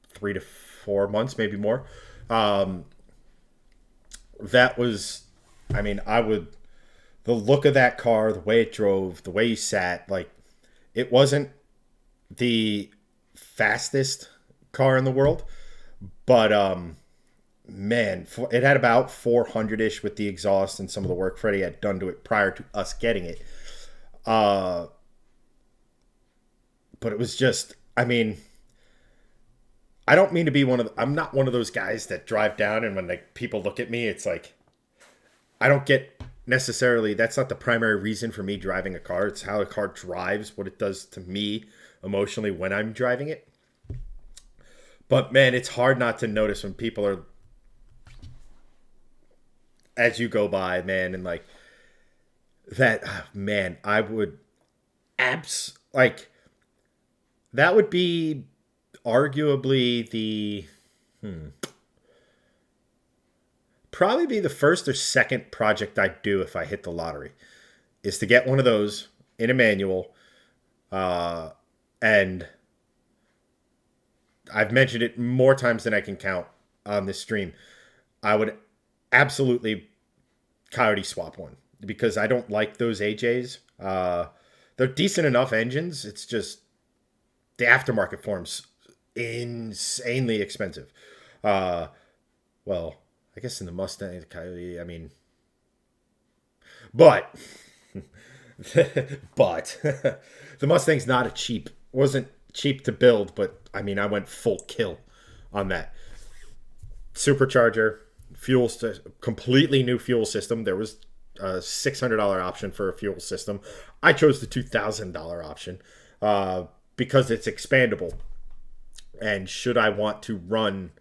3 to 4 months, maybe more. That was, I mean, the look of that car, the way it drove, the way he sat, like, it wasn't the fastest car in the world, but, man, it had about 400-ish with the exhaust and some of the work Freddie had done to it prior to us getting it. But it was just, I mean, I don't mean to be I'm not one of those guys that drive down and when like people look at me, it's like, I don't get necessarily, that's not the primary reason for me driving a car. It's how a car drives, what it does to me emotionally when I'm driving it. But man, it's hard not to notice when people are, as you go by, man, and like that, man, I would that would be arguably probably be the first or second project I'd do if I hit the lottery, is to get one of those in a manual. And I've mentioned it more times than I can count on this stream. I would absolutely coyote swap one because I don't like those AJs. They're decent enough engines. It's just the aftermarket form's insanely expensive. Well, I guess in the Mustang, the Coyote, I mean, but the Mustang's wasn't cheap to build, but I mean, I went full kill on that. Supercharger, completely new fuel system. There was a $600 option for a fuel system. I chose the $2,000 option because it's expandable. And should I want to run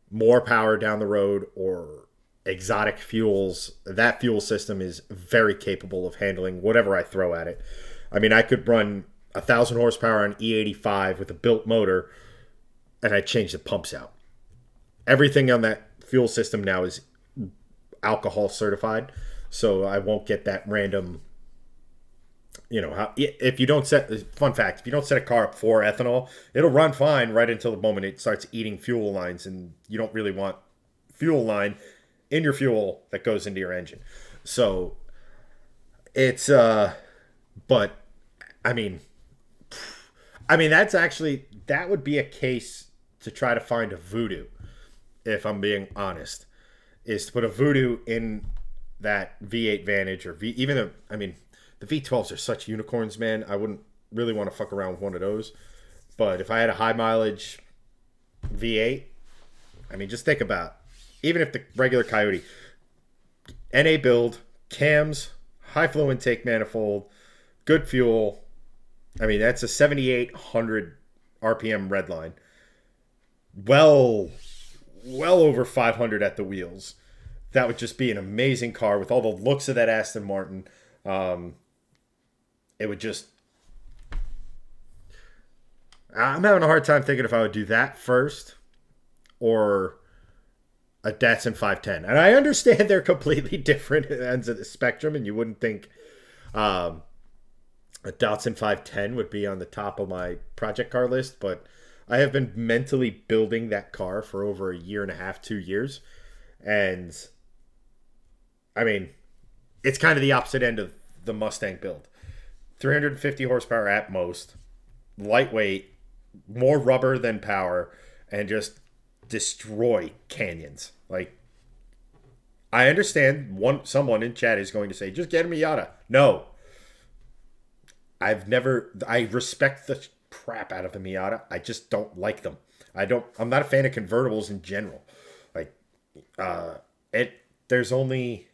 more power down the road or exotic fuels, that fuel system is very capable of handling whatever I throw at it. I mean, I could run 1,000 horsepower on E85 with a built motor, and I change the pumps out. Everything on that fuel system now is alcohol certified, so I won't get that random, if you don't set, fun fact, if you don't set a car up for ethanol, it'll run fine right until the moment it starts eating fuel lines, and you don't really want fuel line in your fuel that goes into your engine. So it's but I mean that would be a case to try to find a voodoo, if I'm being honest, is to put a voodoo in that V8 Vantage or even though the V12s are such unicorns, man. I wouldn't really want to fuck around with one of those. But if I had a high mileage V8, just think about, even if the regular Coyote, NA build, cams, high flow intake manifold, good fuel. That's a 7,800 RPM redline. Well over 500 at the wheels. That would just be an amazing car with all the looks of that Aston Martin. It would just... I'm having a hard time thinking if I would do that first or a Datsun 510. And I understand they're completely different ends of the spectrum, and you wouldn't think a Datsun 510 would be on the top of my project car list, but I have been mentally building that car for over a year and a half, 2 years. And, it's kind of the opposite end of the Mustang build. 350 horsepower at most, lightweight, more rubber than power, and just destroy canyons. Like, I understand someone in chat is going to say, just get a Miata. No. I respect the crap out of the Miata. I just don't like them. I'm not a fan of convertibles in general. Like, there's only,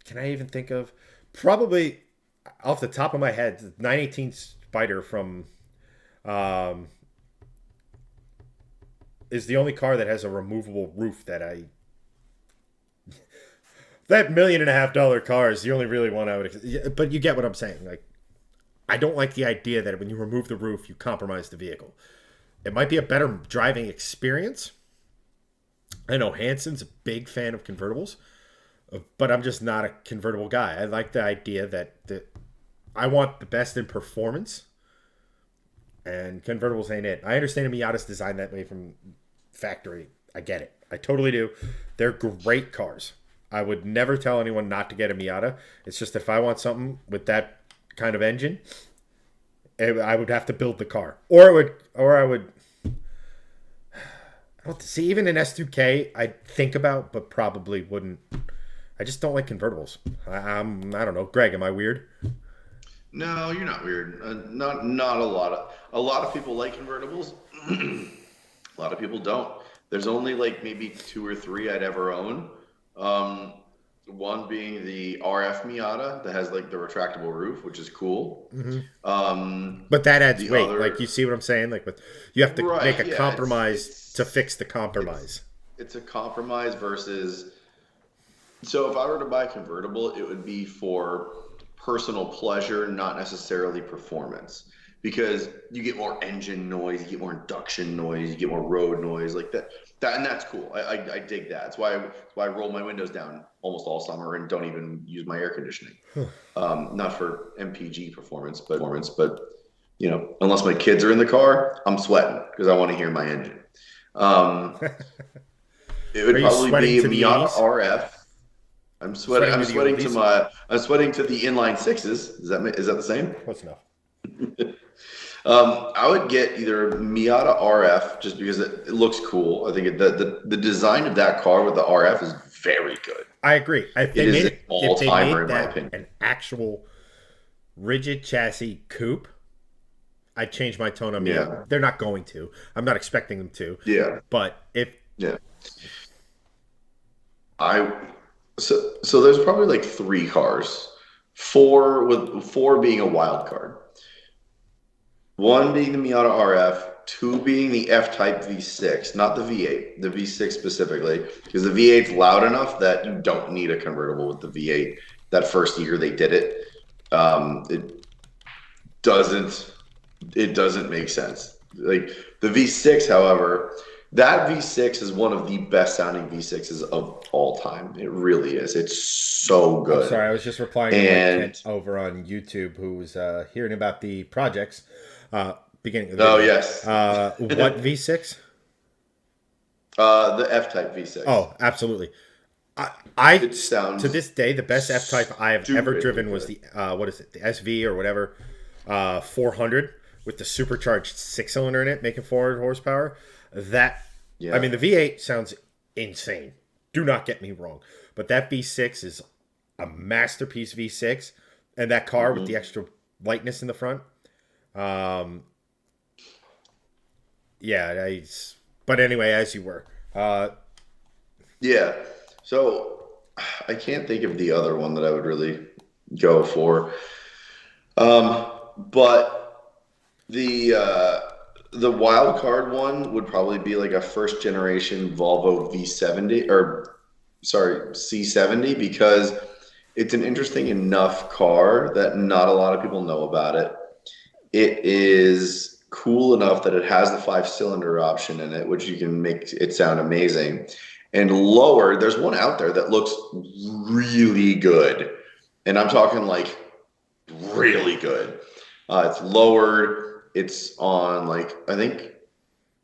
can I even think of, probably off the top of my head, the 918 Spider from is the only car that has a removable roof that that $1.5 million car is the only really one I would, but you get what I'm saying. Like, I don't like the idea that when you remove the roof, you compromise the vehicle. It might be a better driving experience. I know Hanson's a big fan of convertibles, but I'm just not a convertible guy. I like the idea that I want the best in performance, and convertibles ain't it. I understand a Miata's designed that way from factory. I get it. I totally do. They're great cars. I would never tell anyone not to get a Miata. It's just if I want something with that kind of engine, I would have to build the car, or I would. I don't see, even an S2K I'd think about, but probably wouldn't. I just don't like convertibles. I don't know. Greg, am I weird? No, you're not weird. Not a lot of people like convertibles. A lot of people don't. There's only like maybe 2 or 3 I'd ever own. One being the RF Miata that has like the retractable roof, which is cool. Mm-hmm. But that adds weight. Like, you see what I'm saying? Like, you have to make a compromise to fix the compromise. It's a compromise versus. So if I were to buy a convertible, it would be for personal pleasure, not necessarily performance, because you get more engine noise, you get more induction noise, you get more road noise, like that, and that's cool. I dig that. That's why I roll my windows down almost all summer and don't even use my air conditioning. Not for MPG performance, but unless my kids are in the car, I'm sweating because I want to hear my engine. It would probably be a Miata RF. I'm sweating to the inline sixes. Is that the same? Close enough. I would get either Miata RF just because it looks cool. I think the design of that car with the RF is very good. I agree. If they made that an actual rigid chassis coupe, I'd change my tone on Miata. Yeah. They're not going to. I'm not expecting them to. Yeah. But So there's probably like 3 cars, 4 being a wild card. 1 being the Miata RF, 2 being the F-Type V6, not the V8, the V6 specifically, because the V8's loud enough that you don't need a convertible with the V8. That first year they did it, it doesn't make sense. Like the V6, however, That V6 is one of the best sounding V6s of all time. It really is. It's so I'm good. sorry, I was just replying to Mike And Kent over on YouTube, who was hearing about the projects beginning of the oh video. yes, What V6? the F-Type V6. Oh, absolutely. I It sounds to this day, the best F Type I have ever stupidly driven was good. the what is it, the SV or whatever, 400 with the supercharged 6-cylinder in it, making 400 horsepower. That Yeah. I mean, the V8 sounds insane. Do not get me wrong, but that V6 is a masterpiece V6, and that car with the extra lightness in the front. Um, yeah, but anyway, as you were. Yeah. So I can't think of the other one that I would really go for. But the wild card one would probably be like a first generation Volvo V70 or sorry, C70 because it's an interesting enough car that not a lot of people know about it. It is cool enough that it has the 5-cylinder option in it, which you can make it sound amazing. And lower, there's one out there that looks really good. And I'm talking like really good. It's lowered. It's on like, I think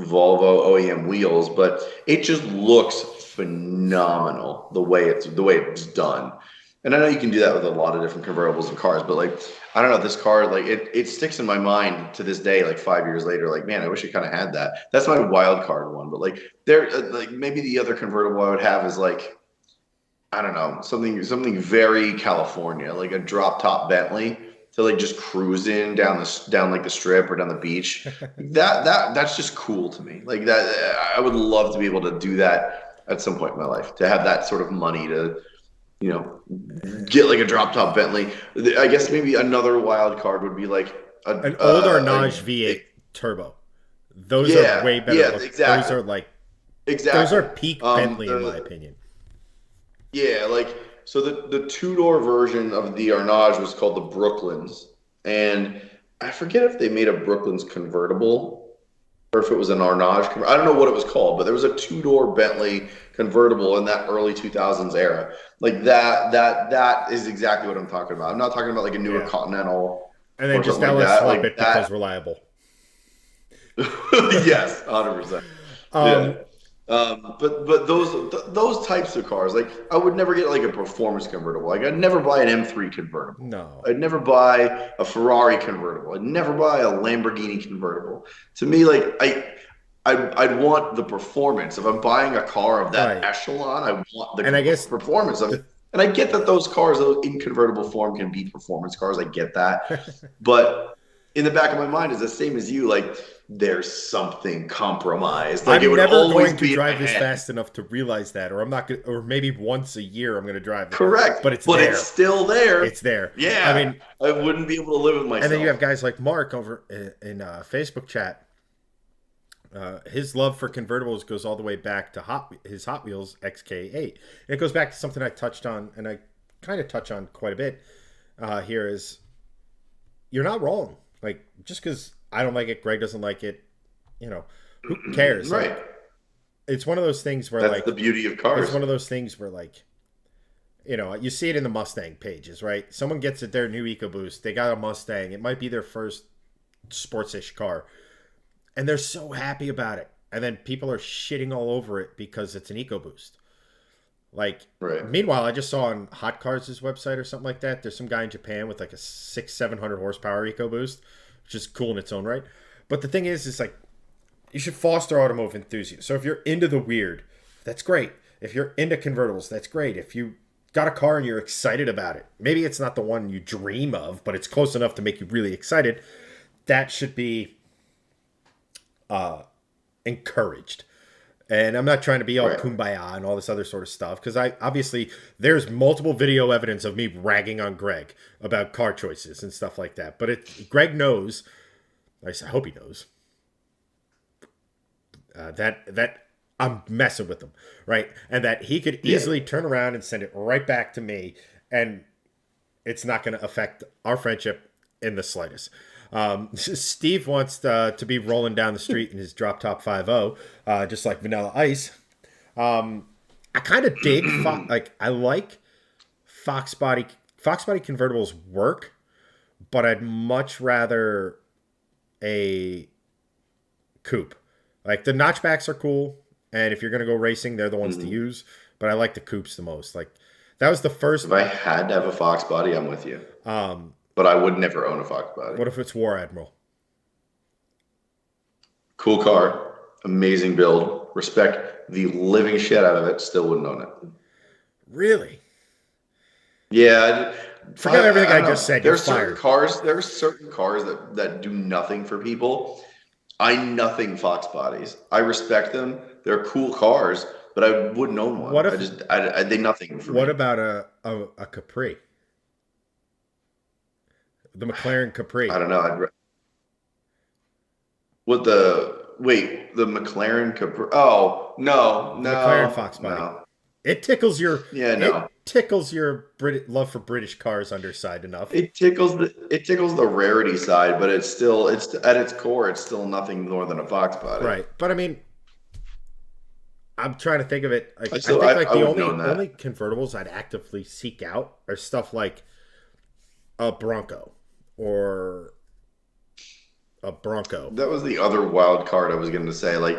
Volvo OEM wheels, but it just looks phenomenal the way it's done. And I know you can do that with a lot of different convertibles and cars, but like I don't know, this car like it sticks in my mind to this day, like 5 years later. Like man, I wish I kind of had that. That's my wild card one. But like there, like maybe the other convertible I would have is like I don't know something very California, like a drop top Bentley to like just cruising down like the strip or down the beach. That's just cool to me. Like that, I would love to be able to do that at some point in my life. To have that sort of money to get like a drop top Bentley. I guess maybe another wild card would be like An old Arnage V8 turbo. Those are way better. Yeah, exactly. Those are like Exactly. those are peak Bentley in my opinion. Yeah, like so the two-door version of the Arnage was called the Brooklands, and I forget if they made a Brooklands convertible or if it was an Arnage. I don't know what it was called, but there was a two-door Bentley convertible in that early 2000s era. Like that is exactly what I'm talking about. I'm not talking about like a newer Continental And then or just something now like let's that. swap Like it that. because reliable. Yes, 100%. Yeah. But those types of cars, like I would never get like a performance convertible. Like I'd never buy an M3 convertible. No. I'd never buy a Ferrari convertible. I'd never buy a Lamborghini convertible. To me, like I'd want the performance. If I'm buying a car of that Right. echelon, I want the And I guess performance of it. And I get that those cars in convertible form can be performance cars. I get that. But in the back of my mind is the same as you. Like there's something compromised. Like it I'm would never always going to be in drive my this head. fast enough to realize that, or I'm not going, or maybe once a year I'm going to drive it. Correct. But it's there. It's still there. It's there. Yeah. I mean, I wouldn't be able to live with myself. and then you have guys like Mark over in Facebook chat. His love for convertibles goes all the way back to his Hot Wheels XK8. And it goes back to something I touched on, and I kind of touch on quite a bit here is you're not wrong. Like, just because I don't like it, Greg doesn't like it, who cares? Right. Like, it's one of those things where, That's like, the beauty of cars. it's one of those things where, like, you see it in the Mustang pages, right? Someone gets their new EcoBoost. They got a Mustang. It might be their first sports-ish car. And they're so happy about it. And then people are shitting all over it because it's an EcoBoost. Like, Right. Meanwhile, I just saw on Hot Cars' website or something like that, there's some guy in Japan with like a 700 horsepower EcoBoost, which is cool in its own right. But the thing is like, you should foster automotive enthusiasts. So if you're into the weird, that's great. If you're into convertibles, that's great. If you got a car and you're excited about it, maybe it's not the one you dream of, but it's close enough to make you really excited, that should be encouraged. And I'm not trying to be all kumbaya and all this other sort of stuff, because obviously there's multiple video evidence of me ragging on Greg about car choices and stuff like that. But Greg knows, I hope he knows, that I'm messing with him, right? And that he could easily turn around and send it right back to me, and it's not going to affect our friendship in the slightest. Steve wants to be rolling down the street in his drop top 5.0, just like Vanilla Ice. I kind of dig I like Fox body convertibles work, but I'd much rather a coupe. Like the notchbacks are cool, and if you're gonna go racing, they're the ones to use. But I like the coupes the most. Like that was the first. If I had to have a Fox body, I'm with you. But I would never own a Fox body. What if it's War Admiral? Cool car, amazing build, respect the living shit out of it. Still wouldn't own it. Really? Yeah. Forget everything I just said. There's certain cars. There are certain cars that do nothing for people. I nothing Fox bodies. I respect them. They're cool cars, but I wouldn't own one. What if, they nothing for me. What about a Capri? The McLaren Capri. I don't know. The McLaren Capri? Oh no, McLaren Fox body. No. It tickles your no. It tickles your love for British cars underside enough. It tickles the rarity side, but it's at its core, it's still nothing more than a Fox body. Right, but I mean, I'm trying to think of it. I think the only convertibles I'd actively seek out are stuff like a Bronco or a Bronco. That was the other wild card I was going to say. Like,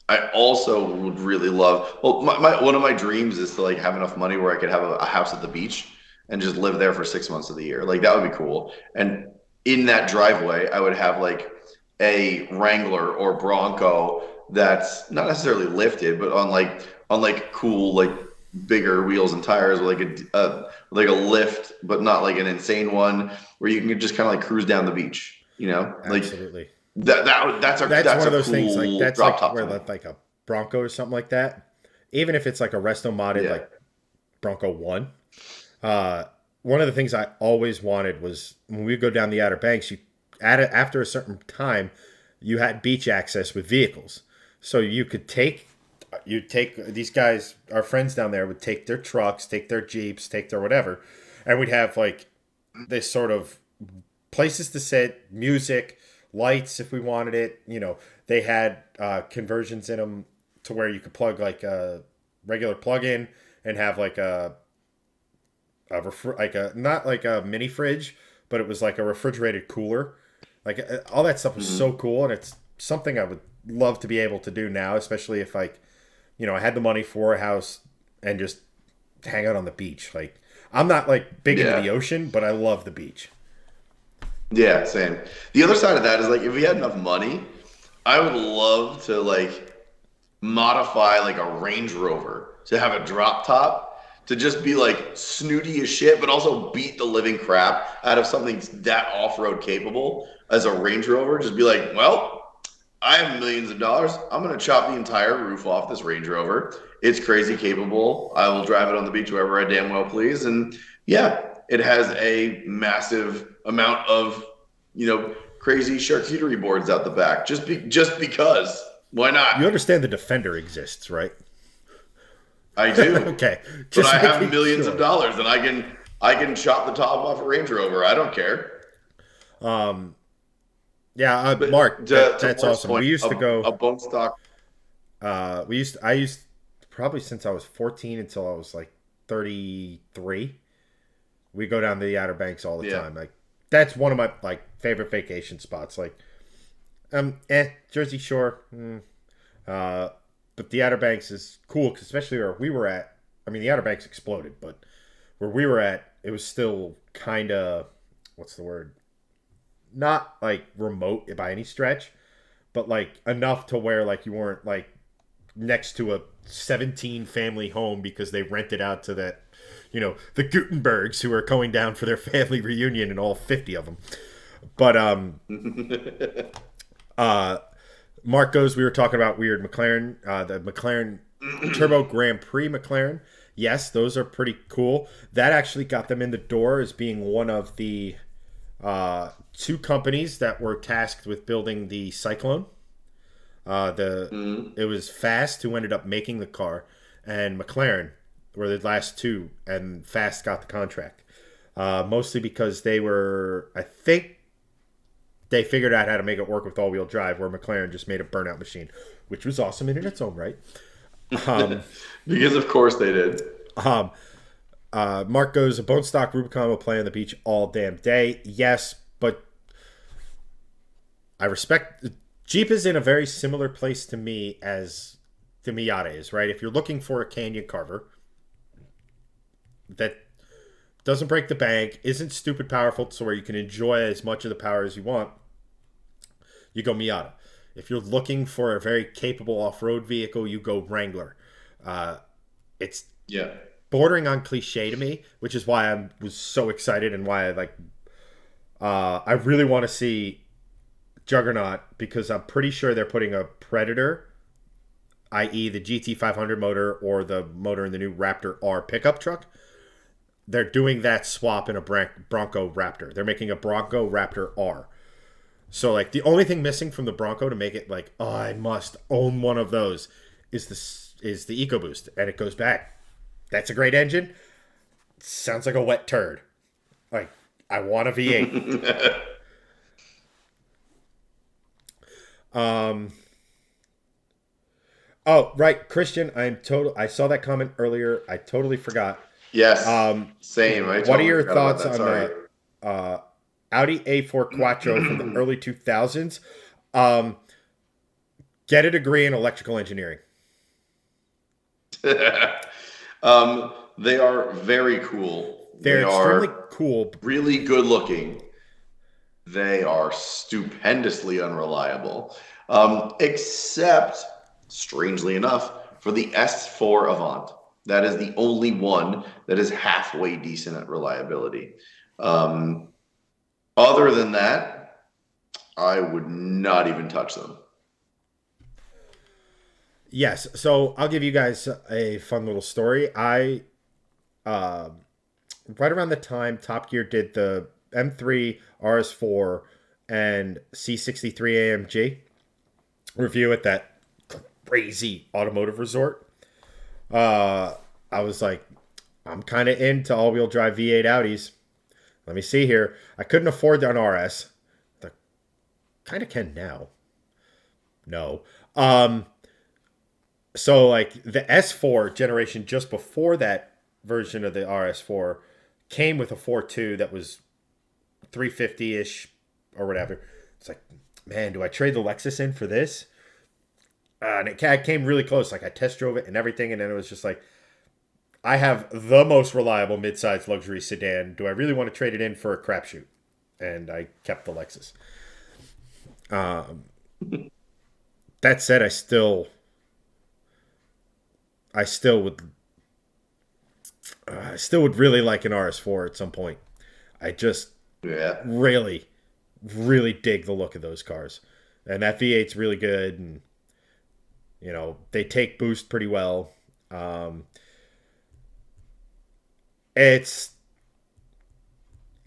I also would really love. Well, one of my dreams is to like have enough money where I could have a house at the beach and just live there for 6 months of the year. Like that would be cool. And in that driveway, I would have like a Wrangler or Bronco that's not necessarily lifted, but on cool like bigger wheels and tires, with like a lift, but not like an insane one where you can just kind of like cruise down the beach. You know, like absolutely. That's one of those things. Like that's like where like a Bronco or something like that. Even if it's like a resto modded like Bronco 1. One of the things I always wanted was when we go down the Outer Banks, after a certain time, you had beach access with vehicles. So you could take these guys, our friends down there would take their trucks, take their Jeeps, take their whatever, and we'd have like this sort of places to sit, music, lights if we wanted it. You know, they had conversions in them to where you could plug like a regular plug-in and have like not like a mini fridge, but it was like a refrigerated cooler. Like all that stuff was so cool, and it's something I would love to be able to do now, especially if like, you know, I had the money for a house and just hang out on the beach. Like I'm not like big into the ocean, but I love the beach. Yeah, same. The other side of that is like if we had enough money, I would love to like modify like a Range Rover to have a drop top to just be like snooty as shit, but also beat the living crap out of something that off-road capable as a Range Rover. Just be like, well, I have millions of dollars. I'm going to chop the entire roof off this Range Rover. It's crazy capable. I will drive it on the beach wherever I damn well please. And yeah, it has a massive amount of, you know, crazy charcuterie boards out the back. Just because. Why not? You understand the Defender exists, right? I do. Okay. But I have millions of dollars and I can chop the top off a Range Rover. I don't care. Yeah, Mark, that's awesome. Point, we used to go a bone stock. I used probably since I was 14 until I was like 33. We go down to the Outer Banks all the time. Like that's one of my like favorite vacation spots. Like, Jersey Shore, but the Outer Banks is cool, especially where we were at. I mean, the Outer Banks exploded, but where we were at, it was still kind of, what's the word? Not like remote by any stretch, but like enough to where like you weren't like next to a 17 family home because they rented out to that, you know, the Gutenbergs who are going down for their family reunion and all 50 of them. But Mark goes, we were talking about weird McLaren, the McLaren Turbo Grand Prix McLaren. Yes, those are pretty cool. That actually got them in the door as being one of the two companies that were tasked with building the Cyclone. It was Fast who ended up making the car, and McLaren were the last two, and Fast got the contract. Mostly because they were, I think, they figured out how to make it work with all-wheel drive, where McLaren just made a burnout machine, which was awesome in its own right. Because of course they did. Mark goes, a bone stock Rubicon will play on the beach all damn day. Yes, but I respect... Jeep is in a very similar place to me as the Miata is, right? If you're looking for a canyon carver that doesn't break the bank, isn't stupid powerful, so where you can enjoy as much of the power as you want, you go Miata. If you're looking for a very capable off-road vehicle, you go Wrangler. It's bordering on cliche to me, which is why I was so excited and why I really want to see Juggernaut, because I'm pretty sure they're putting a Predator, i.e. the GT500 motor or the motor in the new Raptor R pickup truck. They're doing that swap in a Bronco Raptor. They're making a Bronco Raptor R. So, like, the only thing missing from the Bronco to make it like, oh, I must own one of those is the EcoBoost. And it goes back. That's a great engine. Sounds like a wet turd. Like, I want a V8. Oh, right, Christian, I saw that comment earlier. I totally forgot. Yes. Same. What are your thoughts on the Audi A4 Quattro from the early 2000s? Get a degree in electrical engineering. They are very cool. They're extremely cool. Really good looking. They are stupendously unreliable. Except, strangely enough, for the S4 Avant. That is the only one that is halfway decent at reliability. Other than that, I would not even touch them. Yes, so I'll give you guys a fun little story. Right around the time Top Gear did the M3, RS4, and C63 AMG review at that crazy automotive resort, I was like, I'm kind of into all-wheel drive V8 Audis. Let me see here. I couldn't afford an RS. I kind of can now. No. So, like, the S4 generation just before that version of the RS4 came with a 4.2 that was 350-ish or whatever. It's like, man, do I trade the Lexus in for this? And it came really close. Like, I test drove it and everything, and then it was just like, I have the most reliable midsize luxury sedan. Do I really want to trade it in for a crapshoot? And I kept the Lexus. That said, I still would really like an RS4 at some point. I just really, really dig the look of those cars. And that V8's really good. And, you know, they take boost pretty well. I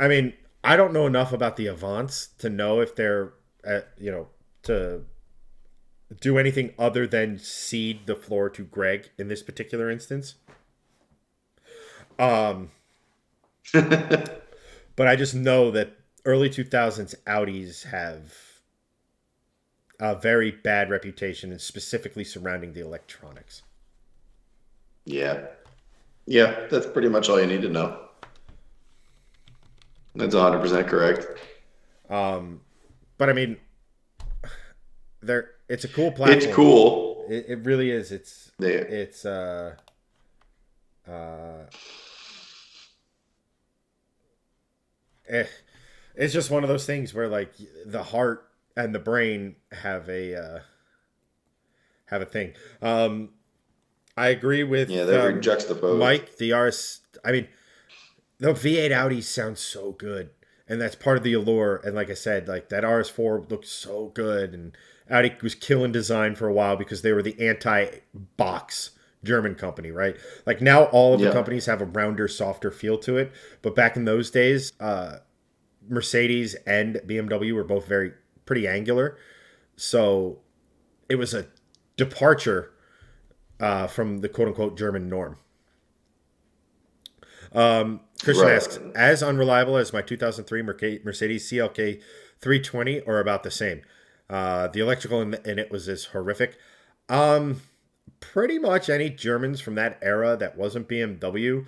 mean, I don't know enough about the Avants to know if they're, to do anything other than cede the floor to Greg in this particular instance. But I just know that early 2000s Audis have a very bad reputation, and specifically surrounding the electronics. Yeah, that's pretty much all you need to know. That's 100% correct. But I mean, it's a cool platform. It's cool. It really is. It's just one of those things where, like, the heart and the brain have a thing. I agree with they're very juxtaposed. Mike. The RS, I mean, the V8 Audi sounds so good, and that's part of the allure. And like I said, like, that RS4 looked so good, and Audi was killing design for a while because they were the anti-box German company, right? Like, now all of the companies have a rounder, softer feel to it, but back in those days, Mercedes and BMW were both pretty angular, so it was a departure from the quote-unquote German norm. Christian Right. asks, as unreliable as my 2003 Mercedes CLK 320 or about the same? The electrical in it was as horrific. Pretty much any Germans from that era that wasn't BMW.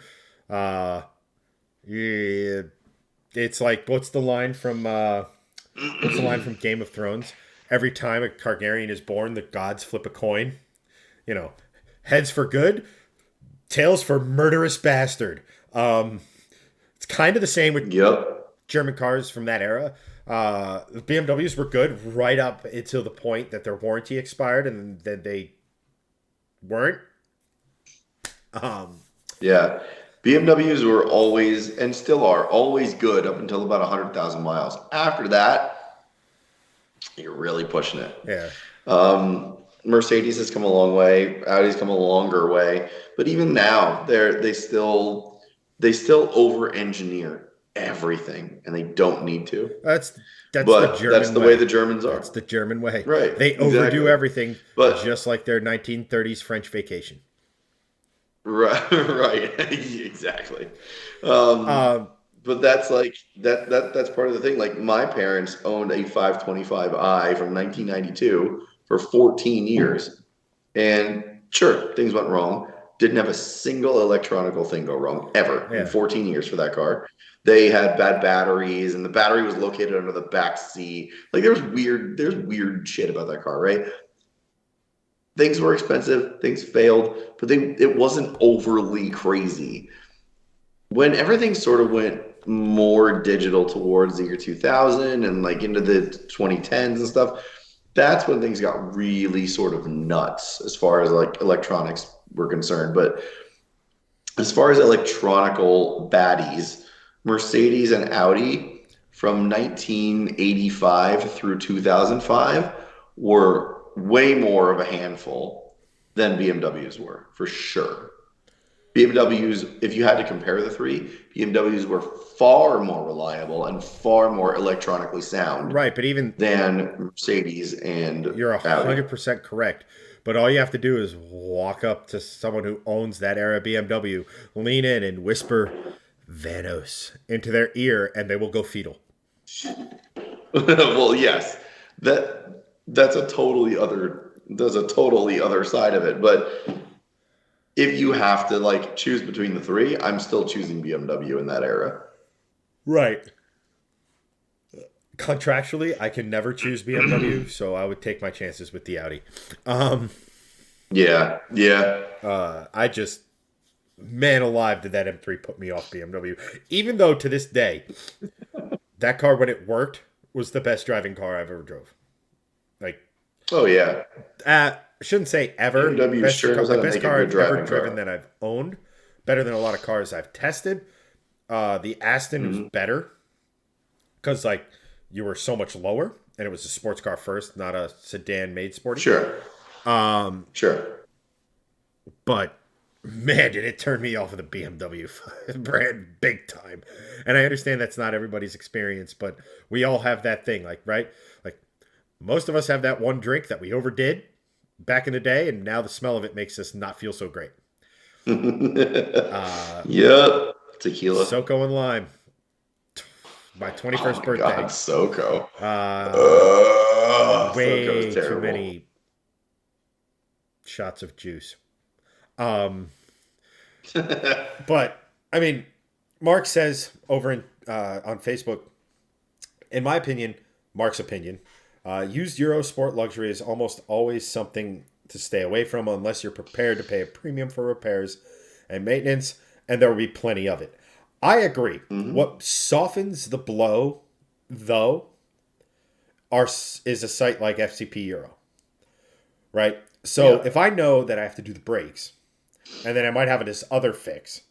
Uh, yeah, it's like what's the line from Game of Thrones? Every time a Targaryen is born, the gods flip a coin. You know, heads for good, tails for murderous bastard. It's kind of the same with Yep. German cars from that era. The BMWs were good right up until the point that their warranty expired, and then they weren't. Um, Yeah. BMWs were always, and still are, always good up until about 100,000 miles. After that, you're really pushing it. yeah, Mercedes has come a long way. Audi's come a longer way. But even now, they still over-engineer everything, and they don't need to. that's the But German that's the way the Germans are. That's the German way. Right, They overdo exactly. everything, But just like their 1930s French Vacation. right, right, exactly. Um, but that's like that's part of the thing. Like my parents owned a 525i from 1992 for 14 years, and sure, things went wrong. Didn't have a single electronical thing go wrong ever in Yeah. 14 years for that car. They had bad batteries, and the battery was located under the back seat. Like there's weird shit about that car, right? Things were expensive, things failed, but it wasn't overly crazy. When everything sort of went more digital towards the year 2000 and like into the 2010s and stuff, that's when things got really sort of nuts as far as like electronics were concerned. But as far as electronical baddies, Mercedes and Audi from 1985 through 2005 were way more of a handful than BMWs were, for sure. BMWs, if you had to compare the three, BMWs were far more reliable and far more electronically sound Right, but even than Mercedes and you're Audi. 100% correct. But all you have to do is walk up to someone who owns that era BMW, lean in and whisper Vanos into their ear, and they will go fetal. Well, yes, that's a totally other side of it. But if you have to like choose between the three, I'm still choosing BMW in that era. Right. Contractually, I can never choose BMW, so I would take my chances with the Audi. Yeah, yeah. I just, man alive, did that M3 put me off BMW. Even though to this day, that car, when it worked, was the best driving car I've ever drove. Like, Oh yeah. I shouldn't say ever. BMW sure knows how The to best make a car good I've ever driving driven car. that I've owned. Better than a lot of cars I've tested. The Aston was better because, like, you were so much lower, and it was a sports car first, not a sedan made sporty. Sure. Sure. But man, did it turn me off of the BMW brand big time. And I understand that's not everybody's experience, but we all have that thing, like, right? Like, most of us have that one drink that we overdid back in the day, and now the smell of it makes us not feel so great. Yep. Tequila. SoCo and lime. My 21st Oh my birthday. God, SoCo. Way SoCo's too terrible. many shots of juice. But I mean, Mark says over on Facebook, in my opinion, Mark's opinion, used Euro Sport luxury is almost always something to stay away from unless you're prepared to pay a premium for repairs and maintenance, and there will be plenty of it. I agree. What softens the blow, though, is a site like FCP Euro, right? So Yeah. if I know that I have to do the brakes, and then I might have this other fix,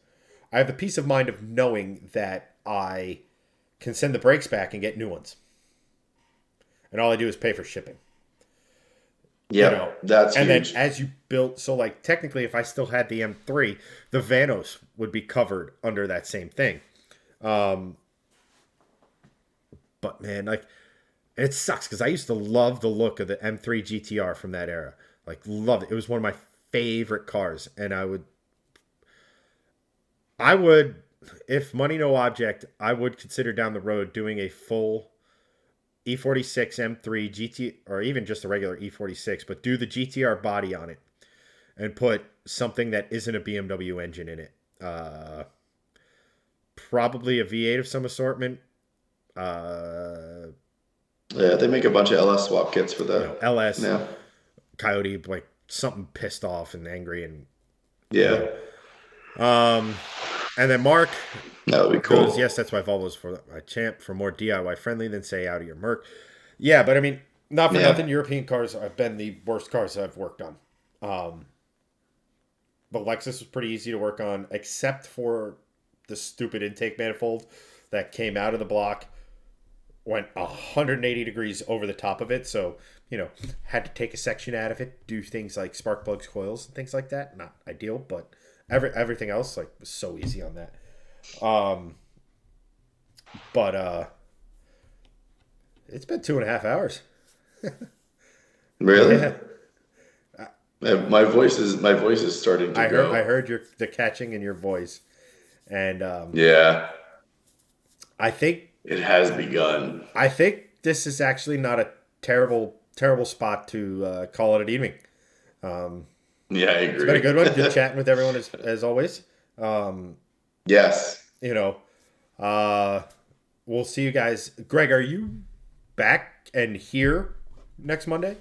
I have the peace of mind of knowing that I can send the brakes back and get new ones. And all I do is pay for shipping. Yeah, You know, that's and huge. then as you build, so like technically, if I still had the M3, the Vanos would be covered under that same thing. But man, like, it sucks because I used to love the look of the M3 GTR from that era. Like, love it. It was one of my favorite cars, and I would if money no object, I would consider down the road doing a full E46 M3 GT, or even just a regular E46, but do the GTR body on it and put something that isn't a BMW engine in it. Probably a V8 of some assortment. Yeah, they make a bunch of LS swap kits for that. LS, Yeah. Coyote, like something pissed off and angry, and Yeah. and then Mark That would be cool. goes, yes, that's why Volvo's for my champ, for more DIY friendly than say out of your Merc. Yeah, but I mean, not for nothing. European cars have been the worst cars I've worked on. But Lexus was pretty easy to work on, except for the stupid intake manifold that came out of the block, went 180 degrees over the top of it. So, had to take a section out of it, do things like spark plugs, coils, and things like that. Not ideal, but everything else was so easy on that. But it's been 2.5 hours. Really? Yeah. My voice is starting to go. I heard the catching in your voice, and Yeah, I think it has begun. I think this is actually not a terrible spot to call it an evening. Yeah, I agree. It's been a good one. Good chatting with everyone as always. Yes. We'll see you guys. Greg, are you back and here next Monday?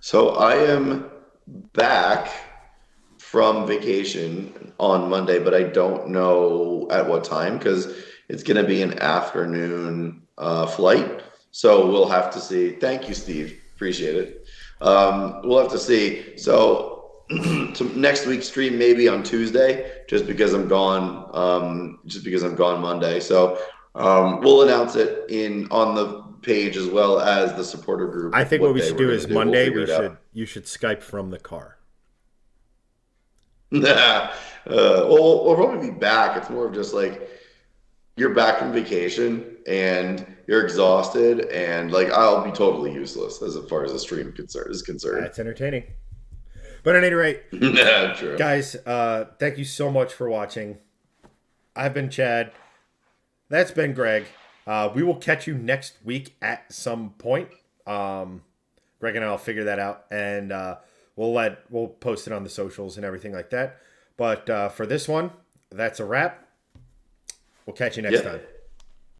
So I am back from vacation on Monday, but I don't know at what time because it's going to be an afternoon flight. So we'll have to see. Thank you, Steve. Appreciate it. We'll have to see. So next week's stream maybe on Tuesday, just because I'm gone. Monday. So we'll announce it on the page as well as the supporter group. I think what we should do is Monday you should Skype from the car. Nah. We'll probably be back. It's more of just like you're back from vacation and you're exhausted, and like I'll be totally useless as far as the stream is concerned. That's entertaining. But at any rate, True. guys, thank you so much for watching. I've been Chad. That's been Greg. We will catch you next week at some point. Greg and I will figure that out, and we'll post it on the socials and everything like that. But for this one, that's a wrap. We'll catch you next time.